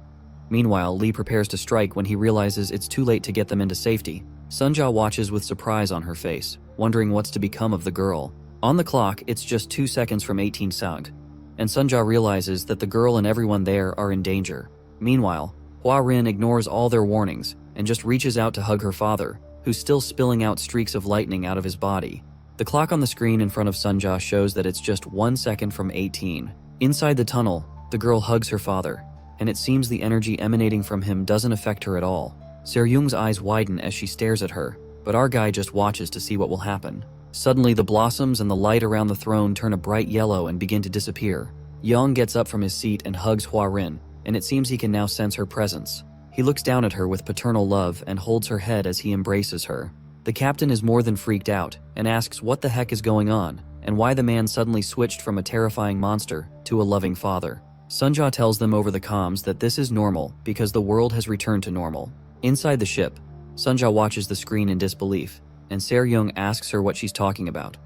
Meanwhile, Lee prepares to strike when he realizes it's too late to get them into safety. Sunja watches with surprise on her face, wondering what's to become of the girl. On the clock, it's just 2 seconds from 18 Sag, and Sunja realizes that the girl and everyone there are in danger. Meanwhile, Hwa-rin ignores all their warnings and just reaches out to hug her father, who's still spilling out streaks of lightning out of his body. The clock on the screen in front of Sunja shows that it's just 1 second from 18. Inside the tunnel, the girl hugs her father, and it seems the energy emanating from him doesn't affect her at all. Se-ryung's eyes widen as she stares at her, but our guy just watches to see what will happen. Suddenly, the blossoms and the light around the throne turn a bright yellow and begin to disappear. Yang gets up from his seat and hugs Hua-rin, and it seems he can now sense her presence. He looks down at her with paternal love and holds her head as he embraces her. The captain is more than freaked out and asks what the heck is going on and why the man suddenly switched from a terrifying monster to a loving father. Sunja tells them over the comms that this is normal because the world has returned to normal. Inside the ship, Sunja watches the screen in disbelief, and Se-ryung asks her what she's talking about.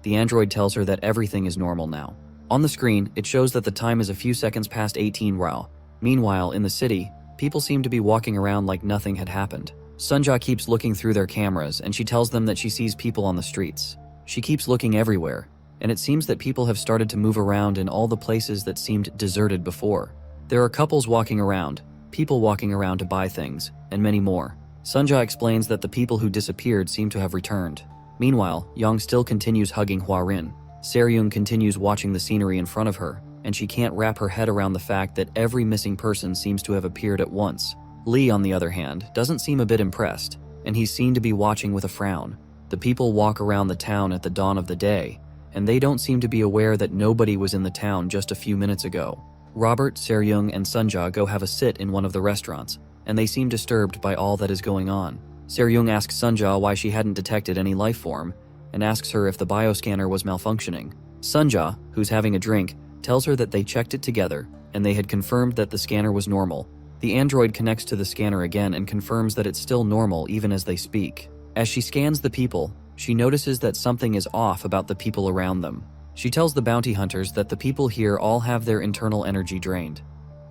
The android tells her that everything is normal now. On the screen, it shows that the time is a few seconds past 18 Rao. Meanwhile, in the city, people seem to be walking around like nothing had happened. Sunja keeps looking through their cameras and she tells them that she sees people on the streets. She keeps looking everywhere, and it seems that people have started to move around in all the places that seemed deserted before. There are couples walking around, people walking around to buy things, and many more. Sunja explains that the people who disappeared seem to have returned. Meanwhile, Yang still continues hugging Hua-rin. Se-ryung continues watching the scenery in front of her, and she can't wrap her head around the fact that every missing person seems to have appeared at once. Lee, on the other hand, doesn't seem a bit impressed, and he's seen to be watching with a frown. The people walk around the town at the dawn of the day, and they don't seem to be aware that nobody was in the town just a few minutes ago. Robert, Se-ryung, and Sunja go have a sit in one of the restaurants, and they seem disturbed by all that is going on. Se-ryung asks Sunja why she hadn't detected any life form, and asks her if the bioscanner was malfunctioning. Sunja, who's having a drink, tells her that they checked it together, and they had confirmed that the scanner was normal. The android connects to the scanner again and confirms that it's still normal even as they speak. As she scans the people, she notices that something is off about the people around them. She tells the bounty hunters that the people here all have their internal energy drained.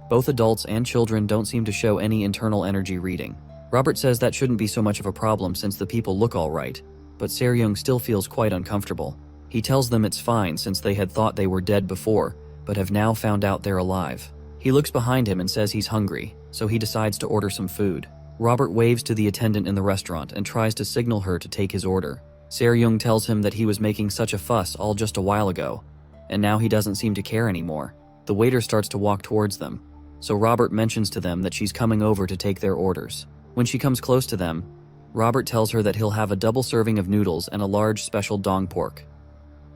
Both adults and children don't seem to show any internal energy reading. Robert says that shouldn't be so much of a problem since the people look all right, but Se-ryung still feels quite uncomfortable. He tells them it's fine since they had thought they were dead before, but have now found out they're alive. He looks behind him and says he's hungry, so he decides to order some food. Robert waves to the attendant in the restaurant and tries to signal her to take his order. Se-ryung tells him that he was making such a fuss all just a while ago, and now he doesn't seem to care anymore. The waiter starts to walk towards them, so Robert mentions to them that she's coming over to take their orders. When she comes close to them, Robert tells her that he'll have a double serving of noodles and a large special dong pork.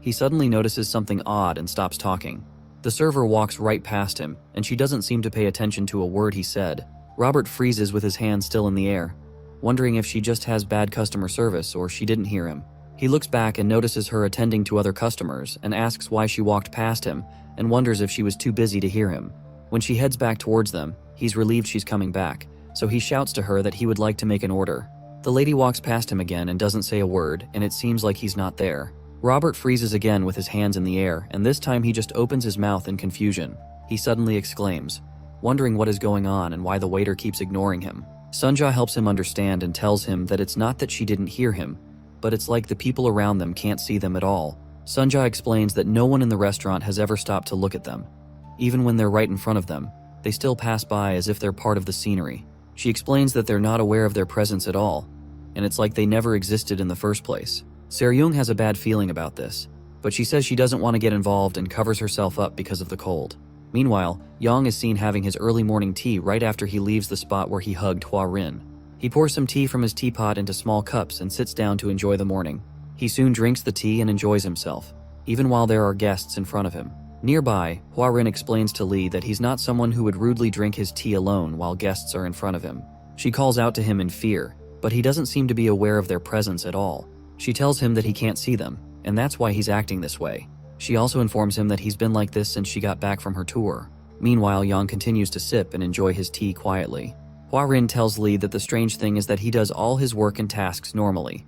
He suddenly notices something odd and stops talking. The server walks right past him, and she doesn't seem to pay attention to a word he said. Robert freezes with his hand still in the air, wondering if she just has bad customer service or she didn't hear him. He looks back and notices her attending to other customers and asks why she walked past him and wonders if she was too busy to hear him. When she heads back towards them, he's relieved she's coming back, so he shouts to her that he would like to make an order. The lady walks past him again and doesn't say a word, and it seems like he's not there. Robert freezes again with his hands in the air, and this time he just opens his mouth in confusion. He suddenly exclaims, wondering what is going on and why the waiter keeps ignoring him. Sunja helps him understand and tells him that it's not that she didn't hear him, but it's like the people around them can't see them at all. Sunja explains that no one in the restaurant has ever stopped to look at them. Even when they're right in front of them, they still pass by as if they're part of the scenery. She explains that they're not aware of their presence at all, and it's like they never existed in the first place. Se-ryung has a bad feeling about this, but she says she doesn't want to get involved and covers herself up because of the cold. Meanwhile, Yang is seen having his early morning tea right after he leaves the spot where he hugged Hua-rin. He pours some tea from his teapot into small cups and sits down to enjoy the morning. He soon drinks the tea and enjoys himself, even while there are guests in front of him. Nearby, Hua-rin explains to Lee that he's not someone who would rudely drink his tea alone while guests are in front of him. She calls out to him in fear, but he doesn't seem to be aware of their presence at all. She tells him that he can't see them, and that's why he's acting this way. She also informs him that he's been like this since she got back from her tour. Meanwhile, Yang continues to sip and enjoy his tea quietly. Hua-rin tells Lee that the strange thing is that he does all his work and tasks normally.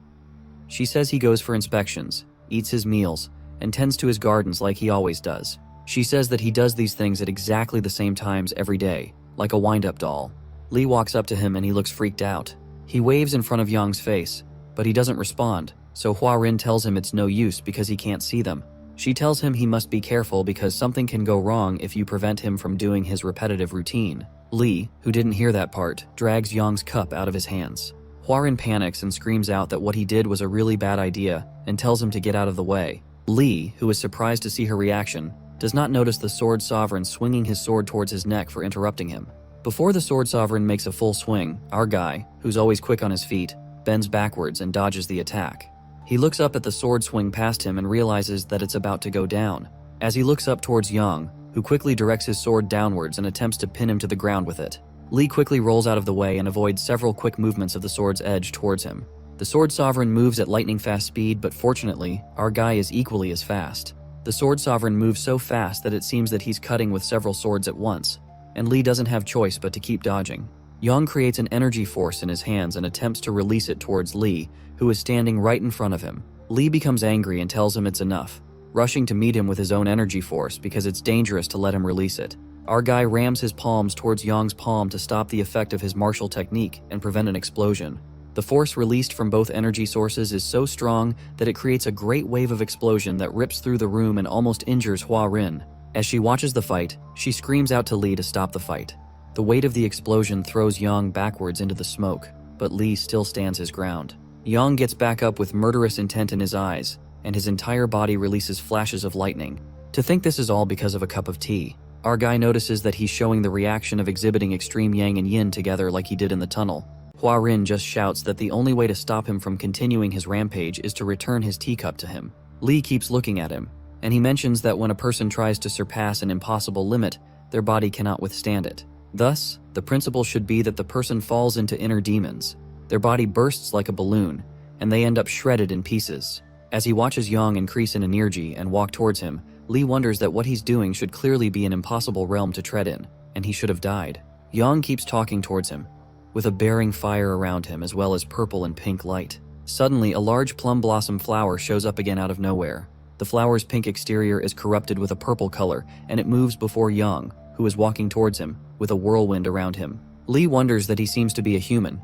She says he goes for inspections, eats his meals, and tends to his gardens like he always does. She says that he does these things at exactly the same times every day, like a wind-up doll. Lee walks up to him and he looks freaked out. He waves in front of Yang's face, but he doesn't respond, so Hua-rin tells him it's no use because he can't see them. She tells him he must be careful because something can go wrong if you prevent him from doing his repetitive routine. Lee, who didn't hear that part, drags Yang's cup out of his hands. Hua-Rin panics and screams out that what he did was a really bad idea and tells him to get out of the way. Li, who is surprised to see her reaction, does not notice the Sword Sovereign swinging his sword towards his neck for interrupting him. Before the Sword Sovereign makes a full swing, our guy, who's always quick on his feet, bends backwards and dodges the attack. He looks up at the sword swing past him and realizes that it's about to go down. As he looks up towards Yang, who quickly directs his sword downwards and attempts to pin him to the ground with it, Li quickly rolls out of the way and avoids several quick movements of the sword's edge towards him. The Sword Sovereign moves at lightning-fast speed, but fortunately, our guy is equally as fast. The Sword Sovereign moves so fast that it seems that he's cutting with several swords at once, and Li doesn't have choice but to keep dodging. Yang creates an energy force in his hands and attempts to release it towards Li, who is standing right in front of him. Li becomes angry and tells him it's enough, rushing to meet him with his own energy force because it's dangerous to let him release it. Our guy rams his palms towards Yang's palm to stop the effect of his martial technique and prevent an explosion. The force released from both energy sources is so strong that it creates a great wave of explosion that rips through the room and almost injures Hua-Rin. As she watches the fight, she screams out to Li to stop the fight. The weight of the explosion throws Yang backwards into the smoke, but Li still stands his ground. Yang gets back up with murderous intent in his eyes, and his entire body releases flashes of lightning. To think this is all because of a cup of tea. Our guy notices that he's showing the reaction of exhibiting extreme yang and yin together like he did in the tunnel. Hua-Rin just shouts that the only way to stop him from continuing his rampage is to return his teacup to him. Li keeps looking at him, and he mentions that when a person tries to surpass an impossible limit, their body cannot withstand it. Thus, the principle should be that the person falls into inner demons. Their body bursts like a balloon, and they end up shredded in pieces. As he watches Yang increase in energy and walk towards him, Li wonders that what he's doing should clearly be an impossible realm to tread in, and he should have died. Yang keeps talking towards him, with a bearing fire around him as well as purple and pink light. Suddenly, a large plum blossom flower shows up again out of nowhere. The flower's pink exterior is corrupted with a purple color, and it moves before Yang, who is walking towards him, with a whirlwind around him. Li wonders that he seems to be a human,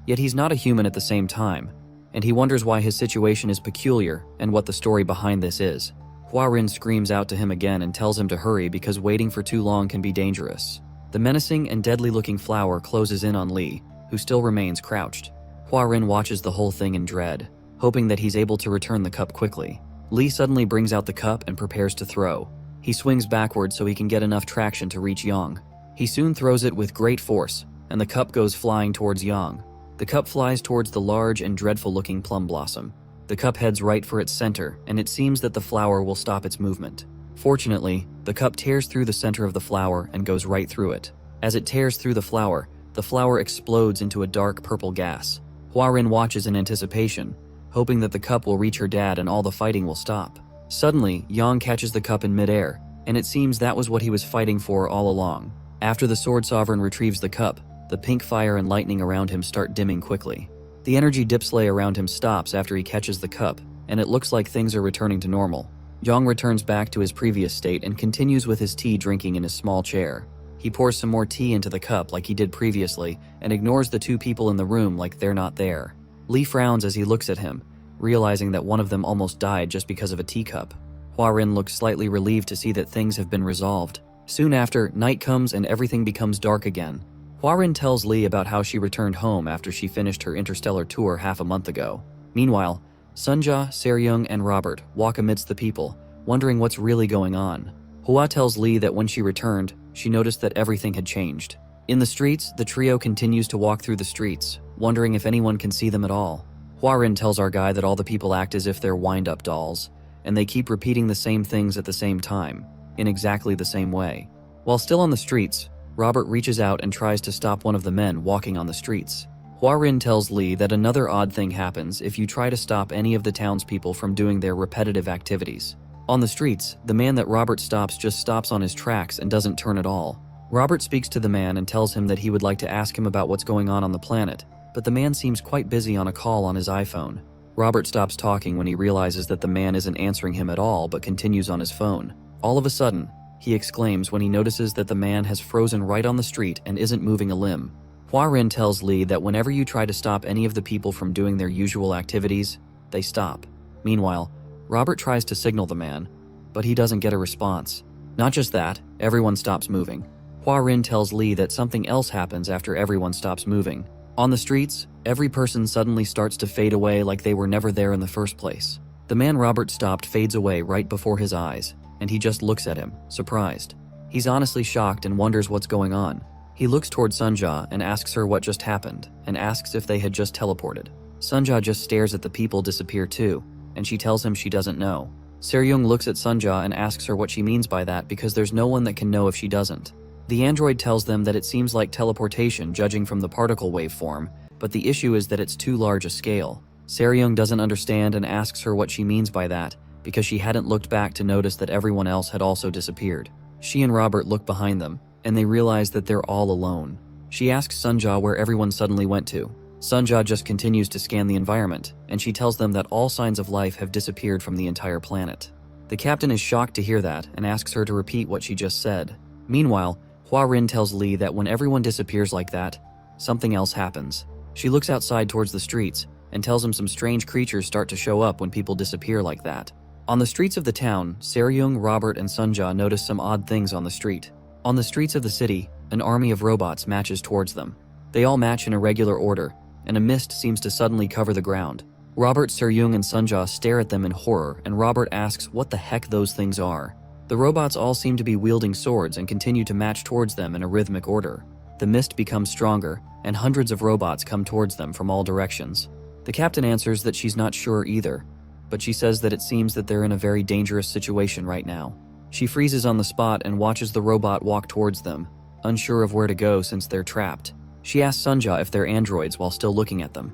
yet he's not a human at the same time, and he wonders why his situation is peculiar and what the story behind this is. Hua-Rin screams out to him again and tells him to hurry because waiting for too long can be dangerous. The menacing and deadly-looking flower closes in on Li, who still remains crouched. Hua-Rin watches the whole thing in dread, hoping that he's able to return the cup quickly. Li suddenly brings out the cup and prepares to throw. He swings backwards so he can get enough traction to reach Yang. He soon throws it with great force, and the cup goes flying towards Yang. The cup flies towards the large and dreadful-looking plum blossom. The cup heads right for its center, and it seems that the flower will stop its movement. Fortunately, the cup tears through the center of the flower and goes right through it. As it tears through the flower explodes into a dark purple gas. Hua-Rin watches in anticipation, hoping that the cup will reach her dad and all the fighting will stop. Suddenly, Yang catches the cup in midair, and it seems that was what he was fighting for all along. After the Sword Sovereign retrieves the cup, the pink fire and lightning around him start dimming quickly. The energy display around him stops after he catches the cup, and it looks like things are returning to normal. Yang returns back to his previous state and continues with his tea drinking in his small chair. He pours some more tea into the cup like he did previously and ignores the two people in the room like they're not there. Li frowns as he looks at him, realizing that one of them almost died just because of a teacup. Hua-Rin looks slightly relieved to see that things have been resolved. Soon after, night comes and everything becomes dark again. Hua-Rin tells Li about how she returned home after she finished her interstellar tour half a month ago. Meanwhile, Sunja, Seryung, and Robert walk amidst the people, wondering what's really going on. Hua tells Li that when she returned, she noticed that everything had changed. In the streets, the trio continues to walk through the streets, wondering if anyone can see them at all. Hua-Rin tells our guy that all the people act as if they're wind-up dolls, and they keep repeating the same things at the same time, in exactly the same way. While still on the streets, Robert reaches out and tries to stop one of the men walking on the streets. Hua-Rin tells Li that another odd thing happens if you try to stop any of the townspeople from doing their repetitive activities. On the streets, the man that Robert stops just stops on his tracks and doesn't turn at all. Robert speaks to the man and tells him that he would like to ask him about what's going on the planet, but the man seems quite busy on a call on his iPhone. Robert stops talking when he realizes that the man isn't answering him at all but continues on his phone. All of a sudden, he exclaims when he notices that the man has frozen right on the street and isn't moving a limb. Hua-Rin tells Li that whenever you try to stop any of the people from doing their usual activities, they stop. Meanwhile, Robert tries to signal the man, but he doesn't get a response. Not just that, everyone stops moving. Hua-Rin tells Li that something else happens after everyone stops moving. On the streets, every person suddenly starts to fade away like they were never there in the first place. The man Robert stopped fades away right before his eyes, and he just looks at him, surprised. He's honestly shocked and wonders what's going on. He looks toward Sunja and asks her what just happened, and asks if they had just teleported. Sunja just stares at the people disappear too, and she tells him she doesn't know. Seryung looks at Sunja and asks her what she means by that because there's no one that can know if she doesn't. The android tells them that it seems like teleportation judging from the particle waveform, but the issue is that it's too large a scale. Seryung doesn't understand and asks her what she means by that because she hadn't looked back to notice that everyone else had also disappeared. She and Robert look behind them, and they realize that they're all alone. She asks Sunja where everyone suddenly went to. Sunja just continues to scan the environment, and she tells them that all signs of life have disappeared from the entire planet. The captain is shocked to hear that and asks her to repeat what she just said. Meanwhile, Hua Rin tells Lee that when everyone disappears like that, something else happens. She looks outside towards the streets and tells him some strange creatures start to show up when people disappear like that. On the streets of the town, Seryung, Robert, and Sunja notice some odd things on the street. On the streets of the city, an army of robots matches towards them. They all match in irregular order, and a mist seems to suddenly cover the ground. Robert, Seryung, and Sunja stare at them in horror, and Robert asks what the heck those things are. The robots all seem to be wielding swords and continue to match towards them in a rhythmic order. The mist becomes stronger, and hundreds of robots come towards them from all directions. The captain answers that she's not sure either, but she says that it seems that they're in a very dangerous situation right now. She freezes on the spot and watches the robot walk towards them, unsure of where to go since they're trapped. She asks Sunja if they're androids while still looking at them.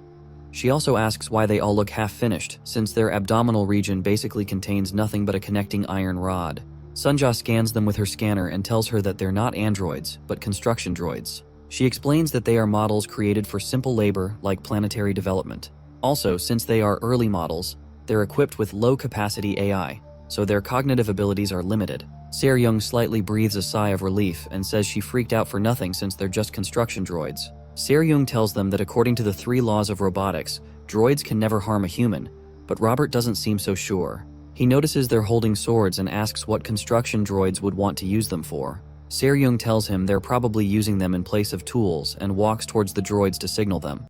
She also asks why they all look half-finished, since their abdominal region basically contains nothing but a connecting iron rod. Sunja scans them with her scanner and tells her that they're not androids, but construction droids. She explains that they are models created for simple labor like planetary development. Also, since they are early models, they're equipped with low-capacity AI, so their cognitive abilities are limited. Seryung slightly breathes a sigh of relief and says she freaked out for nothing since they're just construction droids. Seryung tells them that according to the 3 laws of robotics, droids can never harm a human, but Robert doesn't seem so sure. He notices they're holding swords and asks what construction droids would want to use them for. Seryung tells him they're probably using them in place of tools and walks towards the droids to signal them.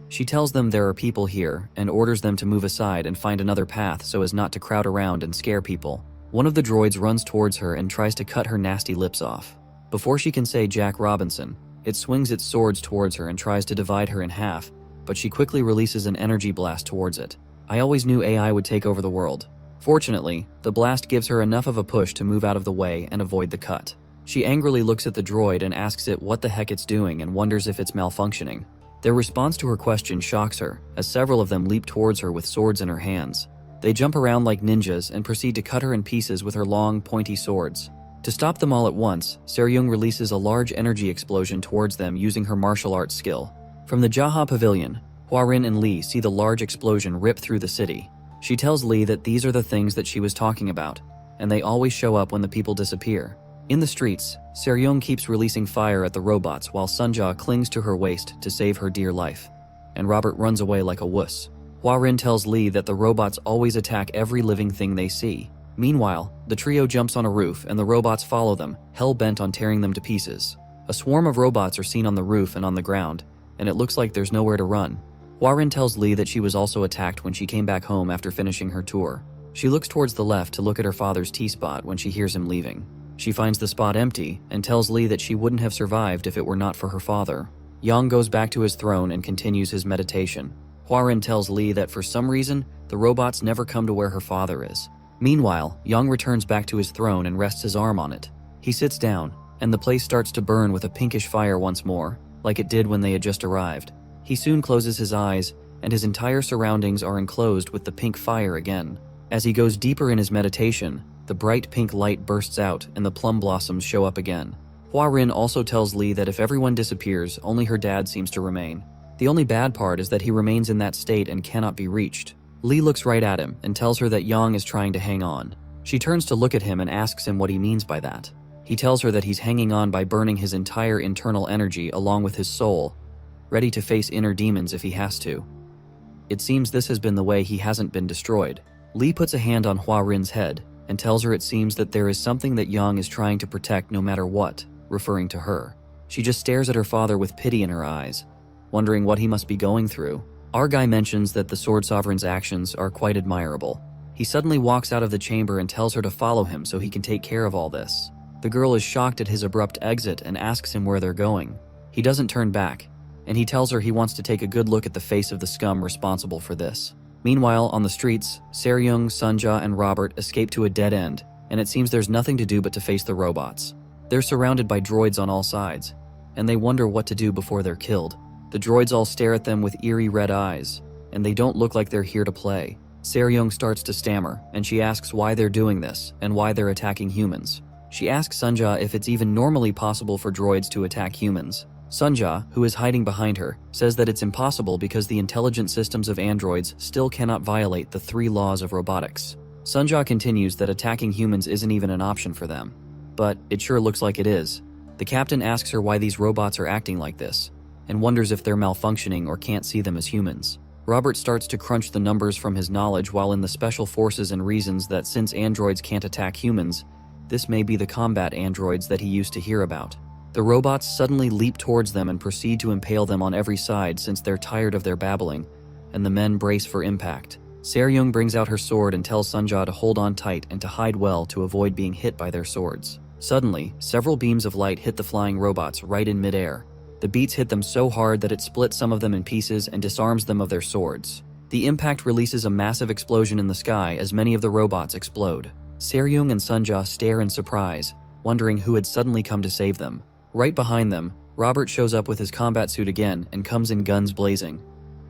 She tells them there are people here and orders them to move aside and find another path so as not to crowd around and scare people. One of the droids runs towards her and tries to cut her nasty lips off. Before she can say Jack Robinson, it swings its swords towards her and tries to divide her in half, but she quickly releases an energy blast towards it. I always knew AI would take over the world. Fortunately, the blast gives her enough of a push to move out of the way and avoid the cut. She angrily looks at the droid and asks it what the heck it's doing and wonders if it's malfunctioning. Their response to her question shocks her, as several of them leap towards her with swords in her hands. They jump around like ninjas and proceed to cut her in pieces with her long, pointy swords. To stop them all at once, Seryung releases a large energy explosion towards them using her martial arts skill. From the Jaha Pavilion, Hua Rin and Lee see the large explosion rip through the city. She tells Lee that these are the things that she was talking about, and they always show up when the people disappear. In the streets, Seryung keeps releasing fire at the robots while Sunja clings to her waist to save her dear life, and Robert runs away like a wuss. Hua Rin tells Lee that the robots always attack every living thing they see. Meanwhile, the trio jumps on a roof and the robots follow them, hell-bent on tearing them to pieces. A swarm of robots are seen on the roof and on the ground, and it looks like there's nowhere to run. Hua Rin tells Lee that she was also attacked when she came back home after finishing her tour. She looks towards the left to look at her father's T-spot when she hears him leaving. She finds the spot empty and tells Lee that she wouldn't have survived if it were not for her father. Yang goes back to his throne and continues his meditation. Hua Rin tells Lee that for some reason, the robots never come to where her father is. Meanwhile, Yang returns back to his throne and rests his arm on it. He sits down, and the place starts to burn with a pinkish fire once more, like it did when they had just arrived. He soon closes his eyes, and his entire surroundings are enclosed with the pink fire again. As he goes deeper in his meditation, the bright pink light bursts out and the plum blossoms show up again. Hua Rin also tells Lee that if everyone disappears, only her dad seems to remain. The only bad part is that he remains in that state and cannot be reached. Lee looks right at him and tells her that Yang is trying to hang on. She turns to look at him and asks him what he means by that. He tells her that he's hanging on by burning his entire internal energy along with his soul, ready to face inner demons if he has to. It seems this has been the way he hasn't been destroyed. Lee puts a hand on Hua Rin's head and tells her it seems that there is something that Yang is trying to protect no matter what, referring to her. She just stares at her father with pity in her eyes, wondering what he must be going through. Our guy mentions that the Sword Sovereign's actions are quite admirable. He suddenly walks out of the chamber and tells her to follow him so he can take care of all this. The girl is shocked at his abrupt exit and asks him where they're going. He doesn't turn back, and he tells her he wants to take a good look at the face of the scum responsible for this. Meanwhile, on the streets, Seryung, Sunja, and Robert escape to a dead end, and it seems there's nothing to do but to face the robots. They're surrounded by droids on all sides, and they wonder what to do before they're killed. The droids all stare at them with eerie red eyes, and they don't look like they're here to play. Seryung starts to stammer, and she asks why they're doing this and why they're attacking humans. She asks Sunja if it's even normally possible for droids to attack humans. Sunja, who is hiding behind her, says that it's impossible because the intelligent systems of androids still cannot violate the 3 laws of robotics. Sunja continues that attacking humans isn't even an option for them. But it sure looks like it is. The captain asks her why these robots are acting like this, and wonders if they're malfunctioning or can't see them as humans. Robert starts to crunch the numbers from his knowledge while in the special forces and reasons that since androids can't attack humans, this may be the combat androids that he used to hear about. The robots suddenly leap towards them and proceed to impale them on every side since they're tired of their babbling, and the men brace for impact. Seryung brings out her sword and tells Sunja to hold on tight and to hide well to avoid being hit by their swords. Suddenly, several beams of light hit the flying robots right in midair. The beats hit them so hard that it splits some of them in pieces and disarms them of their swords. The impact releases a massive explosion in the sky as many of the robots explode. Seryung and Sunja stare in surprise, wondering who had suddenly come to save them. Right behind them, Robert shows up with his combat suit again and comes in guns blazing.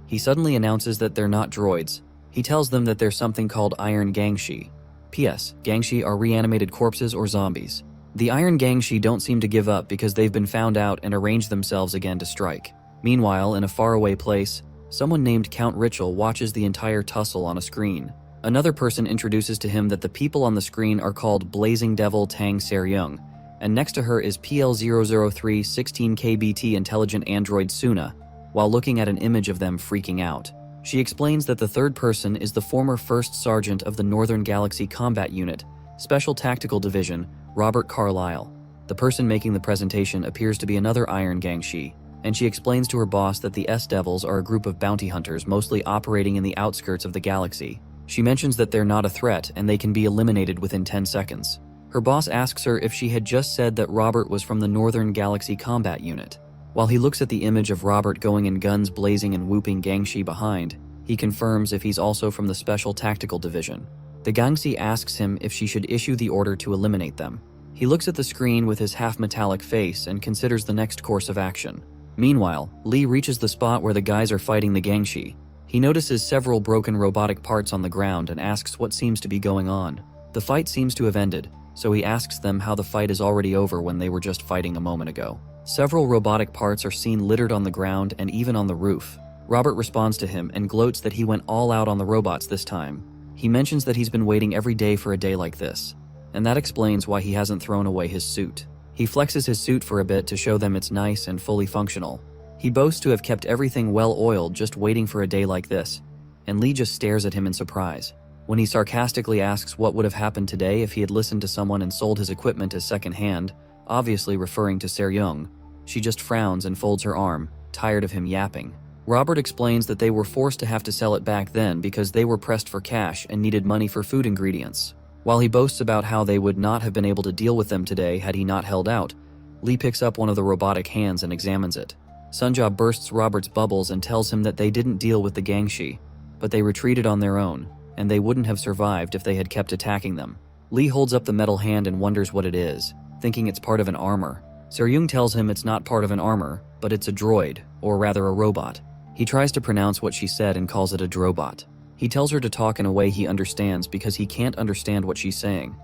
He suddenly announces that they're not droids. He tells them that they're something called Iron Gangshi. P.S. Gangshi are reanimated corpses or zombies. The Iron Gangshi don't seem to give up because they've been found out and arranged themselves again to strike. Meanwhile, in a faraway place, someone named Count Richel watches the entire tussle on a screen. Another person introduces to him that the people on the screen are called Blazing Devil Tang Seryung, and next to her is PL003 16KBT intelligent android Suna, while looking at an image of them freaking out. She explains that the third person is the former First Sergeant of the Northern Galaxy Combat Unit, Special Tactical Division, Robert Carlyle. The person making the presentation appears to be another Iron Gangshi, and she explains to her boss that the S-Devils are a group of bounty hunters mostly operating in the outskirts of the galaxy. She mentions that they're not a threat and they can be eliminated within 10 seconds. Her boss asks her if she had just said that Robert was from the Northern Galaxy Combat Unit. While he looks at the image of Robert going in guns blazing and whooping Gangshi behind, he confirms if he's also from the Special Tactical Division. The Gangshi asks him if she should issue the order to eliminate them. He looks at the screen with his half-metallic face and considers the next course of action. Meanwhile, Lee reaches the spot where the guys are fighting the Gangshi. He notices several broken robotic parts on the ground and asks what seems to be going on. The fight seems to have ended, so he asks them how the fight is already over when they were just fighting a moment ago. Several robotic parts are seen littered on the ground and even on the roof. Robert responds to him and gloats that he went all out on the robots this time. He mentions that he's been waiting every day for a day like this, and that explains why he hasn't thrown away his suit. He flexes his suit for a bit to show them it's nice and fully functional. He boasts to have kept everything well oiled just waiting for a day like this, and Lee just stares at him in surprise. When he sarcastically asks what would have happened today if he had listened to someone and sold his equipment as second-hand, obviously referring to Seryung, she just frowns and folds her arm, tired of him yapping. Robert explains that they were forced to have to sell it back then because they were pressed for cash and needed money for food ingredients. While he boasts about how they would not have been able to deal with them today had he not held out, Lee picks up one of the robotic hands and examines it. Sunja bursts Robert's bubbles and tells him that they didn't deal with the Gangshi, but they retreated on their own, and they wouldn't have survived if they had kept attacking them. Lee holds up the metal hand and wonders what it is, thinking it's part of an armor. Seryung tells him it's not part of an armor, but it's a droid, or rather a robot. He tries to pronounce what she said and calls it a drobot. He tells her to talk in a way he understands because he can't understand what she's saying.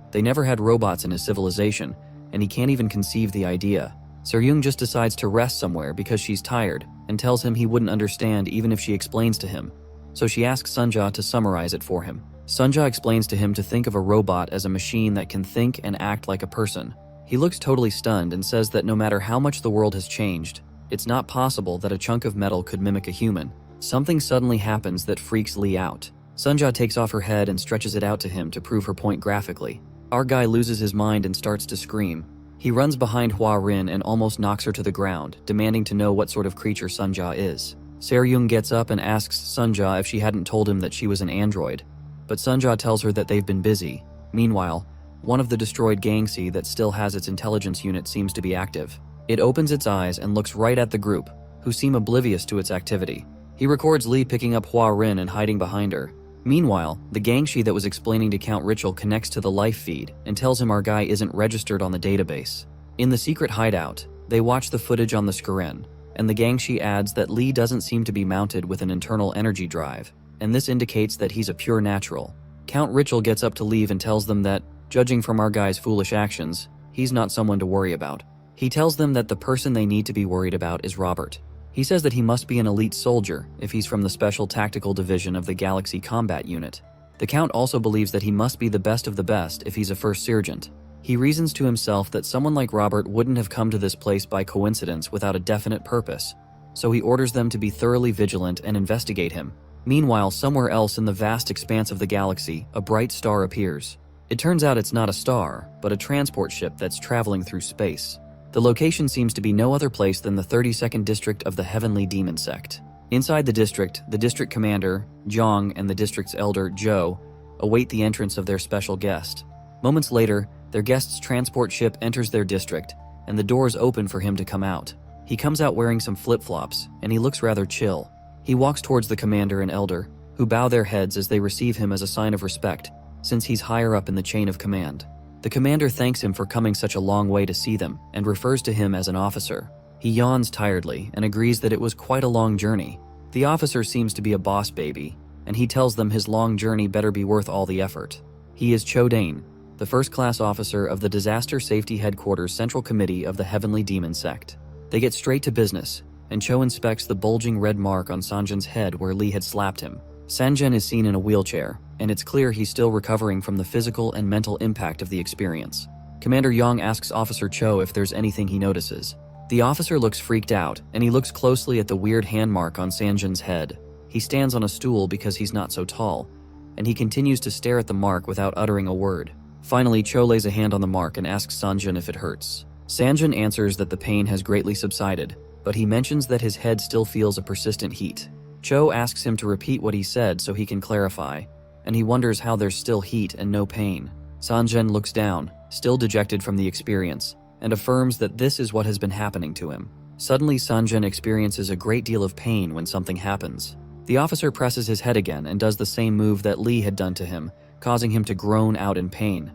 They never had robots in his civilization, and he can't even conceive the idea. Seryung just decides to rest somewhere because she's tired, and tells him he wouldn't understand even if she explains to him. So she asks Sunja to summarize it for him. Sunja explains to him to think of a robot as a machine that can think and act like a person. He looks totally stunned and says that no matter how much the world has changed, it's not possible that a chunk of metal could mimic a human. Something suddenly happens that freaks Lee out. Sunja takes off her head and stretches it out to him to prove her point graphically. Our guy loses his mind and starts to scream. He runs behind Hua Rin and almost knocks her to the ground, demanding to know what sort of creature Sunja is. Seryung gets up and asks Sunja if she hadn't told him that she was an android, but Sunja tells her that they've been busy. Meanwhile, one of the destroyed Gangxi that still has its intelligence unit seems to be active. It opens its eyes and looks right at the group, who seem oblivious to its activity. He records Lee picking up Hua Rin and hiding behind her. Meanwhile, the Gangxi that was explaining to Count Richel connects to the life feed and tells him our guy isn't registered on the database. In the secret hideout, they watch the footage on the Skuren, and the Gangxi adds that Lee doesn't seem to be mounted with an internal energy drive, and this indicates that he's a pure natural. Count Richel gets up to leave and tells them that, judging from our guy's foolish actions, he's not someone to worry about. He tells them that the person they need to be worried about is Robert. He says that he must be an elite soldier if he's from the Special Tactical Division of the Galaxy Combat Unit. The Count also believes that he must be the best of the best if he's a first sergeant. He reasons to himself that someone like Robert wouldn't have come to this place by coincidence without a definite purpose, so he orders them to be thoroughly vigilant and investigate him. Meanwhile, somewhere else in the vast expanse of the galaxy, a bright star appears. It turns out it's not a star, but a transport ship that's traveling through space. The location seems to be no other place than the 32nd district of the Heavenly Demon Sect. Inside the district commander, Zhang, and the district's elder, Zhou, await the entrance of their special guest. Moments later, their guest's transport ship enters their district, and the doors open for him to come out. He comes out wearing some flip-flops, and he looks rather chill. He walks towards the commander and elder, who bow their heads as they receive him as a sign of respect, since he's higher up in the chain of command. The commander thanks him for coming such a long way to see them and refers to him as an officer. He yawns tiredly and agrees that it was quite a long journey. The officer seems to be a boss baby, and he tells them his long journey better be worth all the effort. He is Cho Dane, the first-class officer of the Disaster Safety Headquarters Central Committee of the Heavenly Demon Sect. They get straight to business, and Cho inspects the bulging red mark on Sanjin's head where Lee had slapped him. Sanjin is seen in a wheelchair, and it's clear he's still recovering from the physical and mental impact of the experience. Commander Yang asks Officer Cho if there's anything he notices. The officer looks freaked out, and he looks closely at the weird hand mark on Sanjin's head. He stands on a stool because he's not so tall, and he continues to stare at the mark without uttering a word. Finally, Cho lays a hand on the mark and asks Sanjin if it hurts. Sanjin answers that the pain has greatly subsided, but he mentions that his head still feels a persistent heat. Cho asks him to repeat what he said so he can clarify, and he wonders how there's still heat and no pain. Sanjin looks down, still dejected from the experience, and affirms that this is what has been happening to him. Suddenly, Sanjin experiences a great deal of pain when something happens. The officer presses his head again and does the same move that Lee had done to him, causing him to groan out in pain.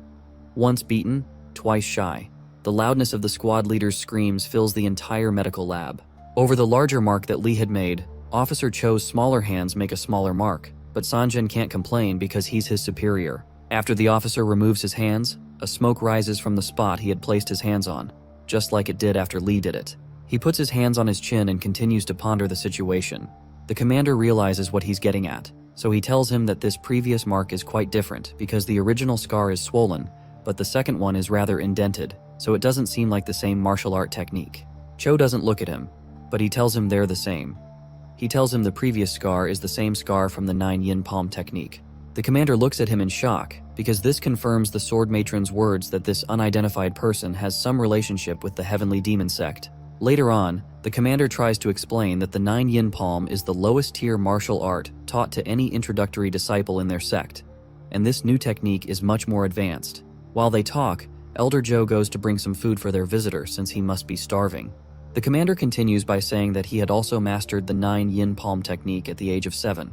Once beaten, twice shy. The loudness of the squad leader's screams fills the entire medical lab. Over the larger mark that Lee had made, Officer Cho's smaller hands make a smaller mark, but Sanjin can't complain because he's his superior. After the officer removes his hands, a smoke rises from the spot he had placed his hands on, just like it did after Lee did it. He puts his hands on his chin and continues to ponder the situation. The commander realizes what he's getting at, so he tells him that this previous mark is quite different because the original scar is swollen, but the second one is rather indented, so it doesn't seem like the same martial art technique. Cho doesn't look at him, but he tells him they're the same. He tells him the previous scar is the same scar from the 9 yin palm technique. The commander looks at him in shock, because this confirms the sword matron's words that this unidentified person has some relationship with the Heavenly Demon Sect. Later on, the commander tries to explain that the 9 yin palm is the lowest tier martial art taught to any introductory disciple in their sect, and this new technique is much more advanced. While they talk, Elder Joe goes to bring some food for their visitor since he must be starving. The commander continues by saying that he had also mastered the 9 yin palm technique at the age of 7.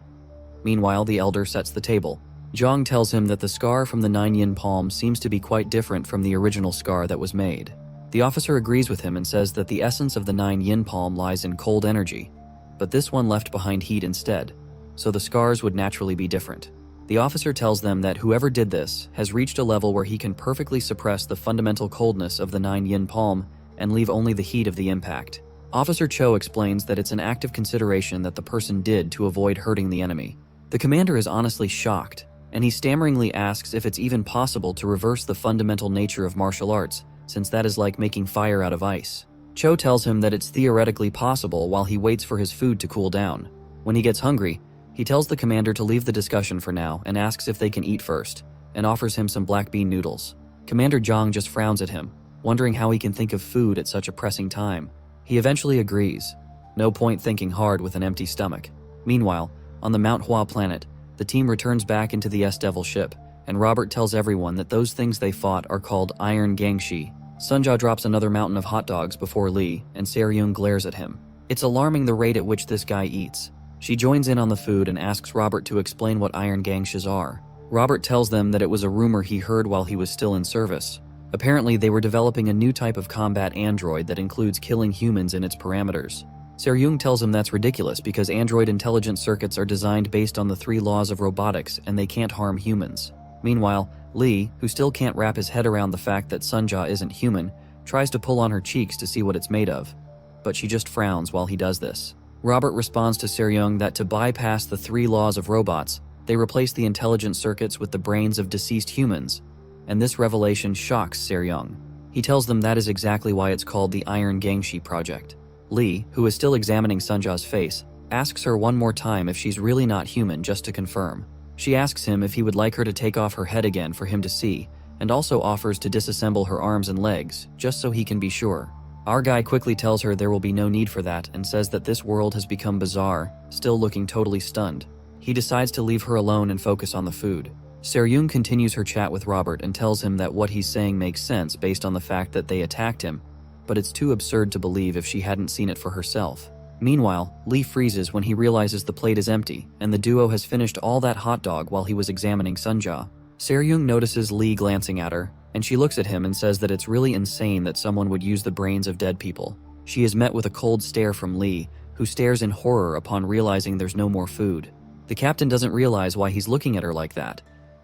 Meanwhile, the elder sets the table. Zhang tells him that the scar from the 9 yin palm seems to be quite different from the original scar that was made. The officer agrees with him and says that the essence of the 9 yin palm lies in cold energy, but this one left behind heat instead, so the scars would naturally be different. The officer tells them that whoever did this has reached a level where he can perfectly suppress the fundamental coldness of the 9 yin palm and leave only the heat of the impact. Officer Cho explains that it's an act of consideration that the person did to avoid hurting the enemy. The commander is honestly shocked, and he stammeringly asks if it's even possible to reverse the fundamental nature of martial arts, since that is like making fire out of ice. Cho tells him that it's theoretically possible while he waits for his food to cool down. When he gets hungry, he tells the commander to leave the discussion for now and asks if they can eat first, and offers him some black bean noodles. Commander Zhang just frowns at him. wondering how he can think of food at such a pressing time. He eventually agrees. No point thinking hard with an empty stomach. Meanwhile, on the Mount Hua planet, the team returns back into the S-Devil ship, and Robert tells everyone that those things they fought are called Iron Gangshi. Sunja drops another mountain of hot dogs before Lee, and Se-ryung glares at him. It's alarming the rate at which this guy eats. She joins in on the food and asks Robert to explain what Iron Gangshis are. Robert tells them that it was a rumor he heard while he was still in service. Apparently, they were developing a new type of combat android that includes killing humans in its parameters. Se-ryung tells him that's ridiculous because android intelligence circuits are designed based on the 3 laws of robotics and they can't harm humans. Meanwhile, Lee, who still can't wrap his head around the fact that Sunja isn't human, tries to pull on her cheeks to see what it's made of. But she just frowns while he does this. Robert responds to Se-ryung that to bypass the 3 laws of robots, they replace the intelligence circuits with the brains of deceased humans, and this revelation shocks Se-ryung. He tells them that is exactly why it's called the Iron Gangshi Project. Lee, who is still examining Sunja's face, asks her one more time if she's really not human just to confirm. She asks him if he would like her to take off her head again for him to see, and also offers to disassemble her arms and legs, just so he can be sure. Our guy quickly tells her there will be no need for that and says that this world has become bizarre, still looking totally stunned. He decides to leave her alone and focus on the food. Se-ryung continues her chat with Robert and tells him that what he's saying makes sense based on the fact that they attacked him, but it's too absurd to believe if she hadn't seen it for herself. Meanwhile, Lee freezes when he realizes the plate is empty, and the duo has finished all that hot dog while he was examining Sunja. Se-ryung notices Lee glancing at her, and she looks at him and says that it's really insane that someone would use the brains of dead people. She is met with a cold stare from Lee, who stares in horror upon realizing there's no more food. The captain doesn't realize why he's looking at her like that,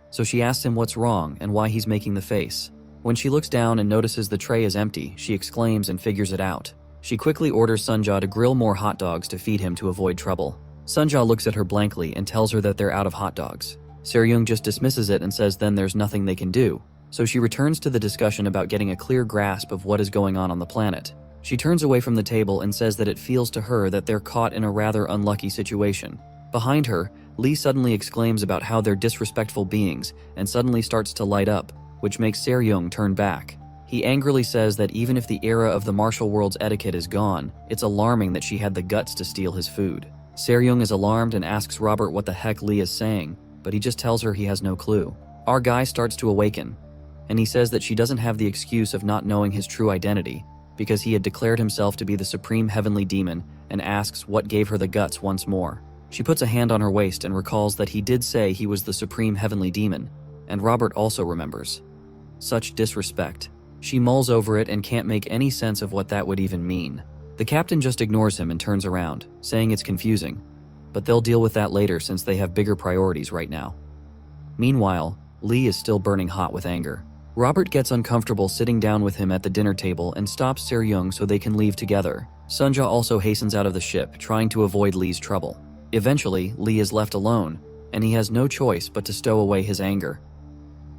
so she asks him what's wrong and why he's making the face. When she looks down and notices the tray is empty, she exclaims and figures it out. She quickly orders Sunja to grill more hot dogs to feed him to avoid trouble. Sunja looks at her blankly and tells her that they're out of hot dogs. Se-ryung just dismisses it and says then there's nothing they can do. So she returns to the discussion about getting a clear grasp of what is going on the planet. She turns away from the table and says that it feels to her that they're caught in a rather unlucky situation. Behind her, Lee suddenly exclaims about how they're disrespectful beings and suddenly starts to light up, which makes Se-ryung turn back. He angrily says that even if the era of the martial world's etiquette is gone, it's alarming that she had the guts to steal his food. Se-ryung is alarmed and asks Robert what the heck Lee is saying, but he just tells her he has no clue. Our guy starts to awaken, and he says that she doesn't have the excuse of not knowing his true identity, because he had declared himself to be the supreme heavenly demon, and asks what gave her the guts once more. She puts a hand on her waist and recalls that he did say he was the supreme heavenly demon, and Robert also remembers. Such disrespect. She mulls over it and can't make any sense of what that would even mean. The captain just ignores him and turns around, saying it's confusing, but they'll deal with that later since they have bigger priorities right now. Meanwhile, Lee is still burning hot with anger. Robert gets uncomfortable sitting down with him at the dinner table and stops Se-ryung so they can leave together. Sunja also hastens out of the ship, trying to avoid Lee's trouble. Eventually, Lee is left alone, and he has no choice but to stow away his anger.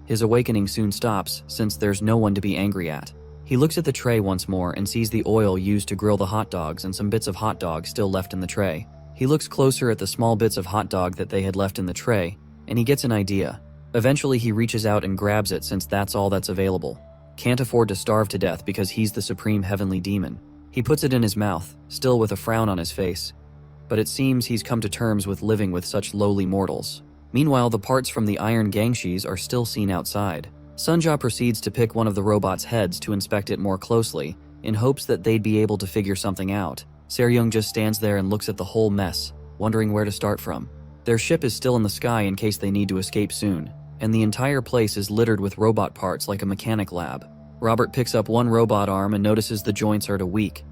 His awakening soon stops, since there's no one to be angry at. He looks at the tray once more and sees the oil used to grill the hot dogs and some bits of hot dog still left in the tray. He looks closer at the small bits of hot dog that they had left in the tray, and he gets an idea. Eventually, he reaches out and grabs it since that's all that's available. Can't afford to starve to death because he's the supreme heavenly demon. He puts it in his mouth, still with a frown on his face. But it seems he's come to terms with living with such lowly mortals. Meanwhile, the parts from the Iron Gangshis are still seen outside. Sunja proceeds to pick one of the robot's heads to inspect it more closely, in hopes that they'd be able to figure something out. Se-ryung just stands there and looks at the whole mess, wondering where to start from. Their ship is still in the sky in case they need to escape soon, and the entire place is littered with robot parts like a mechanic lab. Robert picks up one robot arm and notices the joints are too weak.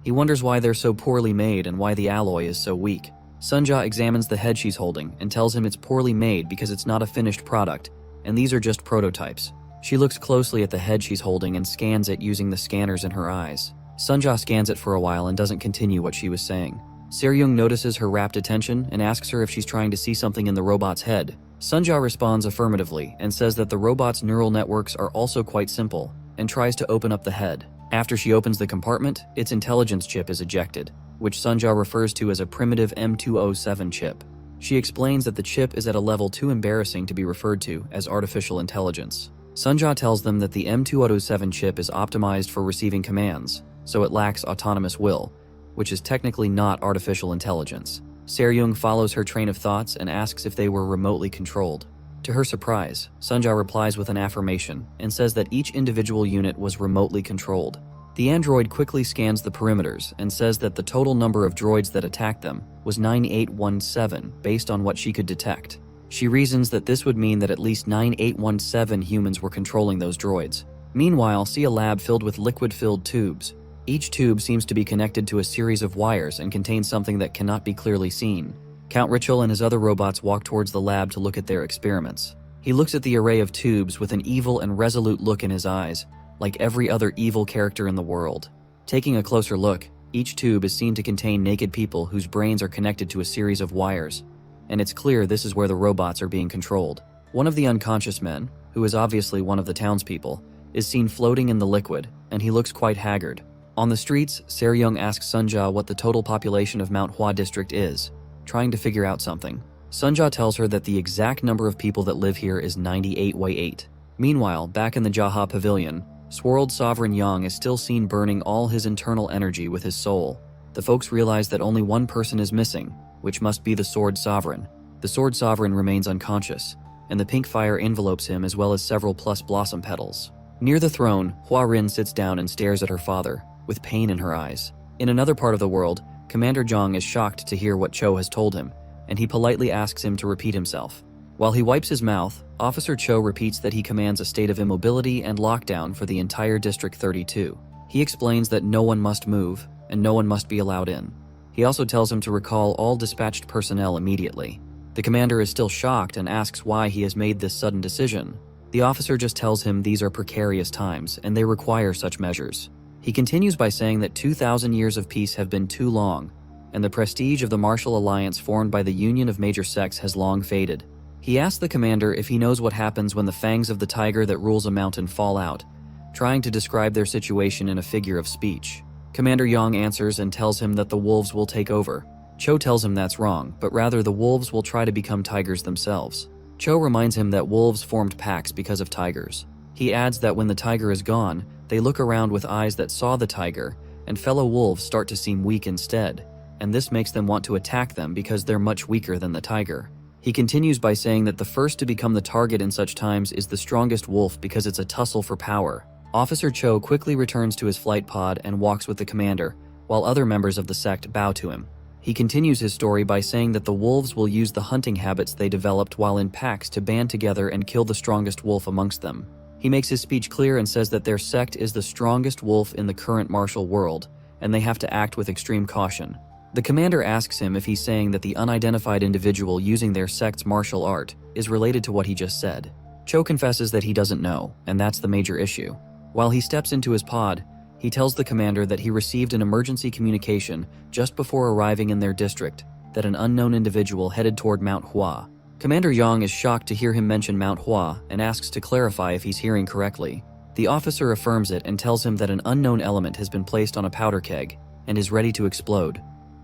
He wonders why they're so poorly made and why the alloy is so weak. Sunja examines the head she's holding and tells him it's poorly made because it's not a finished product, and these are just prototypes. She looks closely at the head she's holding and scans it using the scanners in her eyes. Sunja scans it for a while and doesn't continue what she was saying. Se-ryung notices her rapt attention and asks her if she's trying to see something in the robot's head. Sunja responds affirmatively and says that the robot's neural networks are also quite simple, and tries to open up the head. After she opens the compartment, its intelligence chip is ejected, which Sunja refers to as a primitive M207 chip. She explains that the chip is at a level too embarrassing to be referred to as artificial intelligence. Sunja tells them that the M207 chip is optimized for receiving commands, so it lacks autonomous will, which is technically not artificial intelligence. Seryung follows her train of thoughts and asks if they were remotely controlled. To her surprise, Sunja replies with an affirmation and says that each individual unit was remotely controlled. The android quickly scans the perimeters and says that the total number of droids that attacked them was 9817 based on what she could detect. She reasons that this would mean that at least 9817 humans were controlling those droids. Meanwhile, see a lab filled with liquid-filled tubes. Each tube seems to be connected to a series of wires and contains something that cannot be clearly seen. Count Ritual and his other robots walk towards the lab to look at their experiments. He looks at the array of tubes with an evil and resolute look in his eyes, like every other evil character in the world. Taking a closer look, each tube is seen to contain naked people whose brains are connected to a series of wires, and it's clear this is where the robots are being controlled. One of the unconscious men, who is obviously one of the townspeople, is seen floating in the liquid, and he looks quite haggard. On the streets, Seryung asks Sunja what the total population of Mount Hua district is, trying to figure out something. Sunja tells her that the exact number of people that live here is 98/8. Meanwhile, back in the Jaha Pavilion, Swirled Sovereign Yang is still seen burning all his internal energy with his soul. The folks realize that only one person is missing, which must be the Sword Sovereign. The Sword Sovereign remains unconscious, and the pink fire envelopes him as well as several plus blossom petals. Near the throne, Hua Rin sits down and stares at her father, with pain in her eyes. In another part of the world, Commander Zhang is shocked to hear what Cho has told him, and he politely asks him to repeat himself. While he wipes his mouth, Officer Cho repeats that he commands a state of immobility and lockdown for the entire District 32. He explains that no one must move, and no one must be allowed in. He also tells him to recall all dispatched personnel immediately. The commander is still shocked and asks why he has made this sudden decision. The officer just tells him these are precarious times, and they require such measures. He continues by saying that 2,000 years of peace have been too long, and the prestige of the martial alliance formed by the Union of Major Sects has long faded. He asks the commander if he knows what happens when the fangs of the tiger that rules a mountain fall out, trying to describe their situation in a figure of speech. Commander Yang answers and tells him that the wolves will take over. Cho tells him that's wrong, but rather the wolves will try to become tigers themselves. Cho reminds him that wolves formed packs because of tigers. He adds that when the tiger is gone, they look around with eyes that saw the tiger, and fellow wolves start to seem weak instead, and this makes them want to attack them because they're much weaker than the tiger. He continues by saying that the first to become the target in such times is the strongest wolf because it's a tussle for power. Officer Cho quickly returns to his flight pod and walks with the commander, while other members of the sect bow to him. He continues his story by saying that the wolves will use the hunting habits they developed while in packs to band together and kill the strongest wolf amongst them. He makes his speech clear and says that their sect is the strongest wolf in the current martial world, and they have to act with extreme caution. The commander asks him if he's saying that the unidentified individual using their sect's martial art is related to what he just said. Cho confesses that he doesn't know, and that's the major issue. While he steps into his pod, he tells the commander that he received an emergency communication just before arriving in their district that an unknown individual headed toward Mount Hua. Commander Yang is shocked to hear him mention Mount Hua and asks to clarify if he's hearing correctly. The officer affirms it and tells him that an unknown element has been placed on a powder keg and is ready to explode.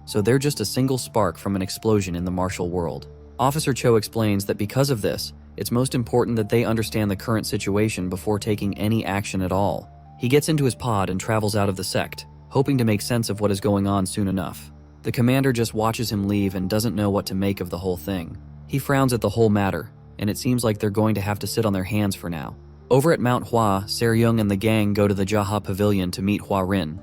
So they're just a single spark from an explosion in the martial world. Officer Cho explains that because of this, it's most important that they understand the current situation before taking any action at all. He gets into his pod and travels out of the sect, hoping to make sense of what is going on soon enough. The commander just watches him leave and doesn't know what to make of the whole thing. He frowns at the whole matter, and it seems like they're going to have to sit on their hands for now. Over at Mount Hua, Seryung and the gang go to the Jaha Pavilion to meet Hua Rin.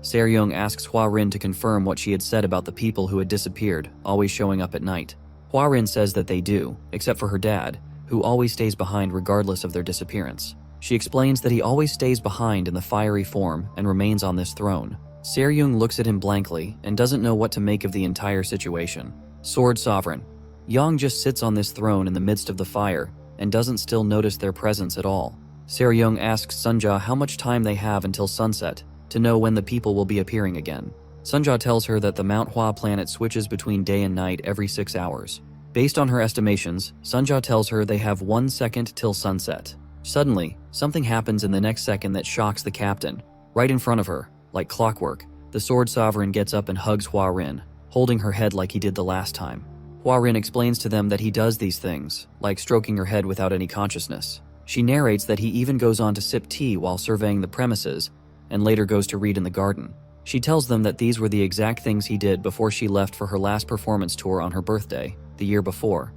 Seryung asks Hua Rin to confirm what she had said about the people who had disappeared, always showing up at night. Hua Rin says that they do, except for her dad, who always stays behind regardless of their disappearance. She explains that he always stays behind in the fiery form and remains on this throne. Seryung looks at him blankly and doesn't know what to make of the entire situation. Sword Sovereign. Yang just sits on this throne in the midst of the fire and doesn't still notice their presence at all. Seryung asks Sunja how much time they have until sunset to know when the people will be appearing again. Sunja tells her that the Mount Hua planet switches between day and night every 6 hours. Based on her estimations, Sunja tells her they have 1 second till sunset. Suddenly, something happens in the next second that shocks the captain. Right in front of her, like clockwork, the Sword Sovereign gets up and hugs Hua Rin, holding her head like he did the last time. Hua Rin explains to them that he does these things, like stroking her head without any consciousness. She narrates that he even goes on to sip tea while surveying the premises and later goes to read in the garden. She tells them that these were the exact things he did before she left for her last performance tour on her birthday, the year before,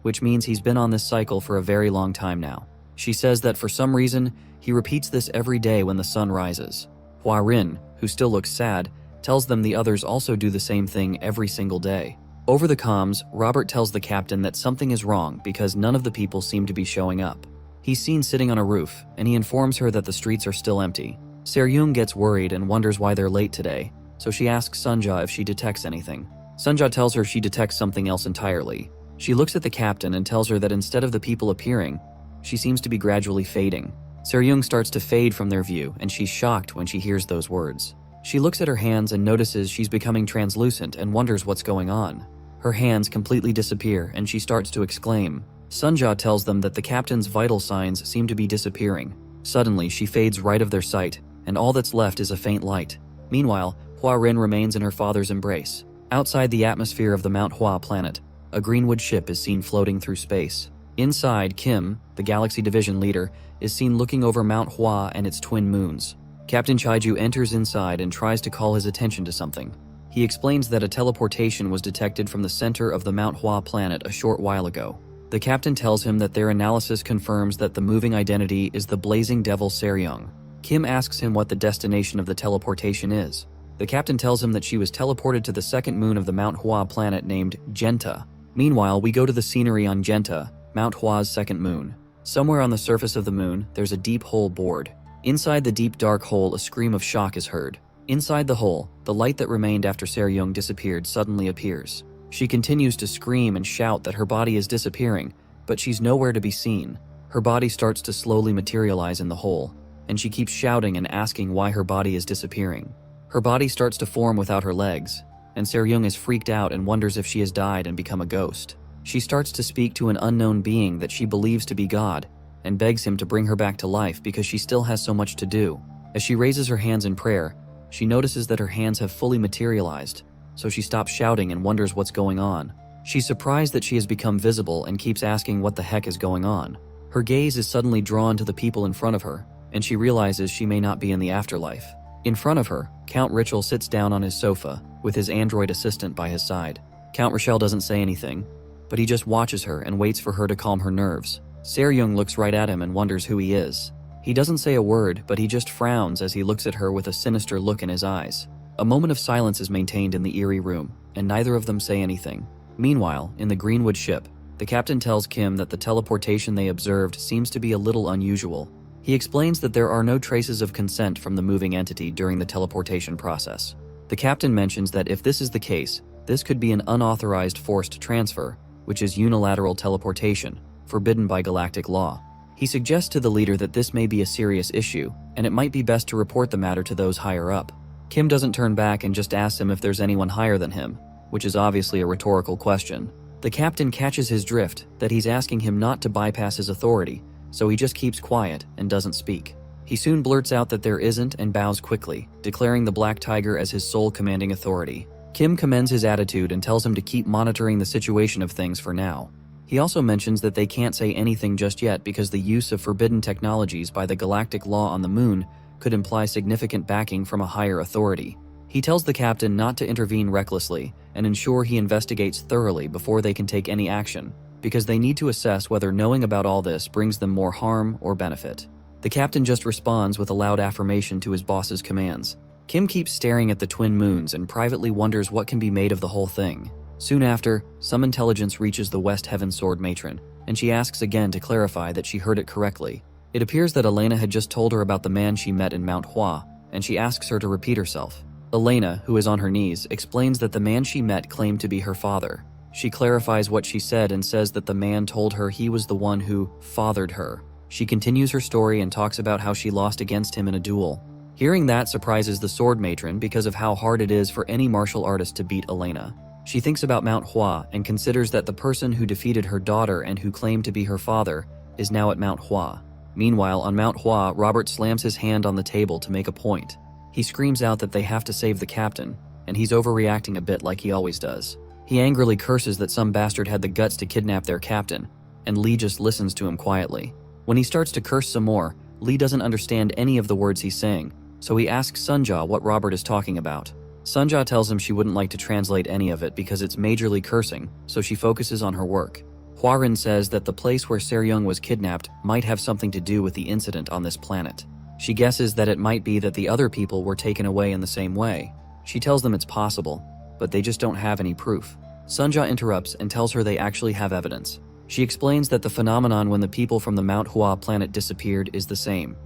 which means he's been on this cycle for a very long time now. She says that for some reason, he repeats this every day when the sun rises. Hua Rin, who still looks sad, tells them the others also do the same thing every single day. Over the comms, Robert tells the captain that something is wrong because none of the people seem to be showing up. He's seen sitting on a roof, and he informs her that the streets are still empty. Se-ryung gets worried and wonders why they're late today, so she asks Sunja if she detects anything. Sunja tells her she detects something else entirely. She looks at the captain and tells her that instead of the people appearing, she seems to be gradually fading. Se-ryung starts to fade from their view, and she's shocked when she hears those words. She looks at her hands and notices she's becoming translucent and wonders what's going on. Her hands completely disappear, and she starts to exclaim. Sunja tells them that the captain's vital signs seem to be disappearing. Suddenly, she fades right of their sight, and all that's left is a faint light. Meanwhile, Hua Rin remains in her father's embrace. Outside the atmosphere of the Mount Hua planet, a Greenwood ship is seen floating through space. Inside, Kim, the Galaxy Division leader, is seen looking over Mount Hua and its twin moons. Captain Chaiju enters inside and tries to call his attention to something. He explains that a teleportation was detected from the center of the Mount Hua planet a short while ago. The captain tells him that their analysis confirms that the moving identity is the blazing devil Se-ryung. Kim asks him what the destination of the teleportation is. The captain tells him that she was teleported to the second moon of the Mount Hua planet named Genta. Meanwhile, we go to the scenery on Genta, Mount Hua's second moon. Somewhere on the surface of the moon, there's a deep hole bored. Inside the deep dark hole, a scream of shock is heard. Inside the hole, the light that remained after Se-ryung disappeared suddenly appears. She continues to scream and shout that her body is disappearing, but she's nowhere to be seen. Her body starts to slowly materialize in the hole, and she keeps shouting and asking why her body is disappearing. Her body starts to form without her legs, and Se-ryung is freaked out and wonders if she has died and become a ghost. She starts to speak to an unknown being that she believes to be God, and begs him to bring her back to life because she still has so much to do. As she raises her hands in prayer, she notices that her hands have fully materialized, so she stops shouting and wonders what's going on. She's surprised that she has become visible and keeps asking what the heck is going on. Her gaze is suddenly drawn to the people in front of her, and she realizes she may not be in the afterlife. In front of her, Count Richel sits down on his sofa, with his android assistant by his side. Count Richel doesn't say anything, but he just watches her and waits for her to calm her nerves. Se-ryung looks right at him and wonders who he is. He doesn't say a word, but he just frowns as he looks at her with a sinister look in his eyes. A moment of silence is maintained in the eerie room, and neither of them say anything. Meanwhile, in the Greenwood ship, the captain tells Kim that the teleportation they observed seems to be a little unusual. He explains that there are no traces of consent from the moving entity during the teleportation process. The captain mentions that if this is the case, this could be an unauthorized forced transfer, which is unilateral teleportation, forbidden by galactic law. He suggests to the leader that this may be a serious issue, and it might be best to report the matter to those higher up. Kim doesn't turn back and just asks him if there's anyone higher than him, which is obviously a rhetorical question. The captain catches his drift that he's asking him not to bypass his authority, so he just keeps quiet and doesn't speak. He soon blurts out that there isn't and bows quickly, declaring the Black Tiger as his sole commanding authority. Kim commends his attitude and tells him to keep monitoring the situation of things for now. He also mentions that they can't say anything just yet because the use of forbidden technologies by the galactic law on the moon could imply significant backing from a higher authority. He tells the captain not to intervene recklessly and ensure he investigates thoroughly before they can take any action, because they need to assess whether knowing about all this brings them more harm or benefit. The captain just responds with a loud affirmation to his boss's commands. Kim keeps staring at the twin moons and privately wonders what can be made of the whole thing. Soon after, some intelligence reaches the West Heaven Sword Matron, and she asks again to clarify that she heard it correctly. It appears that Elena had just told her about the man she met in Mount Hua, and she asks her to repeat herself. Elena, who is on her knees, explains that the man she met claimed to be her father. She clarifies what she said and says that the man told her he was the one who fathered her. She continues her story and talks about how she lost against him in a duel. Hearing that surprises the Sword Matron because of how hard it is for any martial artist to beat Elena. She thinks about Mount Hua and considers that the person who defeated her daughter and who claimed to be her father is now at Mount Hua. Meanwhile, on Mount Hua, Robert slams his hand on the table to make a point. He screams out that they have to save the captain, and he's overreacting a bit like he always does. He angrily curses that some bastard had the guts to kidnap their captain, and Lee just listens to him quietly. When he starts to curse some more, Lee doesn't understand any of the words he's saying, so he asks Sunja what Robert is talking about. Sunja tells him she wouldn't like to translate any of it because it's majorly cursing, so she focuses on her work. Hwarin says that the place where Seryung was kidnapped might have something to do with the incident on this planet. She guesses that it might be that the other people were taken away in the same way. She tells them it's possible, but they just don't have any proof. Sunja interrupts and tells her they actually have evidence. She explains that the phenomenon when the people from the Mount Hua planet disappeared is the same.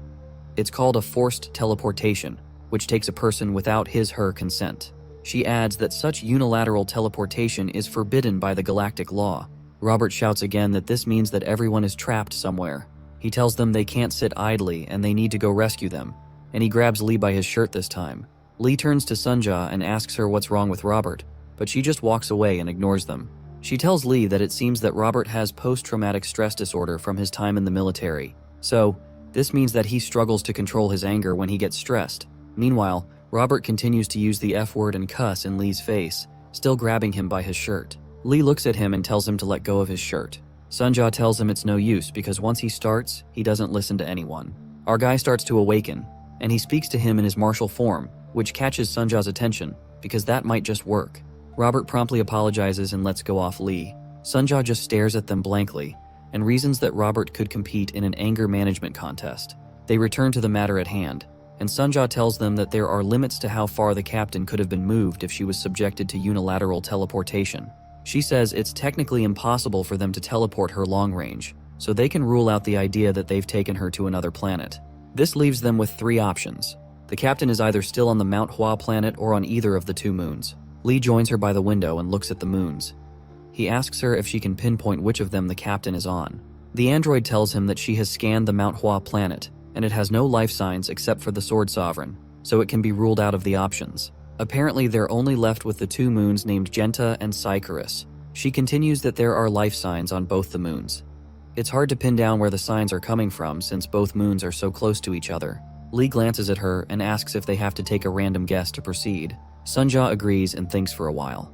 It's called a forced teleportation, which takes a person without his/her consent. She adds that such unilateral teleportation is forbidden by the galactic law. Robert shouts again that this means that everyone is trapped somewhere. He tells them they can't sit idly and they need to go rescue them, and he grabs Lee by his shirt this time. Lee turns to Sunja and asks her what's wrong with Robert, but she just walks away and ignores them. She tells Lee that it seems that Robert has post-traumatic stress disorder from his time in the military, so this means that he struggles to control his anger when he gets stressed. Meanwhile, Robert continues to use the F word and cuss in Lee's face, still grabbing him by his shirt. Lee looks at him and tells him to let go of his shirt. Sunja tells him it's no use because once he starts, he doesn't listen to anyone. Our guy starts to awaken, and he speaks to him in his martial form, which catches Sunja's attention because that might just work. Robert promptly apologizes and lets go off Lee. Sunja just stares at them blankly and reasons that Robert could compete in an anger management contest. They return to the matter at hand, and Sunja tells them that there are limits to how far the captain could have been moved if she was subjected to unilateral teleportation. She says it's technically impossible for them to teleport her long range, so they can rule out the idea that they've taken her to another planet. This leaves them with three options. The captain is either still on the Mount Hua planet or on either of the two moons. Lee joins her by the window and looks at the moons. He asks her if she can pinpoint which of them the captain is on. The android tells him that she has scanned the Mount Hua planet, and it has no life signs except for the Sword Sovereign, so it can be ruled out of the options. Apparently, they're only left with the two moons named Genta and Sycharis. She continues that there are life signs on both the moons. It's hard to pin down where the signs are coming from since both moons are so close to each other. Lee glances at her and asks if they have to take a random guess to proceed. Sunja agrees and thinks for a while.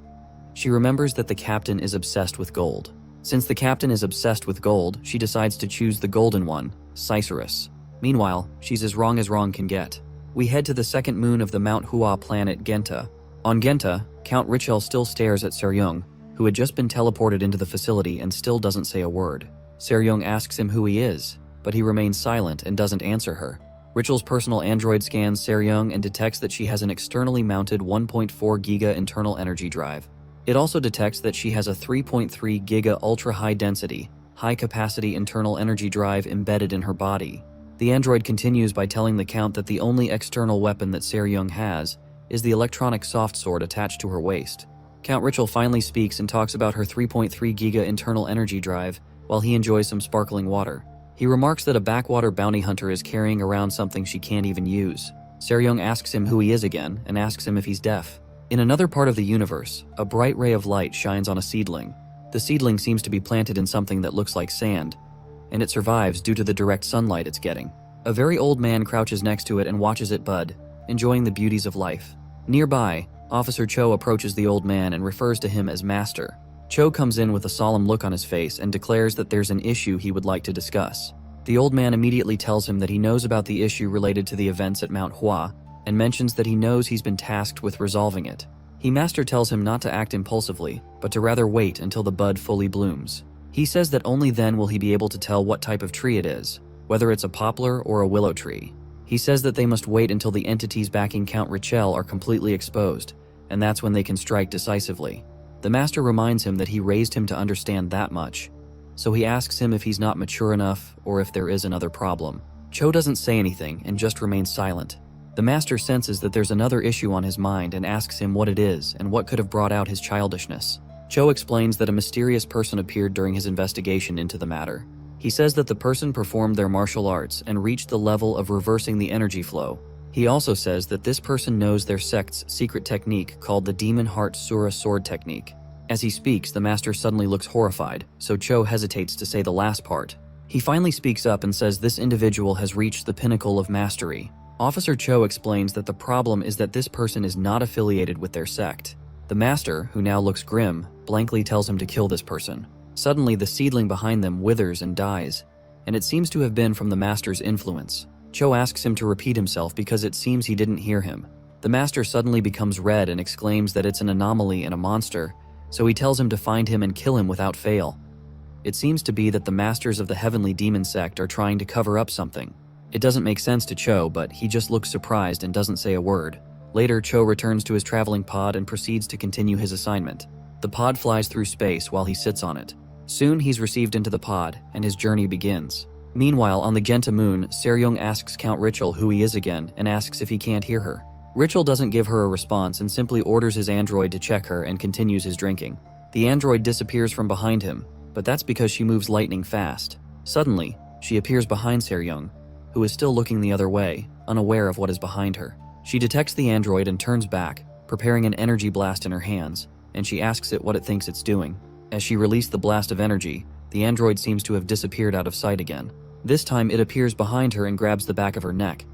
She remembers that the captain is obsessed with gold. Since the captain is obsessed with gold, she decides to choose the golden one, Sycharis. Meanwhile, she's as wrong can get. We head to the second moon of the Mount Hua planet, Genta. On Genta, Count Richel still stares at Seryung, who had just been teleported into the facility and still doesn't say a word. Seryung asks him who he is, but he remains silent and doesn't answer her. Richel's personal android scans Seryung and detects that she has an externally mounted 1.4 giga internal energy drive. It also detects that she has a 3.3 giga ultra-high density, high-capacity internal energy drive embedded in her body. The android continues by telling the Count that the only external weapon that Seryung has is the electronic soft sword attached to her waist. Count Richel finally speaks and talks about her 3.3 giga internal energy drive while he enjoys some sparkling water. He remarks that a backwater bounty hunter is carrying around something she can't even use. Seryung asks him who he is again and asks him if he's deaf. In another part of the universe, a bright ray of light shines on a seedling. The seedling seems to be planted in something that looks like sand, and it survives due to the direct sunlight it's getting. A very old man crouches next to it and watches it bud, enjoying the beauties of life. Nearby, Officer Cho approaches the old man and refers to him as Master. Cho comes in with a solemn look on his face and declares that there's an issue he would like to discuss. The old man immediately tells him that he knows about the issue related to the events at Mount Hua and mentions that he knows he's been tasked with resolving it. Master tells him not to act impulsively, but to rather wait until the bud fully blooms. He says that only then will he be able to tell what type of tree it is, whether it's a poplar or a willow tree. He says that they must wait until the entities backing Count Richel are completely exposed, and that's when they can strike decisively. The Master reminds him that he raised him to understand that much, so he asks him if he's not mature enough or if there is another problem. Cho doesn't say anything and just remains silent. The Master senses that there's another issue on his mind and asks him what it is and what could have brought out his childishness. Cho explains that a mysterious person appeared during his investigation into the matter. He says that the person performed their martial arts and reached the level of reversing the energy flow. He also says that this person knows their sect's secret technique called the Demon Heart Sura Sword Technique. As he speaks, the Master suddenly looks horrified, so Cho hesitates to say the last part. He finally speaks up and says this individual has reached the pinnacle of mastery. Officer Cho explains that the problem is that this person is not affiliated with their sect. The Master, who now looks grim, blankly tells him to kill this person. Suddenly, the seedling behind them withers and dies, and it seems to have been from the master's influence. Cho asks him to repeat himself because it seems he didn't hear him. The master suddenly becomes red and exclaims that it's an anomaly and a monster, so he tells him to find him and kill him without fail. It seems to be that the masters of the heavenly demon sect are trying to cover up something. It doesn't make sense to Cho, but he just looks surprised and doesn't say a word. Later, Cho returns to his traveling pod and proceeds to continue his assignment. The pod flies through space while he sits on it. Soon, he's received into the pod, and his journey begins. Meanwhile, on the Genta moon, Seryung asks Count Richel who he is again and asks if he can't hear her. Richel doesn't give her a response and simply orders his android to check her and continues his drinking. The android disappears from behind him, but that's because she moves lightning fast. Suddenly, she appears behind Seryung, who is still looking the other way, unaware of what is behind her. She detects the android and turns back, preparing an energy blast in her hands, and she asks it what it thinks it's doing. As she released the blast of energy, the android seems to have disappeared out of sight again. This time it appears behind her and grabs the back of her neck.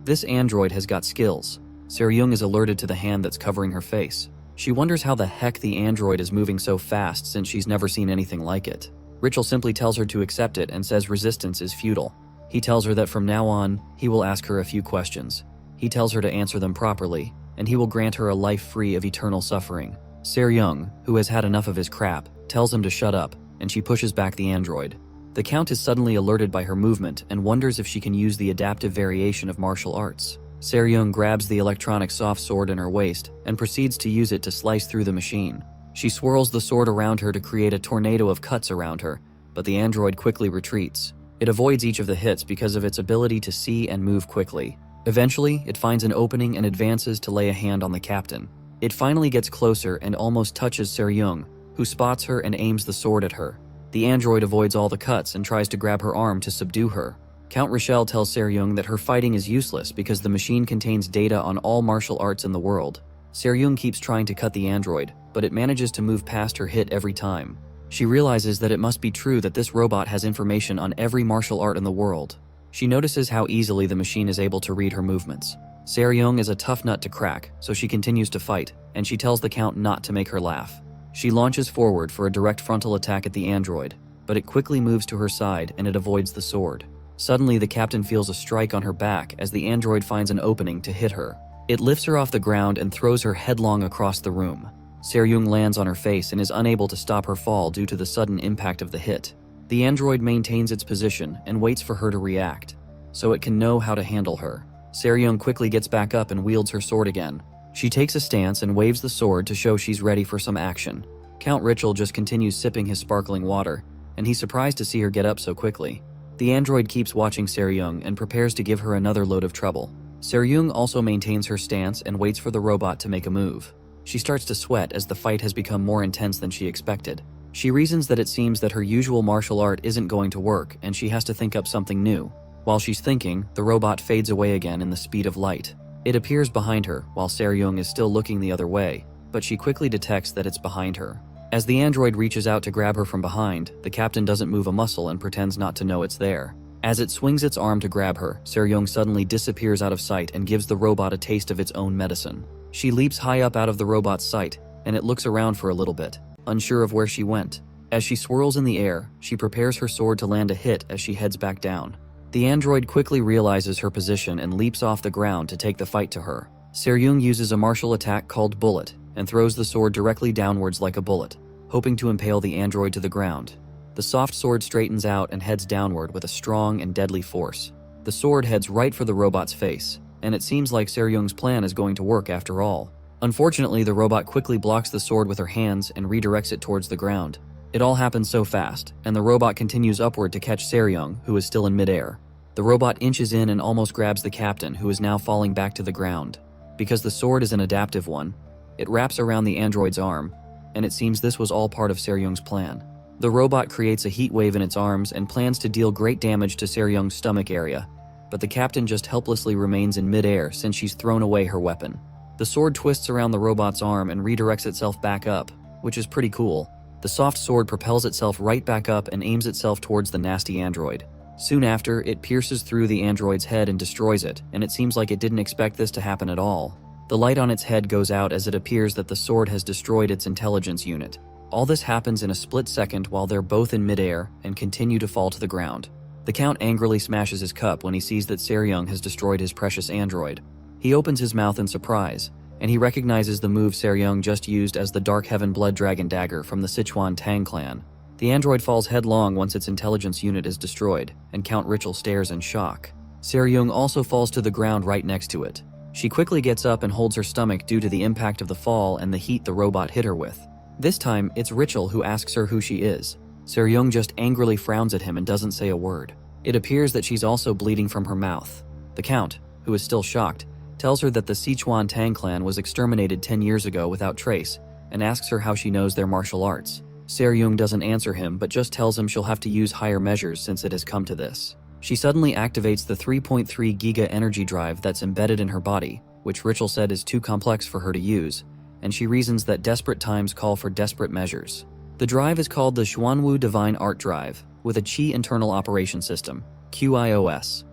This android has got skills. Seryung is alerted to the hand that's covering her face. She wonders how the heck the android is moving so fast since she's never seen anything like it. Richel simply tells her to accept it and says resistance is futile. He tells her that from now on, he will ask her a few questions. He tells her to answer them properly, and he will grant her a life free of eternal suffering. Seryung, who has had enough of his crap, tells him to shut up, and she pushes back the android. The Count is suddenly alerted by her movement and wonders if she can use the adaptive variation of martial arts. Seryung grabs the electronic soft sword in her waist and proceeds to use it to slice through the machine. She swirls the sword around her to create a tornado of cuts around her, but the android quickly retreats. It avoids each of the hits because of its ability to see and move quickly. Eventually, it finds an opening and advances to lay a hand on the captain. It finally gets closer and almost touches Seryung, who spots her and aims the sword at her. The android avoids all the cuts and tries to grab her arm to subdue her. Count Richel tells Seryung that her fighting is useless because the machine contains data on all martial arts in the world. Seryung keeps trying to cut the android, but it manages to move past her hit every time. She realizes that it must be true that this robot has information on every martial art in the world. She notices how easily the machine is able to read her movements. Seryung is a tough nut to crack, so she continues to fight, and she tells the Count not to make her laugh. She launches forward for a direct frontal attack at the android, but it quickly moves to her side and it avoids the sword. Suddenly, the captain feels a strike on her back as the android finds an opening to hit her. It lifts her off the ground and throws her headlong across the room. Seryung lands on her face and is unable to stop her fall due to the sudden impact of the hit. The android maintains its position and waits for her to react, so it can know how to handle her. Seryung quickly gets back up and wields her sword again. She takes a stance and waves the sword to show she's ready for some action. Count Richel just continues sipping his sparkling water, and he's surprised to see her get up so quickly. The android keeps watching Seryung and prepares to give her another load of trouble. Seryung also maintains her stance and waits for the robot to make a move. She starts to sweat as the fight has become more intense than she expected. She reasons that it seems that her usual martial art isn't going to work and she has to think up something new. While she's thinking, the robot fades away again in the speed of light. It appears behind her while Seryung is still looking the other way, but she quickly detects that it's behind her. As the android reaches out to grab her from behind, the captain doesn't move a muscle and pretends not to know it's there. As it swings its arm to grab her, Seryung suddenly disappears out of sight and gives the robot a taste of its own medicine. She leaps high up out of the robot's sight, and it looks around for a little bit, unsure of where she went. As she swirls in the air, she prepares her sword to land a hit as she heads back down. The android quickly realizes her position and leaps off the ground to take the fight to her. Seryung uses a martial attack called Bullet and throws the sword directly downwards like a bullet, hoping to impale the android to the ground. The soft sword straightens out and heads downward with a strong and deadly force. The sword heads right for the robot's face, and it seems like Seryung's plan is going to work after all. Unfortunately, the robot quickly blocks the sword with her hands and redirects it towards the ground. It all happens so fast, and the robot continues upward to catch Seryung, who is still in midair. The robot inches in and almost grabs the captain, who is now falling back to the ground. Because the sword is an adaptive one, it wraps around the android's arm, and it seems this was all part of Seryung's plan. The robot creates a heat wave in its arms and plans to deal great damage to Seryung's stomach area, but the captain just helplessly remains in midair since she's thrown away her weapon. The sword twists around the robot's arm and redirects itself back up, which is pretty cool. The soft sword propels itself right back up and aims itself towards the nasty android. Soon after, it pierces through the android's head and destroys it, and it seems like it didn't expect this to happen at all. The light on its head goes out as it appears that the sword has destroyed its intelligence unit. All this happens in a split second while they're both in midair and continue to fall to the ground. The Count angrily smashes his cup when he sees that Seryung has destroyed his precious android. He opens his mouth in surprise, and he recognizes the move Seryung just used as the Dark Heaven Blood Dragon dagger from the Sichuan Tang clan. The android falls headlong once its intelligence unit is destroyed, and Count Richel stares in shock. Seryung also falls to the ground right next to it. She quickly gets up and holds her stomach due to the impact of the fall and the heat the robot hit her with. This time, it's Richel who asks her who she is. Seryung just angrily frowns at him and doesn't say a word. It appears that she's also bleeding from her mouth. The Count, who is still shocked, tells her that the Sichuan Tang clan was exterminated 10 years ago without trace, and asks her how she knows their martial arts. Seryung doesn't answer him, but just tells him she'll have to use higher measures since it has come to this. She suddenly activates the 3.3 Giga energy drive that's embedded in her body, which Richel said is too complex for her to use, and she reasons that desperate times call for desperate measures. The drive is called the Xuanwu Divine Art Drive, with a Qi Internal Operation System, QIOS.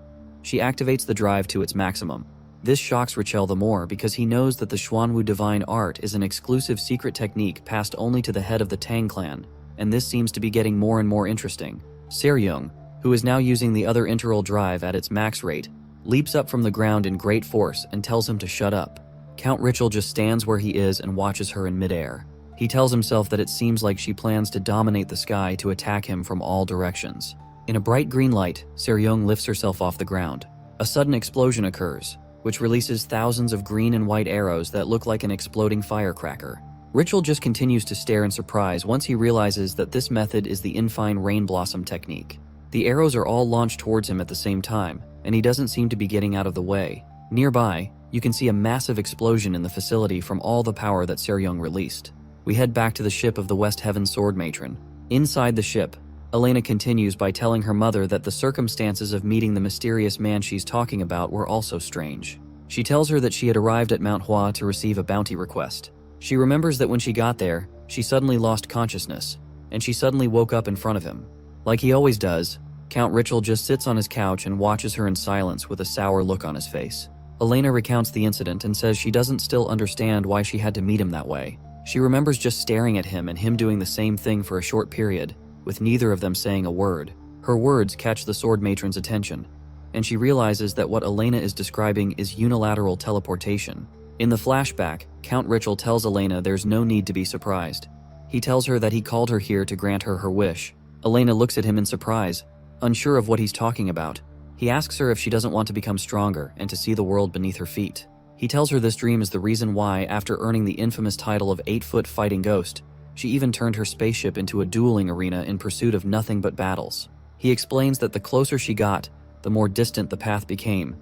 She activates the drive to its maximum. This shocks Richel the more because he knows that the Xuanwu Divine Art is an exclusive secret technique passed only to the head of the Tang clan, and this seems to be getting more and more interesting. Seryung, who is now using the other integral drive at its max rate, leaps up from the ground in great force and tells him to shut up. Count Richel just stands where he is and watches her in midair. He tells himself that it seems like she plans to dominate the sky to attack him from all directions. In a bright green light, Seryung lifts herself off the ground. A sudden explosion occurs, which releases thousands of green and white arrows that look like an exploding firecracker. Richel just continues to stare in surprise once he realizes that this method is the Infine Rain Blossom technique. The arrows are all launched towards him at the same time, and he doesn't seem to be getting out of the way. Nearby, you can see a massive explosion in the facility from all the power that Seryung released. We head back to the ship of the West Heaven Sword Matron. Inside the ship, Elena continues by telling her mother that the circumstances of meeting the mysterious man she's talking about were also strange. She tells her that she had arrived at Mount Hua to receive a bounty request. She remembers that when she got there, she suddenly lost consciousness, and she suddenly woke up in front of him. Like he always does, Count Richel just sits on his couch and watches her in silence with a sour look on his face. Elena recounts the incident and says she doesn't still understand why she had to meet him that way. She remembers just staring at him and him doing the same thing for a short period, with neither of them saying a word. Her words catch the Sword Matron's attention, and she realizes that what Elena is describing is unilateral teleportation. In the flashback, Count Richel tells Elena there's no need to be surprised. He tells her that he called her here to grant her her wish. Elena looks at him in surprise, unsure of what he's talking about. He asks her if she doesn't want to become stronger and to see the world beneath her feet. He tells her this dream is the reason why, after earning the infamous title of 8-foot fighting ghost, she even turned her spaceship into a dueling arena in pursuit of nothing but battles. He explains that the closer she got, the more distant the path became,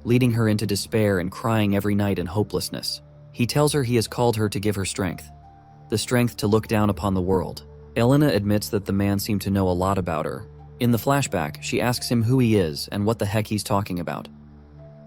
leading her into despair and crying every night in hopelessness. He tells her he has called her to give her strength, the strength to look down upon the world. Elena admits that the man seemed to know a lot about her. In the flashback, she asks him who he is and what the heck he's talking about.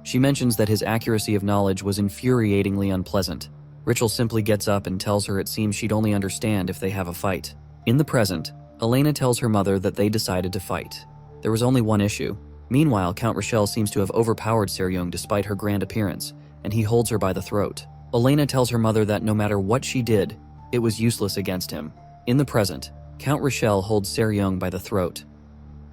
She mentions that his accuracy of knowledge was infuriatingly unpleasant. Richel simply gets up and tells her it seems she'd only understand if they have a fight. In the present, Elena tells her mother that they decided to fight. There was only one issue. Meanwhile, Count Richel seems to have overpowered Seryung despite her grand appearance, and he holds her by the throat. Elena tells her mother that no matter what she did, it was useless against him. In the present, Count Richel holds Seryung by the throat.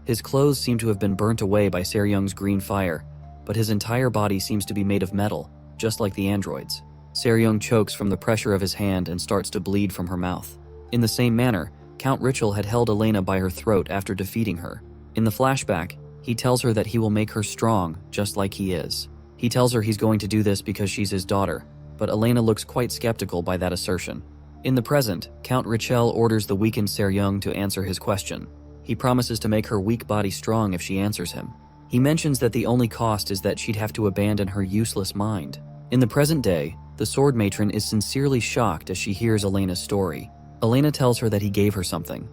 His clothes seem to have been burnt away by Seryung's green fire, but his entire body seems to be made of metal, just like the androids. Seryung chokes from the pressure of his hand and starts to bleed from her mouth. In the same manner, Count Richel had held Elena by her throat after defeating her. In the flashback, he tells her that he will make her strong, just like he is. He tells her he's going to do this because she's his daughter, but Elena looks quite skeptical by that assertion. In the present, Count Richel orders the weakened Seryung to answer his question. He promises to make her weak body strong if she answers him. He mentions that the only cost is that she'd have to abandon her useless mind. In the present day, the Sword Matron is sincerely shocked as she hears Elena's story. Elena tells her that he gave her something.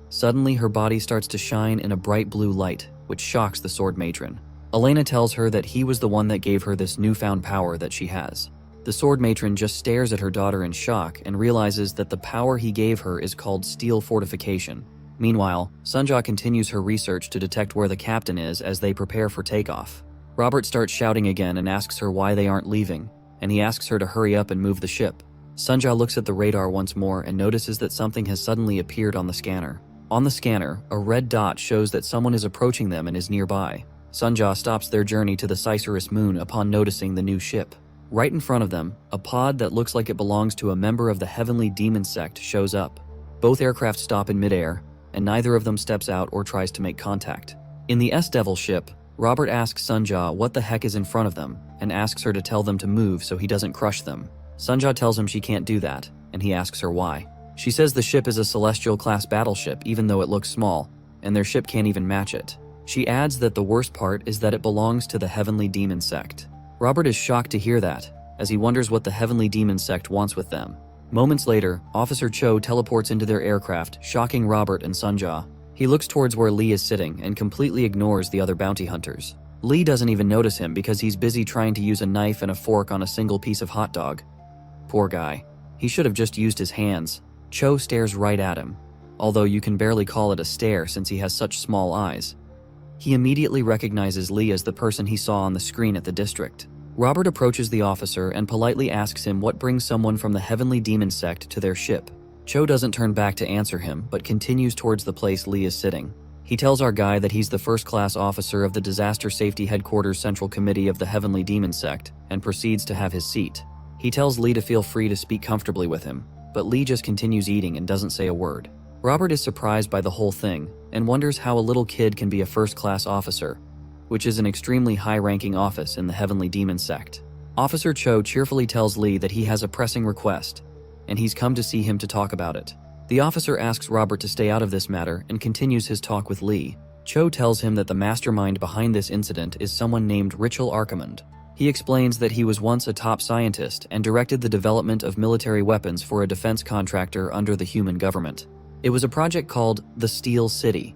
Suddenly, her body starts to shine in a bright blue light, which shocks the Sword Matron. Elena tells her that he was the one that gave her this newfound power that she has. The Sword Matron just stares at her daughter in shock and realizes that the power he gave her is called Steel Fortification. Meanwhile, Sunja continues her research to detect where the captain is as they prepare for takeoff. Robert starts shouting again and asks her why they aren't leaving, and he asks her to hurry up and move the ship. Sunja looks at the radar once more and notices that something has suddenly appeared on the scanner. On the scanner, a red dot shows that someone is approaching them and is nearby. Sunja stops their journey to the Cicerus moon upon noticing the new ship. Right in front of them, a pod that looks like it belongs to a member of the Heavenly Demon Sect shows up. Both aircraft stop in midair, and neither of them steps out or tries to make contact. In the S-Devil ship, Robert asks Sunja what the heck is in front of them, and asks her to tell them to move so he doesn't crush them. Sunja tells him she can't do that, and he asks her why. She says the ship is a Celestial-class battleship even though it looks small, and their ship can't even match it. She adds that the worst part is that it belongs to the Heavenly Demon Sect. Robert is shocked to hear that, as he wonders what the Heavenly Demon Sect wants with them. Moments later, Officer Cho teleports into their aircraft, shocking Robert and Sunja. He looks towards where Lee is sitting and completely ignores the other bounty hunters. Lee doesn't even notice him because he's busy trying to use a knife and a fork on a single piece of hot dog. Poor guy. He should have just used his hands. Cho stares right at him, although you can barely call it a stare since he has such small eyes. He immediately recognizes Lee as the person he saw on the screen at the district. Robert approaches the officer and politely asks him what brings someone from the Heavenly Demon Sect to their ship. Cho doesn't turn back to answer him, but continues towards the place Lee is sitting. He tells our guy that he's the first-class officer of the Disaster Safety Headquarters Central Committee of the Heavenly Demon Sect, and proceeds to have his seat. He tells Lee to feel free to speak comfortably with him, but Lee just continues eating and doesn't say a word. Robert is surprised by the whole thing, and wonders how a little kid can be a first-class officer, which is an extremely high-ranking office in the Heavenly Demon Sect. Officer Cho cheerfully tells Lee that he has a pressing request, and he's come to see him to talk about it. The officer asks Robert to stay out of this matter and continues his talk with Lee. Cho tells him that the mastermind behind this incident is someone named Rightful Archimond. He explains that he was once a top scientist and directed the development of military weapons for a defense contractor under the human government. It was a project called the Steel City.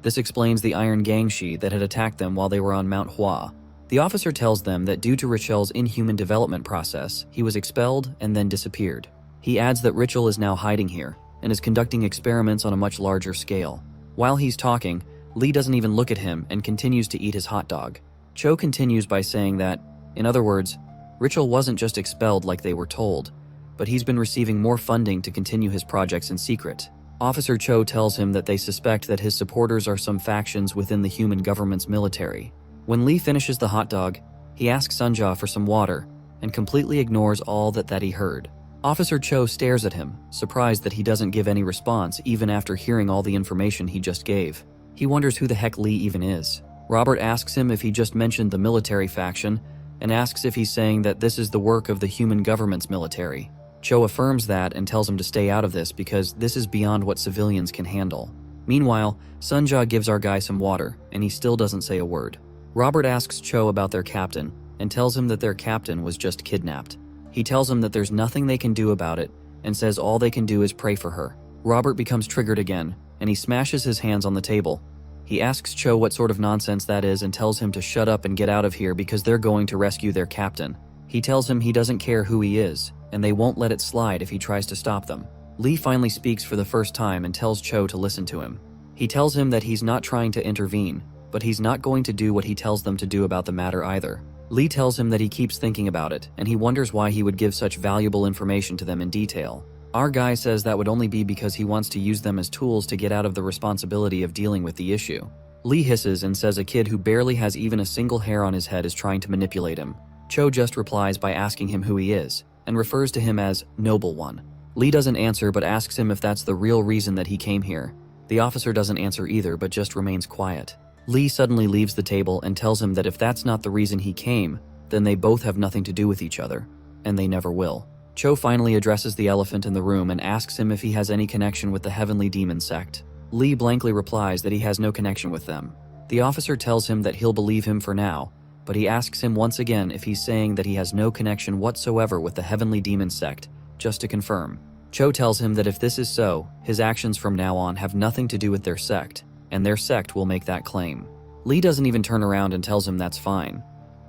This explains the Iron Gangshi that had attacked them while they were on Mount Hua. The officer tells them that due to Richel's inhuman development process, he was expelled and then disappeared. He adds that Richel is now hiding here and is conducting experiments on a much larger scale. While he's talking, Lee doesn't even look at him and continues to eat his hot dog. Cho continues by saying that, in other words, Richel wasn't just expelled like they were told, but he's been receiving more funding to continue his projects in secret. Officer Cho tells him that they suspect that his supporters are some factions within the human government's military. When Lee finishes the hot dog, he asks Sunja for some water and completely ignores all that he heard. Officer Cho stares at him, surprised that he doesn't give any response even after hearing all the information he just gave. He wonders who the heck Lee even is. Robert asks him if he just mentioned the military faction and asks if he's saying that this is the work of the human government's military. Cho affirms that and tells him to stay out of this because this is beyond what civilians can handle. Meanwhile, Sunja gives our guy some water, and he still doesn't say a word. Robert asks Cho about their captain, and tells him that their captain was just kidnapped. He tells him that there's nothing they can do about it, and says all they can do is pray for her. Robert becomes triggered again, and he smashes his hands on the table. He asks Cho what sort of nonsense that is and tells him to shut up and get out of here because they're going to rescue their captain. He tells him he doesn't care who he is, and they won't let it slide if he tries to stop them. Lee finally speaks for the first time and tells Cho to listen to him. He tells him that he's not trying to intervene, but he's not going to do what he tells them to do about the matter either. Lee tells him that he keeps thinking about it, and he wonders why he would give such valuable information to them in detail. Our guy says that would only be because he wants to use them as tools to get out of the responsibility of dealing with the issue. Lee hisses and says a kid who barely has even a single hair on his head is trying to manipulate him. Cho just replies by asking him who he is, and refers to him as Noble One. Lee doesn't answer but asks him if that's the real reason that he came here. The officer doesn't answer either but just remains quiet. Lee suddenly leaves the table and tells him that if that's not the reason he came, then they both have nothing to do with each other, and they never will. Cho finally addresses the elephant in the room and asks him if he has any connection with the Heavenly Demon Sect. Lee blankly replies that he has no connection with them. The officer tells him that he'll believe him for now, but he asks him once again if he's saying that he has no connection whatsoever with the Heavenly Demon Sect, just to confirm. Cho tells him that if this is so, his actions from now on have nothing to do with their sect, and their sect will make that claim. Lee doesn't even turn around and tells him that's fine,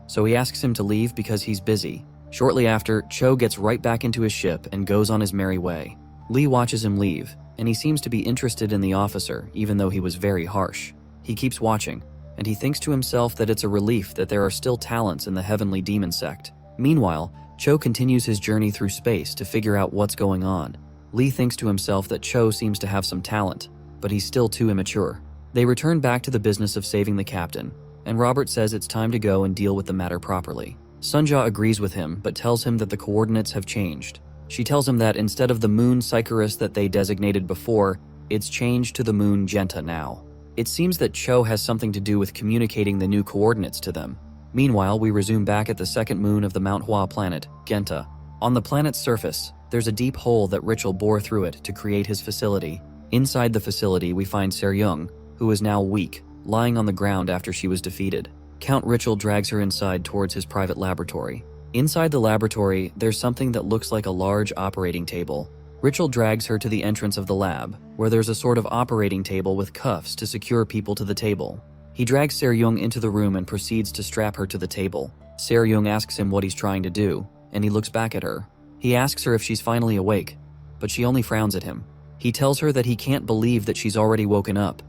so he asks him to leave because he's busy. Shortly after, Cho gets right back into his ship and goes on his merry way. Lee watches him leave, and he seems to be interested in the officer even though he was very harsh. He keeps watching, and he thinks to himself that it's a relief that there are still talents in the Heavenly Demon Sect. Meanwhile, Cho continues his journey through space to figure out what's going on. Lee thinks to himself that Cho seems to have some talent, but he's still too immature. They return back to the business of saving the captain, and Robert says it's time to go and deal with the matter properly. Sunja agrees with him, but tells him that the coordinates have changed. She tells him that instead of the moon Sycharis that they designated before, it's changed to the moon Genta now. It seems that Cho has something to do with communicating the new coordinates to them. Meanwhile, we resume back at the second moon of the Mount Hua planet, Genta. On the planet's surface, there's a deep hole that Richel bore through it to create his facility. Inside the facility, we find Seryung, who is now weak, lying on the ground after she was defeated. Count Richel drags her inside towards his private laboratory. Inside the laboratory, there's something that looks like a large operating table. Richel drags her to the entrance of the lab, where there's a sort of operating table with cuffs to secure people to the table. He drags Seryung into the room and proceeds to strap her to the table. Seryung asks him what he's trying to do, and he looks back at her. He asks her if she's finally awake, but she only frowns at him. He tells her that he can't believe that she's already woken up,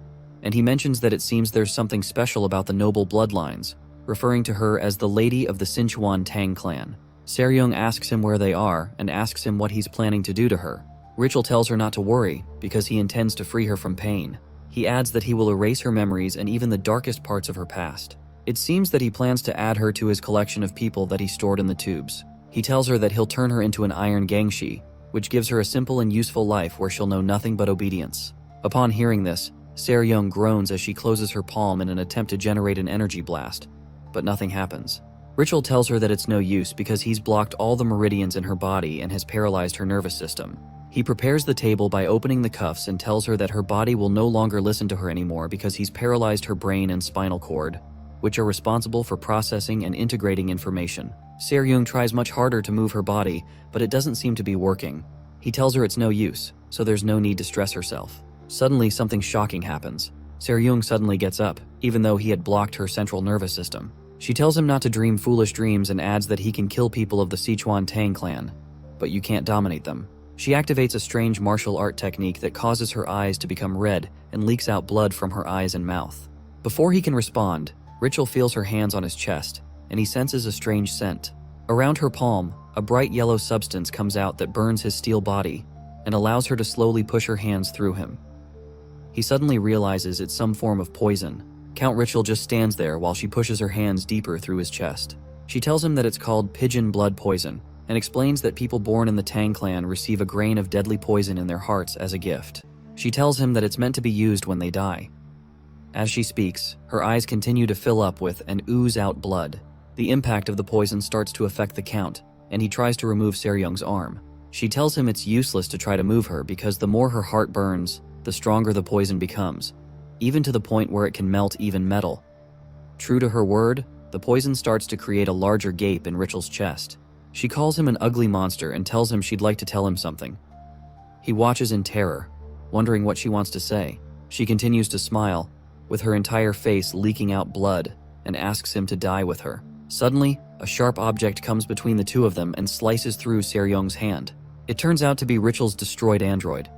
and he mentions that it seems there's something special about the noble bloodlines, referring to her as the Lady of the Sichuan Tang clan. Seryung asks him where they are and asks him what he's planning to do to her. Richel tells her not to worry because he intends to free her from pain. He adds that he will erase her memories and even the darkest parts of her past. It seems that he plans to add her to his collection of people that he stored in the tubes. He tells her that he'll turn her into an iron gangshi, which gives her a simple and useful life where she'll know nothing but obedience. Upon hearing this, Seryung groans as she closes her palm in an attempt to generate an energy blast, but nothing happens. Richel tells her that it's no use because he's blocked all the meridians in her body and has paralyzed her nervous system. He prepares the table by opening the cuffs and tells her that her body will no longer listen to her anymore because he's paralyzed her brain and spinal cord, which are responsible for processing and integrating information. Seryung tries much harder to move her body, but it doesn't seem to be working. He tells her it's no use, so there's no need to stress herself. Suddenly, something shocking happens. Seryung suddenly gets up, even though he had blocked her central nervous system. She tells him not to dream foolish dreams and adds that he can kill people of the Sichuan Tang clan, but you can't dominate them. She activates a strange martial art technique that causes her eyes to become red and leaks out blood from her eyes and mouth. Before he can respond, Richel feels her hands on his chest, and he senses a strange scent. Around her palm, a bright yellow substance comes out that burns his steel body and allows her to slowly push her hands through him. He suddenly realizes it's some form of poison. Count Richel just stands there while she pushes her hands deeper through his chest. She tells him that it's called pigeon blood poison and explains that people born in the Tang clan receive a grain of deadly poison in their hearts as a gift. She tells him that it's meant to be used when they die. As she speaks, her eyes continue to fill up with and ooze out blood. The impact of the poison starts to affect the Count, and he tries to remove Seryung's arm. She tells him it's useless to try to move her because the more her heart burns, the stronger the poison becomes, even to the point where it can melt even metal. True to her word, the poison starts to create a larger gape in Richel's chest. She calls him an ugly monster and tells him she'd like to tell him something. He watches in terror, wondering what she wants to say. She continues to smile, with her entire face leaking out blood, and asks him to die with her. Suddenly, a sharp object comes between the two of them and slices through Seryung's hand. It turns out to be Richel's destroyed android.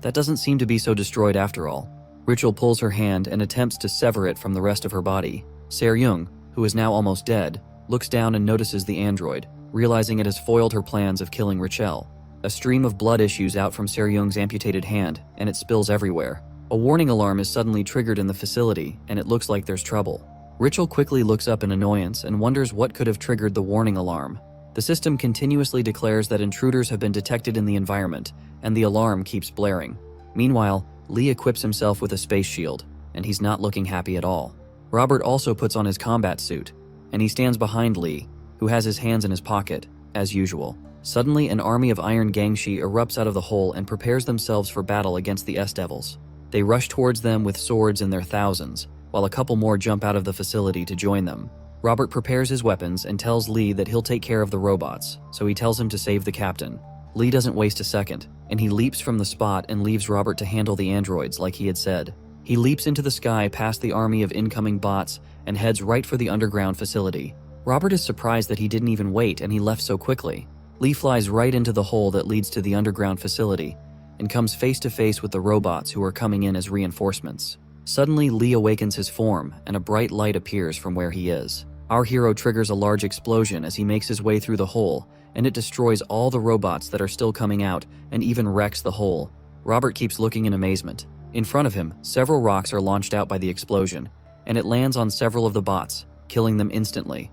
That doesn't seem to be so destroyed after all. Richel pulls her hand and attempts to sever it from the rest of her body. Seryung, who is now almost dead, looks down and notices the android, realizing it has foiled her plans of killing Richel. A stream of blood issues out from Seryung's amputated hand, and it spills everywhere. A warning alarm is suddenly triggered in the facility, and it looks like there's trouble. Richel quickly looks up in annoyance and wonders what could have triggered the warning alarm. The system continuously declares that intruders have been detected in the environment, and the alarm keeps blaring. Meanwhile, Lee equips himself with a space shield, and he's not looking happy at all. Robert also puts on his combat suit, and he stands behind Lee, who has his hands in his pocket, as usual. Suddenly, an army of iron gangshi erupts out of the hole and prepares themselves for battle against the S-Devils. They rush towards them with swords in their thousands, while a couple more jump out of the facility to join them. Robert prepares his weapons and tells Lee that he'll take care of the robots, so he tells him to save the captain. Lee doesn't waste a second, and he leaps from the spot and leaves Robert to handle the androids like he had said. He leaps into the sky past the army of incoming bots and heads right for the underground facility. Robert is surprised that he didn't even wait and he left so quickly. Lee flies right into the hole that leads to the underground facility and comes face to face with the robots who are coming in as reinforcements. Suddenly, Lee awakens his form and a bright light appears from where he is. Our hero triggers a large explosion as he makes his way through the hole, and it destroys all the robots that are still coming out and even wrecks the hole. Robert keeps looking in amazement. In front of him, several rocks are launched out by the explosion, and it lands on several of the bots, killing them instantly.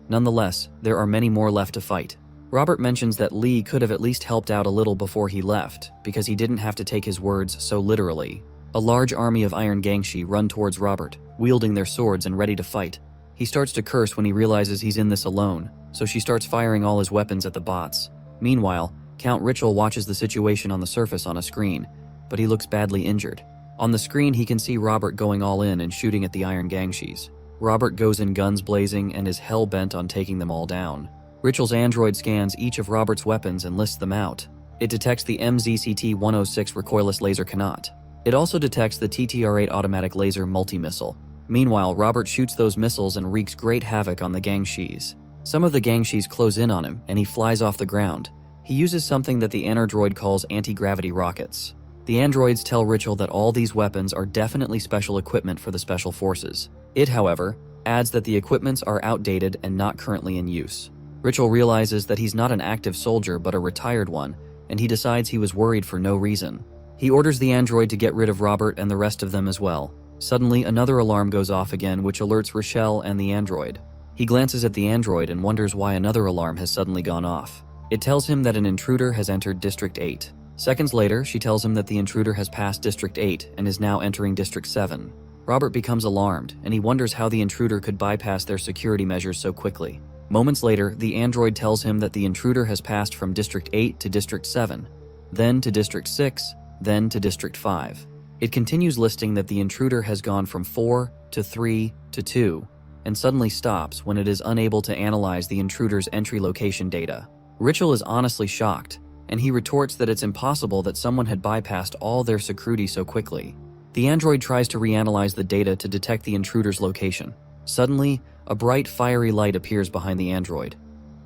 Nonetheless, there are many more left to fight. Robert mentions that Lee could have at least helped out a little before he left, because he didn't have to take his words so literally. A large army of Iron Gangshi run towards Robert, wielding their swords and ready to fight. He starts to curse when he realizes he's in this alone, so she starts firing all his weapons at the bots. Meanwhile, Count Richel watches the situation on the surface on a screen, but he looks badly injured. On the screen, he can see Robert going all in and shooting at the Iron Gangshis. Robert goes in guns blazing and is hell-bent on taking them all down. Richel's android scans each of Robert's weapons and lists them out. It detects the MZCT-106 recoilless laser Kanat. It also detects the TTR-8 automatic laser multi-missile. Meanwhile, Robert shoots those missiles and wreaks great havoc on the Gangshis. Some of the Gangshis close in on him, and he flies off the ground. He uses something that the android calls anti-gravity rockets. The androids tell Richel that all these weapons are definitely special equipment for the Special Forces. It, however, adds that the equipments are outdated and not currently in use. Richel realizes that he's not an active soldier but a retired one, and he decides he was worried for no reason. He orders the android to get rid of Robert and the rest of them as well. Suddenly, another alarm goes off again, which alerts Rochelle and the android. He glances at the android and wonders why another alarm has suddenly gone off. It tells him that an intruder has entered District 8. Seconds later, she tells him that the intruder has passed District 8 and is now entering District 7. Robert becomes alarmed, and he wonders how the intruder could bypass their security measures so quickly. Moments later, the android tells him that the intruder has passed from District 8 to District 7, then to District 6, then to District 5. It continues listing that the intruder has gone from 4 to 3 to 2, and suddenly stops when it is unable to analyze the intruder's entry location data. Richel is honestly shocked, and he retorts that it's impossible that someone had bypassed all their security so quickly. The android tries to reanalyze the data to detect the intruder's location. Suddenly, a bright, fiery light appears behind the android.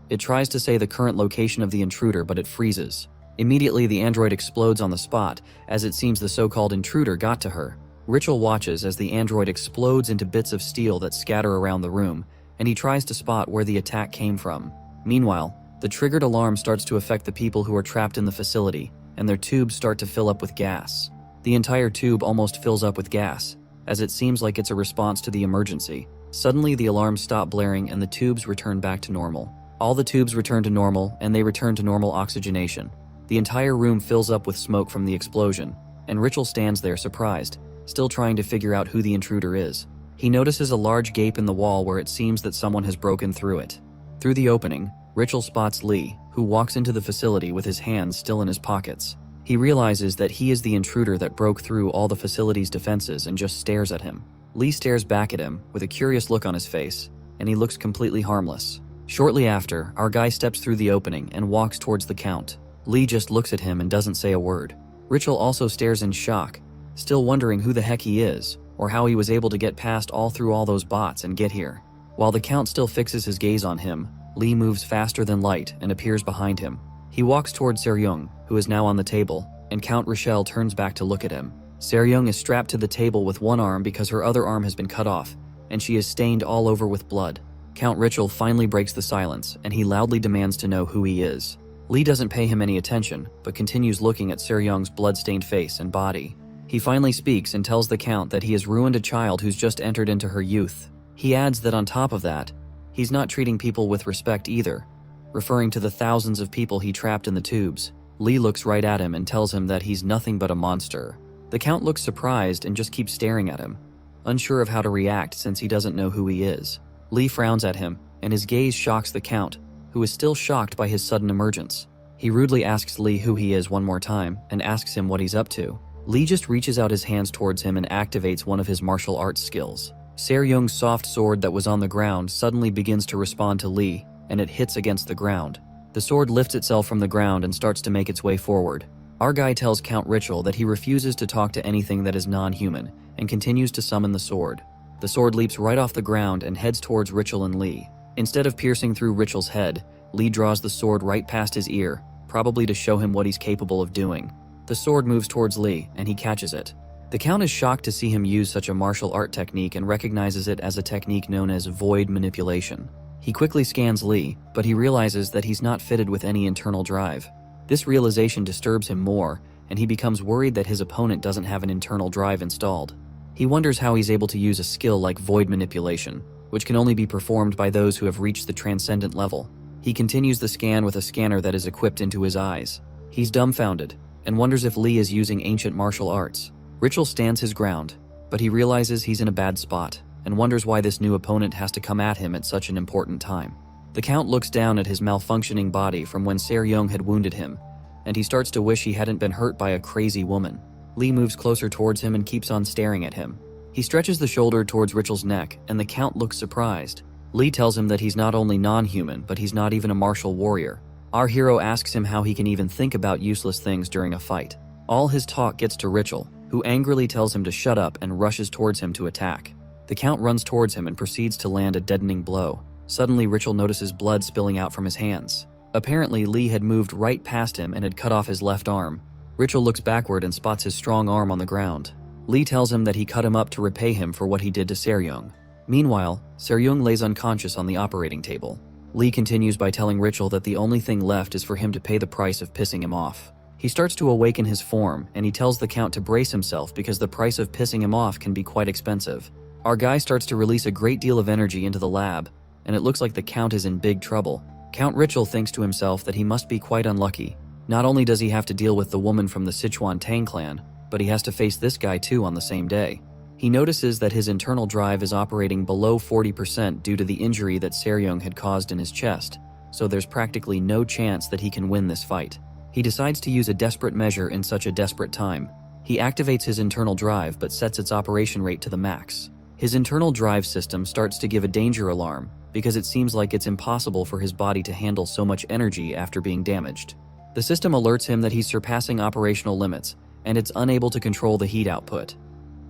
It tries to say the current location of the intruder, but it freezes. Immediately, the android explodes on the spot, as it seems the so-called intruder got to her. Richel watches as the android explodes into bits of steel that scatter around the room, and he tries to spot where the attack came from. Meanwhile, the triggered alarm starts to affect the people who are trapped in the facility, and their tubes start to fill up with gas. The entire tube almost fills up with gas, as it seems like it's a response to the emergency. Suddenly, the alarms stop blaring and the tubes return back to normal. All the tubes return to normal, and they return to normal oxygenation. The entire room fills up with smoke from the explosion, and Richel stands there surprised, still trying to figure out who the intruder is. He notices a large gape in the wall where it seems that someone has broken through it. Through the opening, Richel spots Lee, who walks into the facility with his hands still in his pockets. He realizes that he is the intruder that broke through all the facility's defenses and just stares at him. Lee stares back at him with a curious look on his face, and he looks completely harmless. Shortly after, our guy steps through the opening and walks towards the Count. Lee just looks at him and doesn't say a word. Richel also stares in shock, still wondering who the heck he is, or how he was able to get past all through all those bots and get here. While the Count still fixes his gaze on him, Lee moves faster than light and appears behind him. He walks towards Seryung, who is now on the table, and Count Rochelle turns back to look at him. Seryung is strapped to the table with one arm because her other arm has been cut off, and she is stained all over with blood. Count Richel finally breaks the silence, and he loudly demands to know who he is. Lee doesn't pay him any attention, but continues looking at Seryung's blood-stained face and body. He finally speaks and tells the Count that he has ruined a child who's just entered into her youth. He adds that on top of that, he's not treating people with respect either, referring to the thousands of people he trapped in the tubes. Lee looks right at him and tells him that he's nothing but a monster. The Count looks surprised and just keeps staring at him, unsure of how to react since he doesn't know who he is. Lee frowns at him, and his gaze shocks the Count, who is still shocked by his sudden emergence. He rudely asks Lee who he is one more time and asks him what he's up to. Lee just reaches out his hands towards him and activates one of his martial arts skills. Seryung's soft sword that was on the ground suddenly begins to respond to Lee, and it hits against the ground. The sword lifts itself from the ground and starts to make its way forward. Our guy tells Count Richel that he refuses to talk to anything that is non-human and continues to summon the sword. The sword leaps right off the ground and heads towards Richel and Lee. Instead of piercing through Richel's head, Lee draws the sword right past his ear, probably to show him what he's capable of doing. The sword moves towards Lee, and he catches it. The Count is shocked to see him use such a martial art technique and recognizes it as a technique known as void manipulation. He quickly scans Lee, but he realizes that he's not fitted with any internal drive. This realization disturbs him more, and he becomes worried that his opponent doesn't have an internal drive installed. He wonders how he's able to use a skill like void manipulation, which can only be performed by those who have reached the transcendent level. He continues the scan with a scanner that is equipped into his eyes. He's dumbfounded, and wonders if Lee is using ancient martial arts. Richel stands his ground, but he realizes he's in a bad spot, and wonders why this new opponent has to come at him at such an important time. The Count looks down at his malfunctioning body from when Seryong had wounded him, and he starts to wish he hadn't been hurt by a crazy woman. Lee moves closer towards him and keeps on staring at him. He stretches the shoulder towards Richel's neck, and the Count looks surprised. Lee tells him that he's not only non-human, but he's not even a martial warrior. Our hero asks him how he can even think about useless things during a fight. All his talk gets to Richel, who angrily tells him to shut up and rushes towards him to attack. The Count runs towards him and proceeds to land a deadening blow. Suddenly, Richel notices blood spilling out from his hands. Apparently, Lee had moved right past him and had cut off his left arm. Richel looks backward and spots his strong arm on the ground. Lee tells him that he cut him up to repay him for what he did to Seryong. Meanwhile, Seryong lays unconscious on the operating table. Lee continues by telling Richel that the only thing left is for him to pay the price of pissing him off. He starts to awaken his form, and he tells the Count to brace himself because the price of pissing him off can be quite expensive. Our guy starts to release a great deal of energy into the lab, and it looks like the Count is in big trouble. Count Richel thinks to himself that he must be quite unlucky. Not only does he have to deal with the woman from the Sichuan Tang clan, but he has to face this guy too on the same day. He notices that his internal drive is operating below 40% due to the injury that Seryong had caused in his chest, so there's practically no chance that he can win this fight. He decides to use a desperate measure in such a desperate time. He activates his internal drive but sets its operation rate to the max. His internal drive system starts to give a danger alarm because it seems like it's impossible for his body to handle so much energy after being damaged. The system alerts him that he's surpassing operational limits, and it's unable to control the heat output.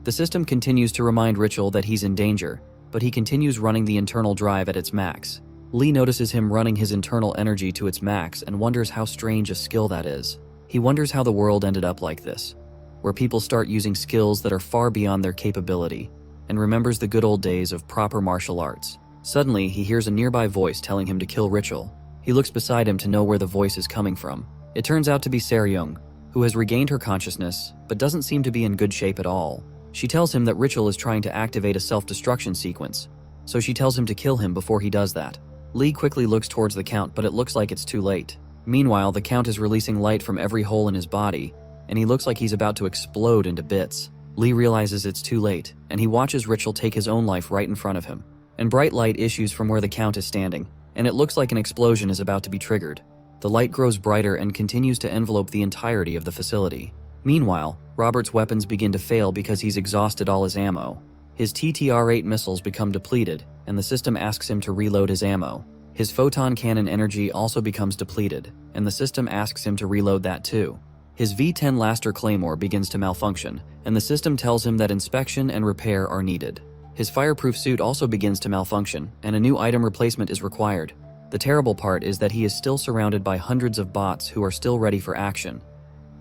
The system continues to remind Richel that he's in danger, but he continues running the internal drive at its max. Lee notices him running his internal energy to its max and wonders how strange a skill that is. He wonders how the world ended up like this, where people start using skills that are far beyond their capability, and remembers the good old days of proper martial arts. Suddenly, he hears a nearby voice telling him to kill Richel. He looks beside him to know where the voice is coming from. It turns out to be Seryong, who has regained her consciousness, but doesn't seem to be in good shape at all. She tells him that Richel is trying to activate a self-destruction sequence, so she tells him to kill him before he does that. Lee quickly looks towards the Count, but it looks like it's too late. Meanwhile, the Count is releasing light from every hole in his body, and he looks like he's about to explode into bits. Lee realizes it's too late, and he watches Richel take his own life right in front of him. And bright light issues from where the Count is standing, and it looks like an explosion is about to be triggered. The light grows brighter and continues to envelope the entirety of the facility. Meanwhile, Robert's weapons begin to fail because he's exhausted all his ammo. His TTR-8 missiles become depleted, and the system asks him to reload his ammo. His photon cannon energy also becomes depleted, and the system asks him to reload that too. His V-10 Laster Claymore begins to malfunction, and the system tells him that inspection and repair are needed. His fireproof suit also begins to malfunction, and a new item replacement is required. The terrible part is that he is still surrounded by hundreds of bots who are still ready for action.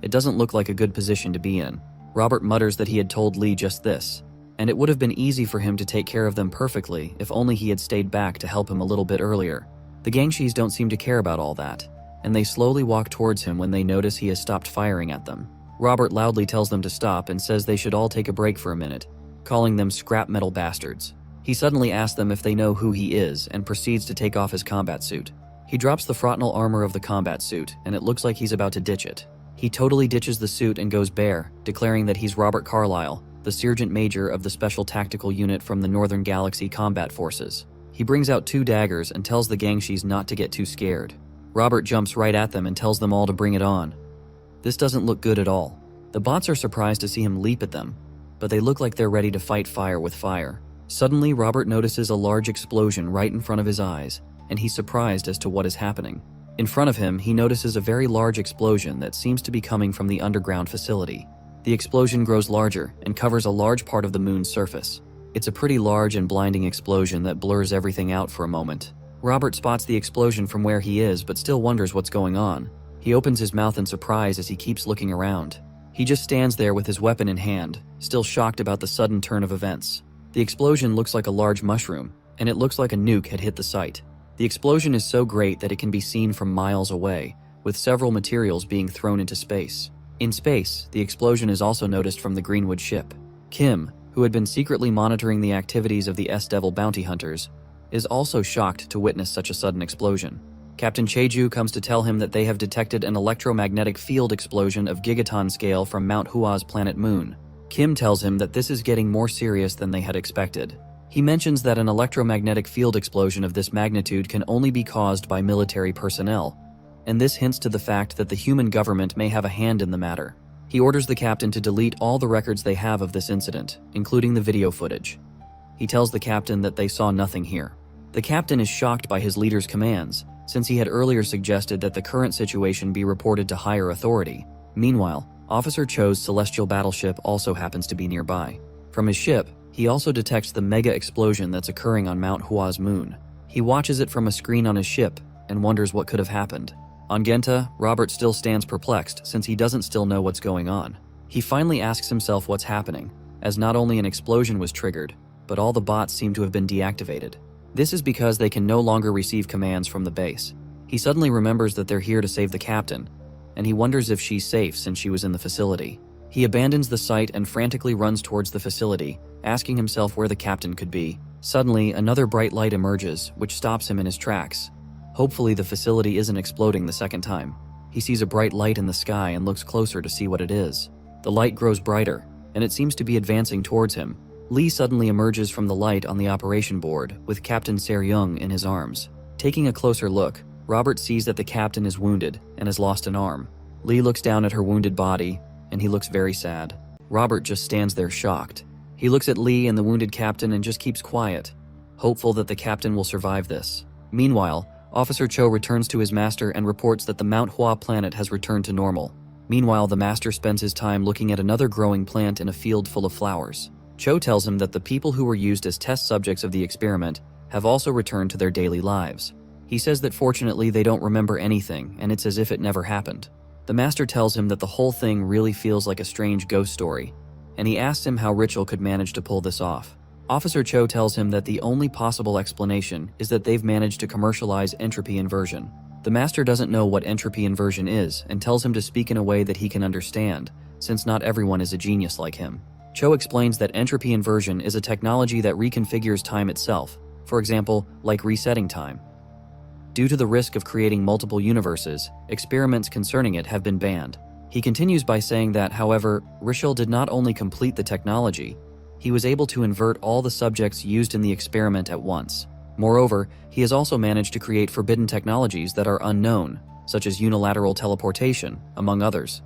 It doesn't look like a good position to be in. Robert mutters that he had told Lee just this, and it would have been easy for him to take care of them perfectly if only he had stayed back to help him a little bit earlier. The Gangshis don't seem to care about all that, and they slowly walk towards him when they notice he has stopped firing at them. Robert loudly tells them to stop and says they should all take a break for a minute, calling them scrap metal bastards. He suddenly asks them if they know who he is and proceeds to take off his combat suit. He drops the frontal armor of the combat suit, and it looks like he's about to ditch it. He totally ditches the suit and goes bare, declaring that he's Robert Carlyle, the Sergeant Major of the Special Tactical Unit from the Northern Galaxy Combat Forces. He brings out 2 daggers and tells the Gangshis not to get too scared. Robert jumps right at them and tells them all to bring it on. This doesn't look good at all. The bots are surprised to see him leap at them, but they look like they're ready to fight fire with fire. Suddenly, Robert notices a large explosion right in front of his eyes, and he's surprised as to what is happening. In front of him, he notices a very large explosion that seems to be coming from the underground facility. The explosion grows larger and covers a large part of the moon's surface. It's a pretty large and blinding explosion that blurs everything out for a moment. Robert spots the explosion from where he is, but still wonders what's going on. He opens his mouth in surprise as he keeps looking around. He just stands there with his weapon in hand, still shocked about the sudden turn of events. The explosion looks like a large mushroom, and it looks like a nuke had hit the site. The explosion is so great that it can be seen from miles away, with several materials being thrown into space. In space, the explosion is also noticed from the Greenwood ship. Kim, who had been secretly monitoring the activities of the S-Devil bounty hunters, is also shocked to witness such a sudden explosion. Captain Cheju comes to tell him that they have detected an electromagnetic field explosion of gigaton scale from Mount Hua's planet Moon. Kim tells him that this is getting more serious than they had expected. He mentions that an electromagnetic field explosion of this magnitude can only be caused by military personnel, and this hints to the fact that the human government may have a hand in the matter. He orders the captain to delete all the records they have of this incident, including the video footage. He tells the captain that they saw nothing here. The captain is shocked by his leader's commands, since he had earlier suggested that the current situation be reported to higher authority. Meanwhile, Officer Cho's celestial battleship also happens to be nearby. From his ship, he also detects the mega explosion that's occurring on Mount Hua's moon. He watches it from a screen on his ship and wonders what could have happened. On Genta, Robert still stands perplexed since he doesn't still know what's going on. He finally asks himself what's happening, as not only an explosion was triggered, but all the bots seem to have been deactivated. This is because they can no longer receive commands from the base. He suddenly remembers that they're here to save the captain, and he wonders if she's safe since she was in the facility. He abandons the site and frantically runs towards the facility, asking himself where the captain could be. Suddenly, another bright light emerges, which stops him in his tracks. Hopefully, the facility isn't exploding the second time. He sees a bright light in the sky and looks closer to see what it is. The light grows brighter, and it seems to be advancing towards him. Lee suddenly emerges from the light on the operation board, with Captain Se-ryung in his arms. Taking a closer look, Robert sees that the captain is wounded and has lost an arm. Lee looks down at her wounded body, and he looks very sad. Robert just stands there shocked. He looks at Lee and the wounded captain and just keeps quiet, hopeful that the captain will survive this. Meanwhile, Officer Cho returns to his master and reports that the Mount Hua planet has returned to normal. Meanwhile, the master spends his time looking at another growing plant in a field full of flowers. Cho tells him that the people who were used as test subjects of the experiment have also returned to their daily lives. He says that fortunately they don't remember anything, and it's as if it never happened. The master tells him that the whole thing really feels like a strange ghost story, and he asks him how Richel could manage to pull this off. Officer Cho tells him that the only possible explanation is that they've managed to commercialize entropy inversion. The master doesn't know what entropy inversion is and tells him to speak in a way that he can understand, since not everyone is a genius like him. Cho explains that entropy inversion is a technology that reconfigures time itself, for example, like resetting time. Due to the risk of creating multiple universes, experiments concerning it have been banned. He continues by saying that, however, Richel did not only complete the technology, he was able to invert all the subjects used in the experiment at once. Moreover, he has also managed to create forbidden technologies that are unknown, such as unilateral teleportation, among others.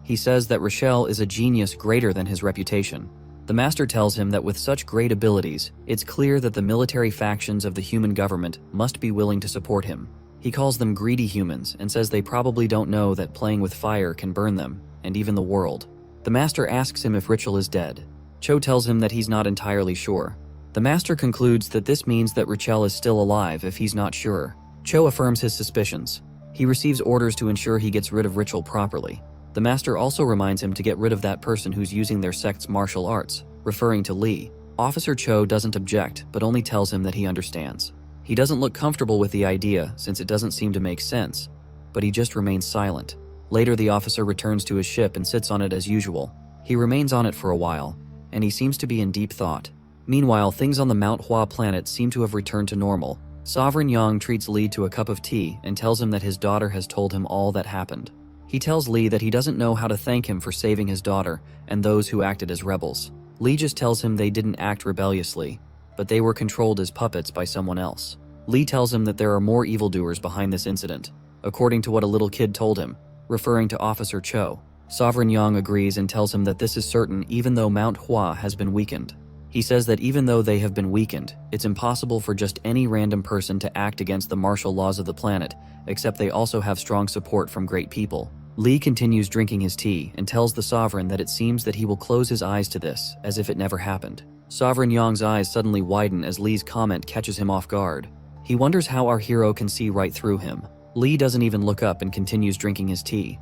He says that Richel is a genius greater than his reputation. The master tells him that with such great abilities, it's clear that the military factions of the human government must be willing to support him. He calls them greedy humans and says they probably don't know that playing with fire can burn them, and even the world. The master asks him if Richel is dead. Cho tells him that he's not entirely sure. The master concludes that this means that Richel is still alive if he's not sure. Cho affirms his suspicions. He receives orders to ensure he gets rid of Richel properly. The master also reminds him to get rid of that person who's using their sect's martial arts, referring to Lee. Officer Cho doesn't object, but only tells him that he understands. He doesn't look comfortable with the idea since it doesn't seem to make sense, but he just remains silent. Later, the officer returns to his ship and sits on it as usual. He remains on it for a while, and he seems to be in deep thought. Meanwhile, things on the Mount Hua planet seem to have returned to normal. Sovereign Yang treats Lee to a cup of tea and tells him that his daughter has told him all that happened. He tells Lee that he doesn't know how to thank him for saving his daughter and those who acted as rebels. Lee just tells him they didn't act rebelliously, but they were controlled as puppets by someone else. Lee tells him that there are more evildoers behind this incident, according to what a little kid told him, referring to Officer Cho. Sovereign Yang agrees and tells him that this is certain even though Mount Hua has been weakened. He says that even though they have been weakened, it's impossible for just any random person to act against the martial laws of the planet, except they also have strong support from great people. Lee continues drinking his tea and tells the Sovereign that it seems that he will close his eyes to this, as if it never happened. Sovereign Yang's eyes suddenly widen as Lee's comment catches him off guard. He wonders how our hero can see right through him. Lee doesn't even look up and continues drinking his tea.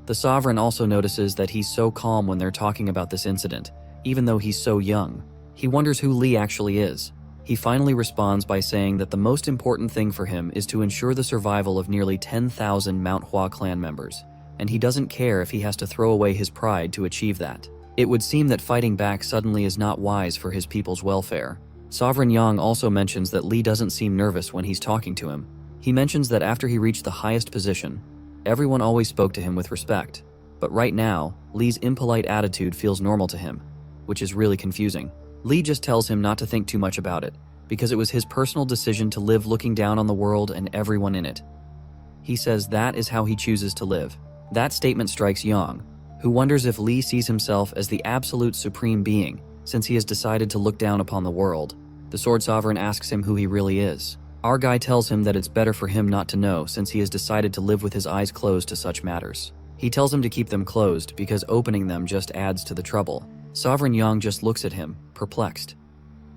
The Sovereign also notices that he's so calm when they're talking about this incident, even though he's so young. He wonders who Lee actually is. He finally responds by saying that the most important thing for him is to ensure the survival of nearly 10,000 Mount Hua clan members. and he doesn't care if he has to throw away his pride to achieve that. It would seem that fighting back suddenly is not wise for his people's welfare. Sovereign Yang also mentions that Li doesn't seem nervous when he's talking to him. He mentions that after he reached the highest position, everyone always spoke to him with respect. But right now, Li's impolite attitude feels normal to him, which is really confusing. Li just tells him not to think too much about it, because it was his personal decision to live looking down on the world and everyone in it. He says that is how he chooses to live. That statement strikes Yang, who wonders if Li sees himself as the absolute supreme being, since he has decided to look down upon the world. The Sword Sovereign asks him who he really is. Our guy tells him that it's better for him not to know, since he has decided to live with his eyes closed to such matters. He tells him to keep them closed because opening them just adds to the trouble. Sovereign Yang just looks at him, perplexed.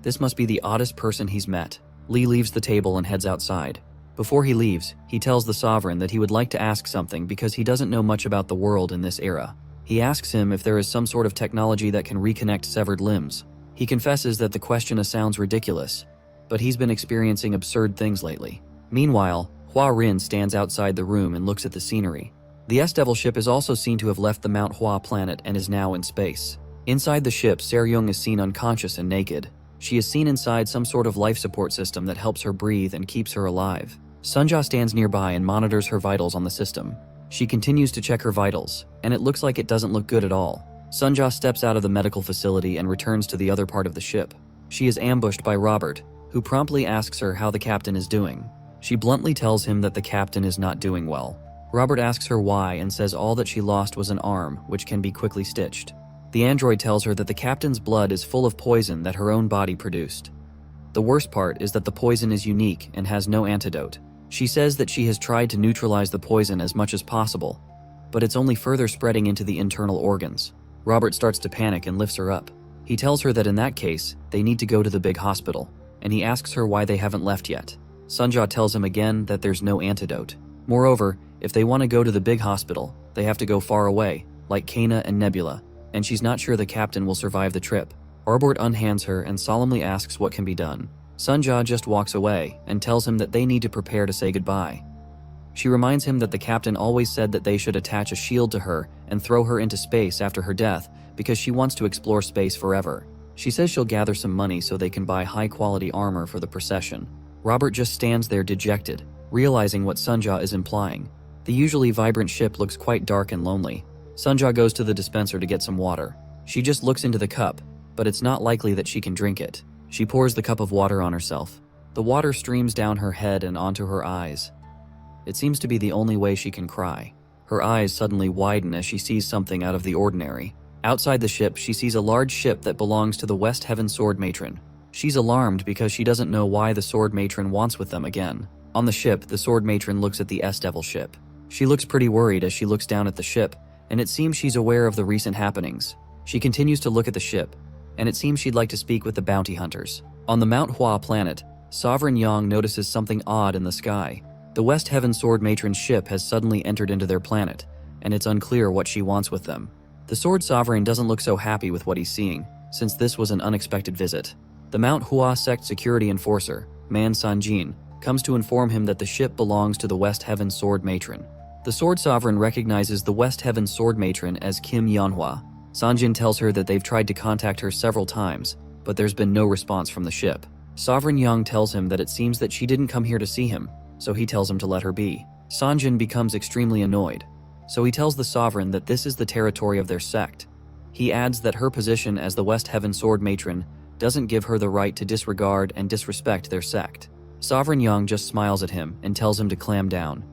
This must be the oddest person he's met. Li leaves the table and heads outside. Before he leaves, he tells the Sovereign that he would like to ask something because he doesn't know much about the world in this era. He asks him if there is some sort of technology that can reconnect severed limbs. He confesses that the question sounds ridiculous, but he's been experiencing absurd things lately. Meanwhile, Hua Rin stands outside the room and looks at the scenery. The S-Devil ship is also seen to have left the Mount Hua planet and is now in space. Inside the ship, Seryung is seen unconscious and naked. She is seen inside some sort of life support system that helps her breathe and keeps her alive. Sunja stands nearby and monitors her vitals on the system. She continues to check her vitals, and it looks like it doesn't look good at all. Sunja steps out of the medical facility and returns to the other part of the ship. She is ambushed by Robert, who promptly asks her how the captain is doing. She bluntly tells him that the captain is not doing well. Robert asks her why and says all that she lost was an arm, which can be quickly stitched. The android tells her that the captain's blood is full of poison that her own body produced. The worst part is that the poison is unique and has no antidote. She says that she has tried to neutralize the poison as much as possible, but it's only further spreading into the internal organs. Robert starts to panic and lifts her up. He tells her that in that case, they need to go to the big hospital, and he asks her why they haven't left yet. Sunja tells him again that there's no antidote. Moreover, if they want to go to the big hospital, they have to go far away, like Kana and Nebula, and she's not sure the captain will survive the trip. Arbort unhands her and solemnly asks what can be done. Sunja just walks away and tells him that they need to prepare to say goodbye. She reminds him that the captain always said that they should attach a shield to her and throw her into space after her death because she wants to explore space forever. She says she'll gather some money so they can buy high-quality armor for the procession. Robert just stands there dejected, realizing what Sunja is implying. The usually vibrant ship looks quite dark and lonely. Sunja goes to the dispenser to get some water. She just looks into the cup, but it's not likely that she can drink it. She pours the cup of water on herself. The water streams down her head and onto her eyes. It seems to be the only way she can cry. Her eyes suddenly widen as she sees something out of the ordinary. Outside the ship, she sees a large ship that belongs to the West Heaven Sword Matron. She's alarmed because she doesn't know why the Sword Matron wants with them again. On the ship, the Sword Matron looks at the S-Devil ship. She looks pretty worried as she looks down at the ship, and it seems she's aware of the recent happenings. She continues to look at the ship, and it seems she'd like to speak with the bounty hunters. On the Mount Hua planet, Sovereign Yang notices something odd in the sky. The West Heaven Sword Matron's ship has suddenly entered into their planet, and it's unclear what she wants with them. The Sword Sovereign doesn't look so happy with what he's seeing, since this was an unexpected visit. The Mount Hua sect security enforcer, Man Sanjin, comes to inform him that the ship belongs to the West Heaven Sword Matron. The Sword Sovereign recognizes the West Heaven Sword Matron as Kim Yanhua. Sanjin tells her that they've tried to contact her several times, but there's been no response from the ship. Sovereign Yang tells him that it seems that she didn't come here to see him, so he tells him to let her be. Sanjin becomes extremely annoyed, so he tells the Sovereign that this is the territory of their sect. He adds that her position as the West Heaven Sword Matron doesn't give her the right to disregard and disrespect their sect. Sovereign Yang just smiles at him and tells him to clam down.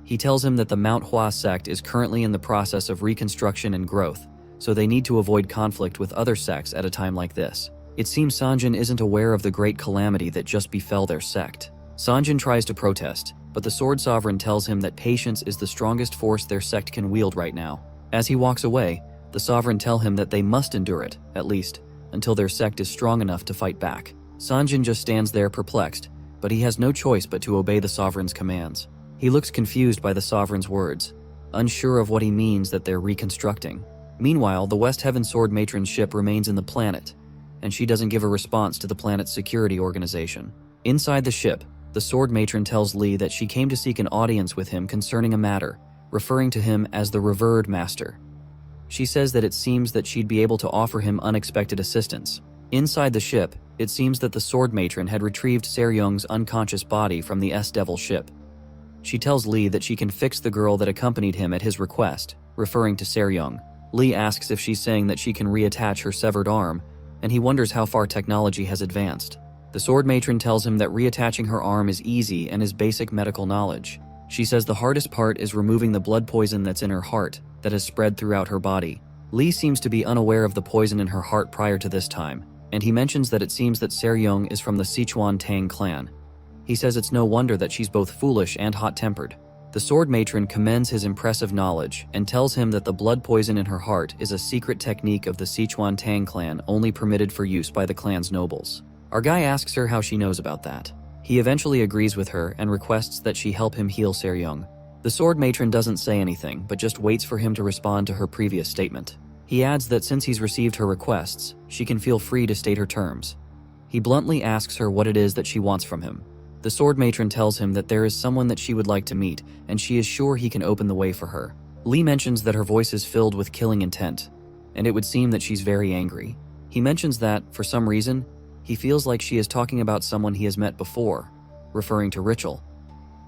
He tells him that the Mount Hua sect is currently in the process of reconstruction and growth, so they need to avoid conflict with other sects at a time like this. It seems Sanjin isn't aware of the great calamity that just befell their sect. Sanjin tries to protest, but the Sword Sovereign tells him that patience is the strongest force their sect can wield right now. As he walks away, the Sovereign tell him that they must endure it, at least, until their sect is strong enough to fight back. Sanjin just stands there perplexed, but he has no choice but to obey the Sovereign's commands. He looks confused by the Sovereign's words, unsure of what he means that they're reconstructing. Meanwhile, the West Heaven Sword Matron's ship remains in the planet, and she doesn't give a response to the planet's security organization. Inside the ship, the Sword Matron tells Li that she came to seek an audience with him concerning a matter referring to him as the revered master. She says that it seems that she'd be able to offer him unexpected assistance. Inside the ship, it seems that the sword matron had retrieved Seryung's unconscious body from the S-Devil ship. She tells Lee that she can fix the girl that accompanied him at his request, referring to Seryung. Lee asks if she's saying that she can reattach her severed arm, and he wonders how far technology has advanced. The sword matron tells him that reattaching her arm is easy and is basic medical knowledge. She says the hardest part is removing the blood poison that's in her heart that has spread throughout her body. Lee seems to be unaware of the poison in her heart prior to this time, and he mentions that it seems that Seryung is from the Sichuan Tang clan. He says it's no wonder that she's both foolish and hot-tempered. The sword matron commends his impressive knowledge and tells him that the blood poison in her heart is a secret technique of the Sichuan Tang clan only permitted for use by the clan's nobles. Our guy asks her how she knows about that. He eventually agrees with her and requests that she help him heal Seryung. The sword matron doesn't say anything, but just waits for him to respond to her previous statement. He adds that since he's received her requests, she can feel free to state her terms. He bluntly asks her what it is that she wants from him. The sword matron tells him that there is someone that she would like to meet, and she is sure he can open the way for her. Lee mentions that her voice is filled with killing intent, and it would seem that she's very angry. He mentions that, for some reason, he feels like she is talking about someone he has met before, referring to Rachel.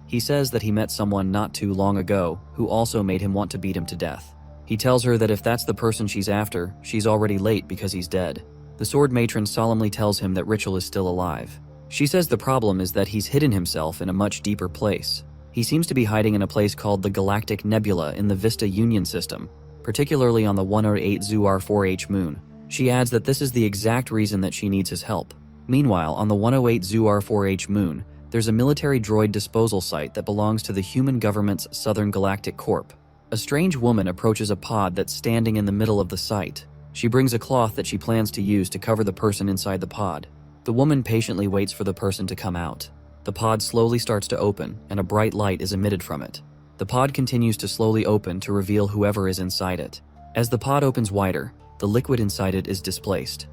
He says that he met someone not too long ago who also made him want to beat him to death. He tells her that if that's the person she's after, she's already late because he's dead. The sword matron solemnly tells him that Rachel is still alive. She says the problem is that he's hidden himself in a much deeper place. He seems to be hiding in a place called the Galactic Nebula in the Vista Union system, particularly on the 108 Zuar 4H moon. She adds that this is the exact reason that she needs his help. Meanwhile, on the 108 Zuar 4H moon, there's a military droid disposal site that belongs to the human government's Southern Galactic Corp. A strange woman approaches a pod that's standing in the middle of the site. She brings a cloth that she plans to use to cover the person inside the pod. The woman patiently waits for the person to come out. The pod slowly starts to open, and a bright light is emitted from it. The pod continues to slowly open to reveal whoever is inside it. As the pod opens wider, the liquid inside it is displaced.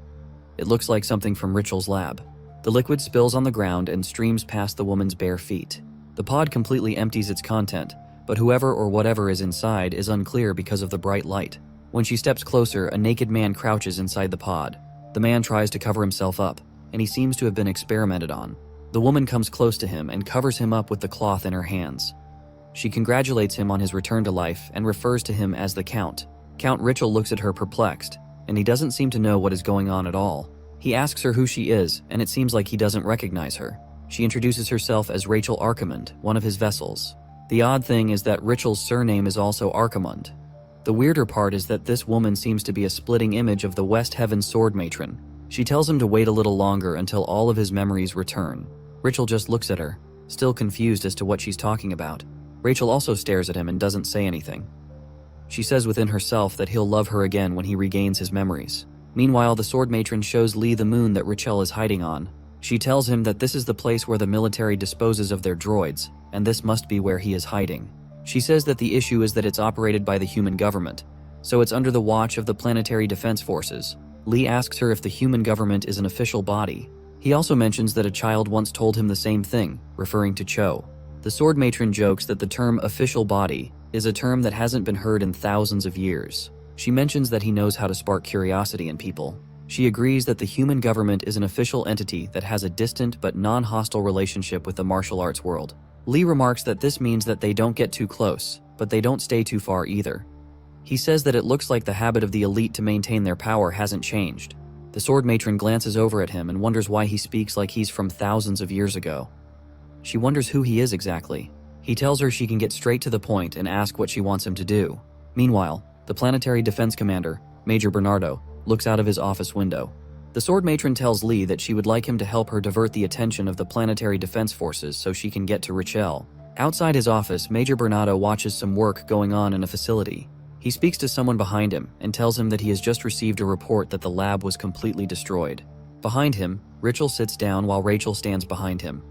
It looks like something from Rachel's lab. The liquid spills on the ground and streams past the woman's bare feet. The pod completely empties its content, but whoever or whatever is inside is unclear because of the bright light. When she steps closer, a naked man crouches inside the pod. The man tries to cover himself up, and he seems to have been experimented on. The woman comes close to him and covers him up with the cloth in her hands. She congratulates him on his return to life and refers to him as the Count. Count Rachel looks at her perplexed, and he doesn't seem to know what is going on at all. He asks her who she is, and it seems like he doesn't recognize her. She introduces herself as Rachel Archimond, one of his vessels. The odd thing is that Rachel's surname is also Archimond. The weirder part is that this woman seems to be a splitting image of the West Heaven sword matron. She tells him to wait a little longer until all of his memories return. Rachel just looks at her, still confused as to what she's talking about. Rachel also stares at him and doesn't say anything. She says within herself that he'll love her again when he regains his memories. Meanwhile, the sword matron shows Lee the moon that Rachel is hiding on. She tells him that this is the place where the military disposes of their droids, and this must be where he is hiding. She says that the issue is that it's operated by the human government, so it's under the watch of the Planetary Defense Forces. Lee asks her if the human government is an official body. He also mentions that a child once told him the same thing, referring to Cho. The sword matron jokes that the term official body is a term that hasn't been heard in thousands of years. She mentions that he knows how to spark curiosity in people. She agrees that the human government is an official entity that has a distant but non-hostile relationship with the martial arts world. Lee remarks that this means that they don't get too close, but they don't stay too far either. He says that it looks like the habit of the elite to maintain their power hasn't changed. The sword matron glances over at him and wonders why he speaks like he's from thousands of years ago. She wonders who he is exactly. He tells her she can get straight to the point and ask what she wants him to do. Meanwhile, the Planetary Defense Commander, Major Bernardo, looks out of his office window. The sword matron tells Lee that she would like him to help her divert the attention of the Planetary Defense Forces so she can get to Rachel. Outside his office, Major Bernardo watches some work going on in a facility. He speaks to someone behind him and tells him that he has just received a report that the lab was completely destroyed. Behind him, Rachel sits down while Rachel stands behind him.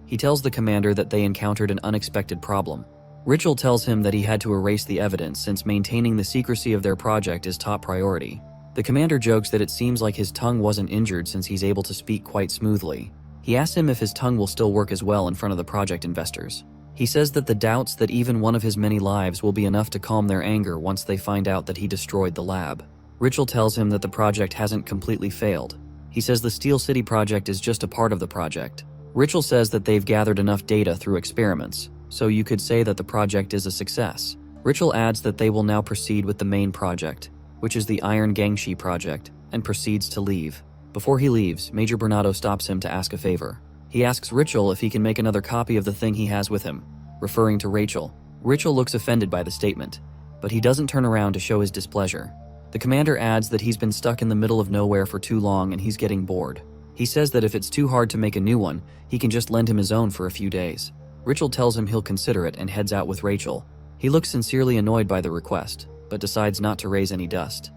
He tells the commander that they encountered an unexpected problem. Rachel tells him that he had to erase the evidence since maintaining the secrecy of their project is top priority. The commander jokes that it seems like his tongue wasn't injured since he's able to speak quite smoothly. He asks him if his tongue will still work as well in front of the project investors. He says that the doubts that even one of his many lives will be enough to calm their anger once they find out that he destroyed the lab. Richel tells him that the project hasn't completely failed. He says the Steel City project is just a part of the project. Richel says that they've gathered enough data through experiments, so you could say that the project is a success. Richel adds that they will now proceed with the main project, which is the Iron Gangshi project, and proceeds to leave. Before he leaves, Major Bernardo stops him to ask a favor. He asks Richel if he can make another copy of the thing he has with him, referring to Rachel. Richel looks offended by the statement, but he doesn't turn around to show his displeasure. The commander adds that he's been stuck in the middle of nowhere for too long and he's getting bored. He says that if it's too hard to make a new one, he can just lend him his own for a few days. Richel tells him he'll consider it and heads out with Rachel. He looks sincerely annoyed by the request, but decides not to raise any dust.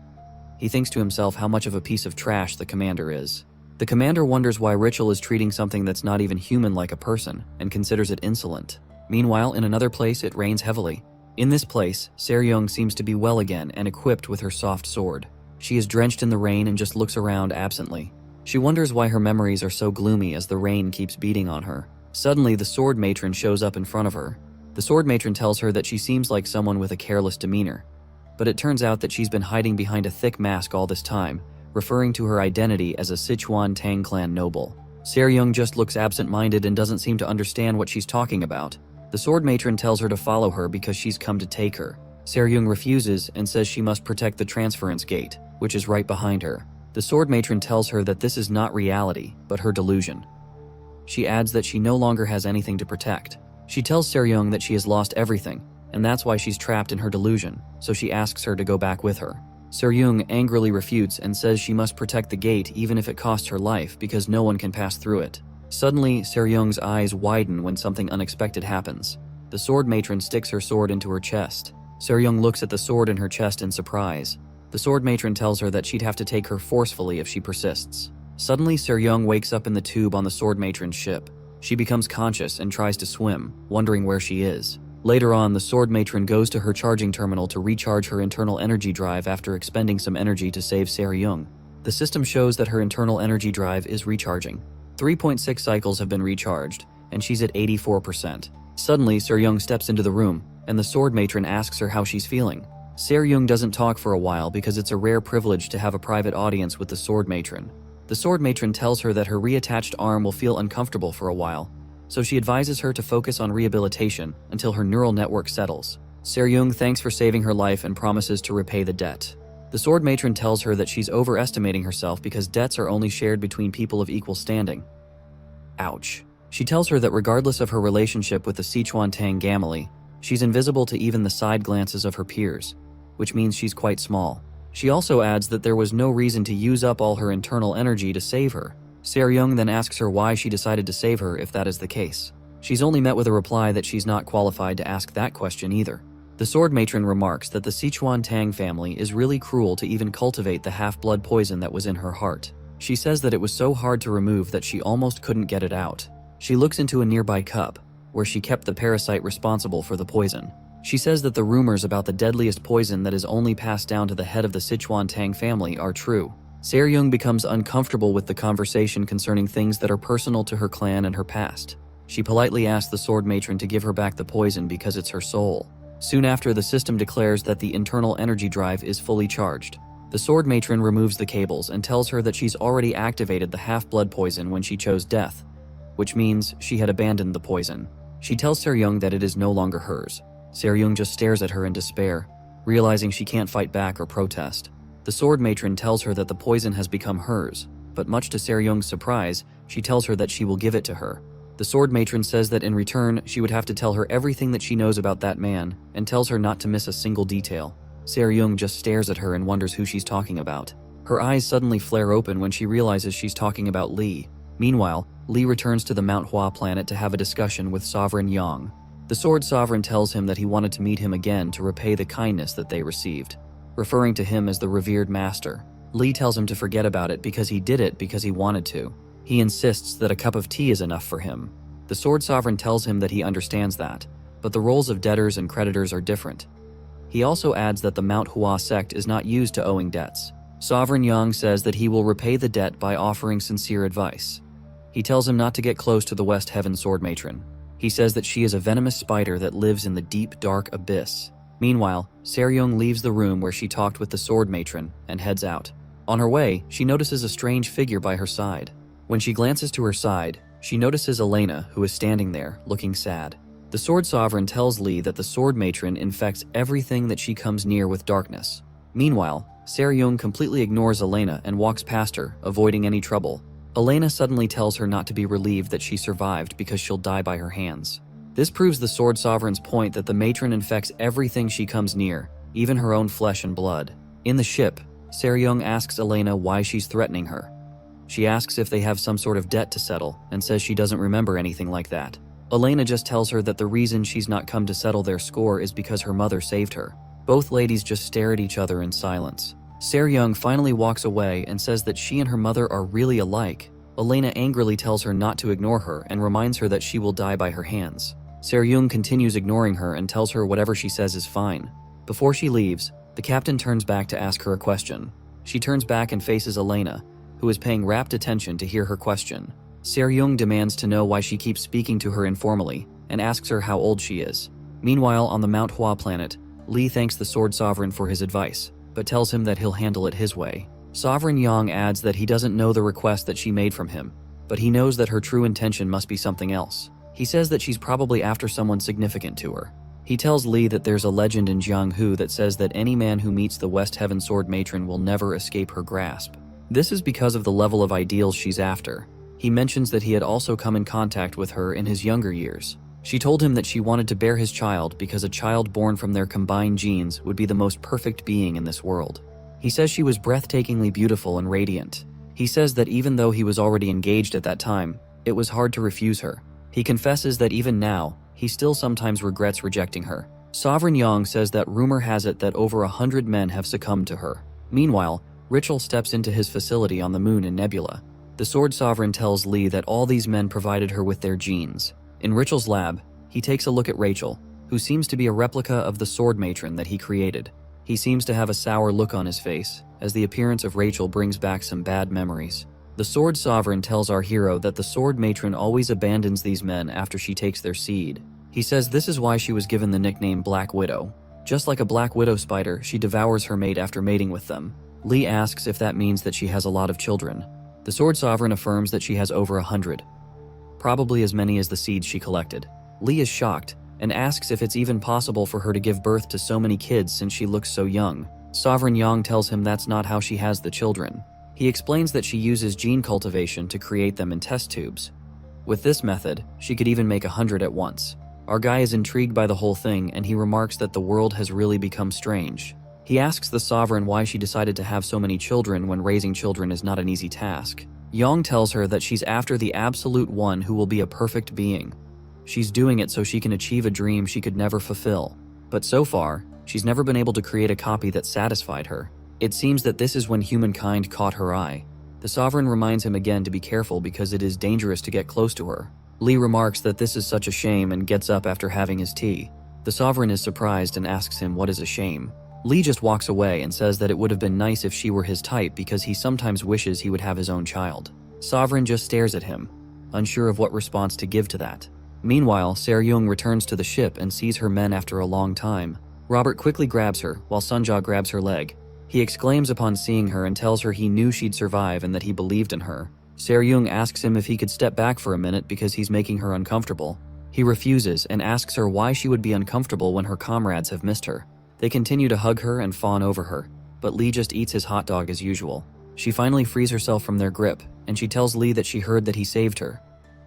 He thinks to himself how much of a piece of trash the commander is. The commander wonders why Richel is treating something that's not even human like a person, and considers it insolent. Meanwhile, in another place, it rains heavily. In this place, Seryung seems to be well again and equipped with her soft sword. She is drenched in the rain and just looks around absently. She wonders why her memories are so gloomy as the rain keeps beating on her. Suddenly, the sword matron shows up in front of her. The sword matron tells her that she seems like someone with a careless demeanor. But it turns out that she's been hiding behind a thick mask all this time, referring to her identity as a Sichuan Tang clan noble. Seryung just looks absent-minded and doesn't seem to understand what she's talking about. The sword matron tells her to follow her because she's come to take her. Seryung refuses and says she must protect the transference gate, which is right behind her. The sword matron tells her that this is not reality, but her delusion. She adds that she no longer has anything to protect. She tells Seryung that she has lost everything, and that's why she's trapped in her delusion, so she asks her to go back with her. Seryung angrily refutes and says she must protect the gate even if it costs her life because no one can pass through it. Suddenly, Seryung's eyes widen when something unexpected happens. The sword matron sticks her sword into her chest. Seryung looks at the sword in her chest in surprise. The sword matron tells her that she'd have to take her forcefully if she persists. Suddenly, Seryung wakes up in the tube on the sword matron's ship. She becomes conscious and tries to swim, wondering where she is. Later on, the sword matron goes to her charging terminal to recharge her internal energy drive after expending some energy to save Seryung. The system shows that her internal energy drive is recharging. 3.6 cycles have been recharged, and she's at 84%. Suddenly, Seryung steps into the room, and the sword matron asks her how she's feeling. Seryung doesn't talk for a while because it's a rare privilege to have a private audience with the sword matron. The sword matron tells her that her reattached arm will feel uncomfortable for a while, so she advises her to focus on rehabilitation until her neural network settles. Seryung thanks for saving her life and promises to repay the debt. The sword matron tells her that she's overestimating herself because debts are only shared between people of equal standing. Ouch. She tells her that regardless of her relationship with the Sichuan Tang family, she's invisible to even the side glances of her peers, which means she's quite small. She also adds that there was no reason to use up all her internal energy to save her. Seryung then asks her why she decided to save her if that is the case. She's only met with a reply that she's not qualified to ask that question either. The sword matron remarks that the Sichuan Tang family is really cruel to even cultivate the half-blood poison that was in her heart. She says that it was so hard to remove that she almost couldn't get it out. She looks into a nearby cup, where she kept the parasite responsible for the poison. She says that the rumors about the deadliest poison that is only passed down to the head of the Sichuan Tang family are true. Seryung becomes uncomfortable with the conversation concerning things that are personal to her clan and her past. She politely asks the sword matron to give her back the poison because it's her soul. Soon after, the system declares that the internal energy drive is fully charged. The sword matron removes the cables and tells her that she's already activated the half-blood poison when she chose death, which means she had abandoned the poison. She tells Seryung that it is no longer hers. Seryung just stares at her in despair, realizing she can't fight back or protest. The sword matron tells her that the poison has become hers, but much to Seryung's surprise, she tells her that she will give it to her. The sword matron says that in return, she would have to tell her everything that she knows about that man, and tells her not to miss a single detail. Seryung just stares at her and wonders who she's talking about. Her eyes suddenly flare open when she realizes she's talking about Li. Meanwhile, Li returns to the Mount Hua planet to have a discussion with Sovereign Yang. The Sword Sovereign tells him that he wanted to meet him again to repay the kindness that they received, referring to him as the revered master. Li tells him to forget about it because he did it because he wanted to. He insists that a cup of tea is enough for him. The Sword Sovereign tells him that he understands that, but the roles of debtors and creditors are different. He also adds that the Mount Hua sect is not used to owing debts. Sovereign Yang says that he will repay the debt by offering sincere advice. He tells him not to get close to the West Heaven Sword Matron. He says that she is a venomous spider that lives in the deep, dark abyss. Meanwhile, Seryung leaves the room where she talked with the sword matron and heads out. On her way, she notices a strange figure by her side. When she glances to her side, she notices Elena, who is standing there, looking sad. The Sword Sovereign tells Lee that the sword matron infects everything that she comes near with darkness. Meanwhile, Seryung completely ignores Elena and walks past her, avoiding any trouble. Elena suddenly tells her not to be relieved that she survived because she'll die by her hands. This proves the Sword Sovereign's point that the matron infects everything she comes near, even her own flesh and blood. In the ship, Seryung asks Elena why she's threatening her. She asks if they have some sort of debt to settle and says she doesn't remember anything like that. Elena just tells her that the reason she's not come to settle their score is because her mother saved her. Both ladies just stare at each other in silence. Seryung finally walks away and says that she and her mother are really alike. Elena angrily tells her not to ignore her and reminds her that she will die by her hands. Seryung continues ignoring her and tells her whatever she says is fine. Before she leaves, the captain turns back to ask her a question. She turns back and faces Elena, who is paying rapt attention to hear her question. Seryung demands to know why she keeps speaking to her informally and asks her how old she is. Meanwhile, on the Mount Hua planet, Lee thanks the Sword Sovereign for his advice, but tells him that he'll handle it his way. Sovereign Yang adds that he doesn't know the request that she made from him, but he knows that her true intention must be something else. He says that she's probably after someone significant to her. He tells Lee that there's a legend in Jianghu that says that any man who meets the West Heaven Sword Matron will never escape her grasp. This is because of the level of ideals she's after. He mentions that he had also come in contact with her in his younger years. She told him that she wanted to bear his child because a child born from their combined genes would be the most perfect being in this world. He says she was breathtakingly beautiful and radiant. He says that even though he was already engaged at that time, it was hard to refuse her. He confesses that even now, he still sometimes regrets rejecting her. Sovereign Yang says that rumor has it that over 100 men have succumbed to her. Meanwhile, Rachel steps into his facility on the moon in Nebula. The Sword Sovereign tells Lee that all these men provided her with their genes. In Rachel's lab, he takes a look at Rachel, who seems to be a replica of the Sword Matron that he created. He seems to have a sour look on his face, as the appearance of Rachel brings back some bad memories. The Sword Sovereign tells our hero that the Sword Matron always abandons these men after she takes their seed. He says this is why she was given the nickname Black Widow. Just like a Black Widow spider, she devours her mate after mating with them. Lee asks if that means that she has a lot of children. The Sword Sovereign affirms that she has over 100, probably as many as the seeds she collected. Lee is shocked and asks if it's even possible for her to give birth to so many kids since she looks so young. Sovereign Yang tells him that's not how she has the children. He explains that she uses gene cultivation to create them in test tubes. With this method, she could even make 100 at once. Our guy is intrigued by the whole thing and he remarks that the world has really become strange. He asks the Sovereign why she decided to have so many children when raising children is not an easy task. Yang tells her that she's after the absolute one who will be a perfect being. She's doing it so she can achieve a dream she could never fulfill. But so far, she's never been able to create a copy that satisfied her. It seems that this is when humankind caught her eye. The Sovereign reminds him again to be careful because it is dangerous to get close to her. Lee remarks that this is such a shame and gets up after having his tea. The Sovereign is surprised and asks him what is a shame. Lee just walks away and says that it would have been nice if she were his type because he sometimes wishes he would have his own child. Sovereign just stares at him, unsure of what response to give to that. Meanwhile, Seryung returns to the ship and sees her men after a long time. Robert quickly grabs her, while Sunja grabs her leg. He exclaims upon seeing her and tells her he knew she'd survive and that he believed in her. Seryung asks him if he could step back for a minute because he's making her uncomfortable. He refuses and asks her why she would be uncomfortable when her comrades have missed her. They continue to hug her and fawn over her, but Lee just eats his hot dog as usual. She finally frees herself from their grip, and she tells Lee that she heard that he saved her.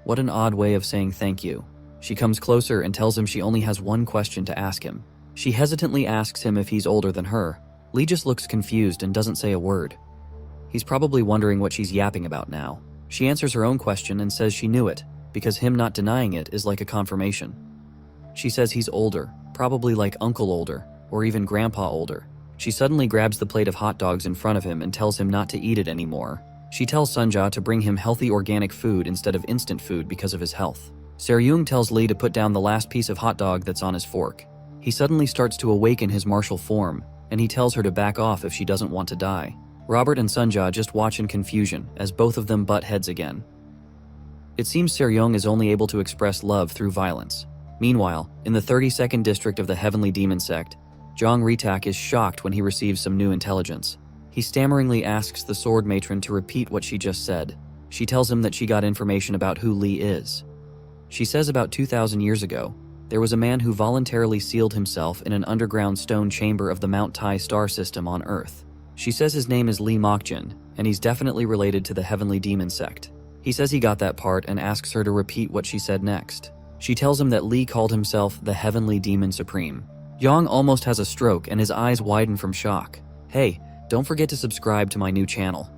What an odd way of saying thank you. She comes closer and tells him she only has one question to ask him. She hesitantly asks him if he's older than her. Lee just looks confused and doesn't say a word. He's probably wondering what she's yapping about now. She answers her own question and says she knew it, because him not denying it is like a confirmation. She says he's older, probably like uncle older, or even grandpa older. She suddenly grabs the plate of hot dogs in front of him and tells him not to eat it anymore. She tells Sunja to bring him healthy organic food instead of instant food because of his health. Seryung tells Lee to put down the last piece of hot dog that's on his fork. He suddenly starts to awaken his martial form, and he tells her to back off if she doesn't want to die. Robert and Sunja just watch in confusion as both of them butt heads again. It seems Seryong is only able to express love through violence. Meanwhile, in the 32nd district of the Heavenly Demon Sect, Jong Ritak is shocked when he receives some new intelligence. He stammeringly asks the sword matron to repeat what she just said. She tells him that she got information about who Lee is. She says about 2,000 years ago, there was a man who voluntarily sealed himself in an underground stone chamber of the Mount Tai star system on Earth. She says his name is Lee Mokjin, and he's definitely related to the Heavenly Demon Sect. He says he got that part and asks her to repeat what she said next. She tells him that Lee called himself the Heavenly Demon Supreme. Yang almost has a stroke and his eyes widen from shock. Hey, don't forget to subscribe to my new channel.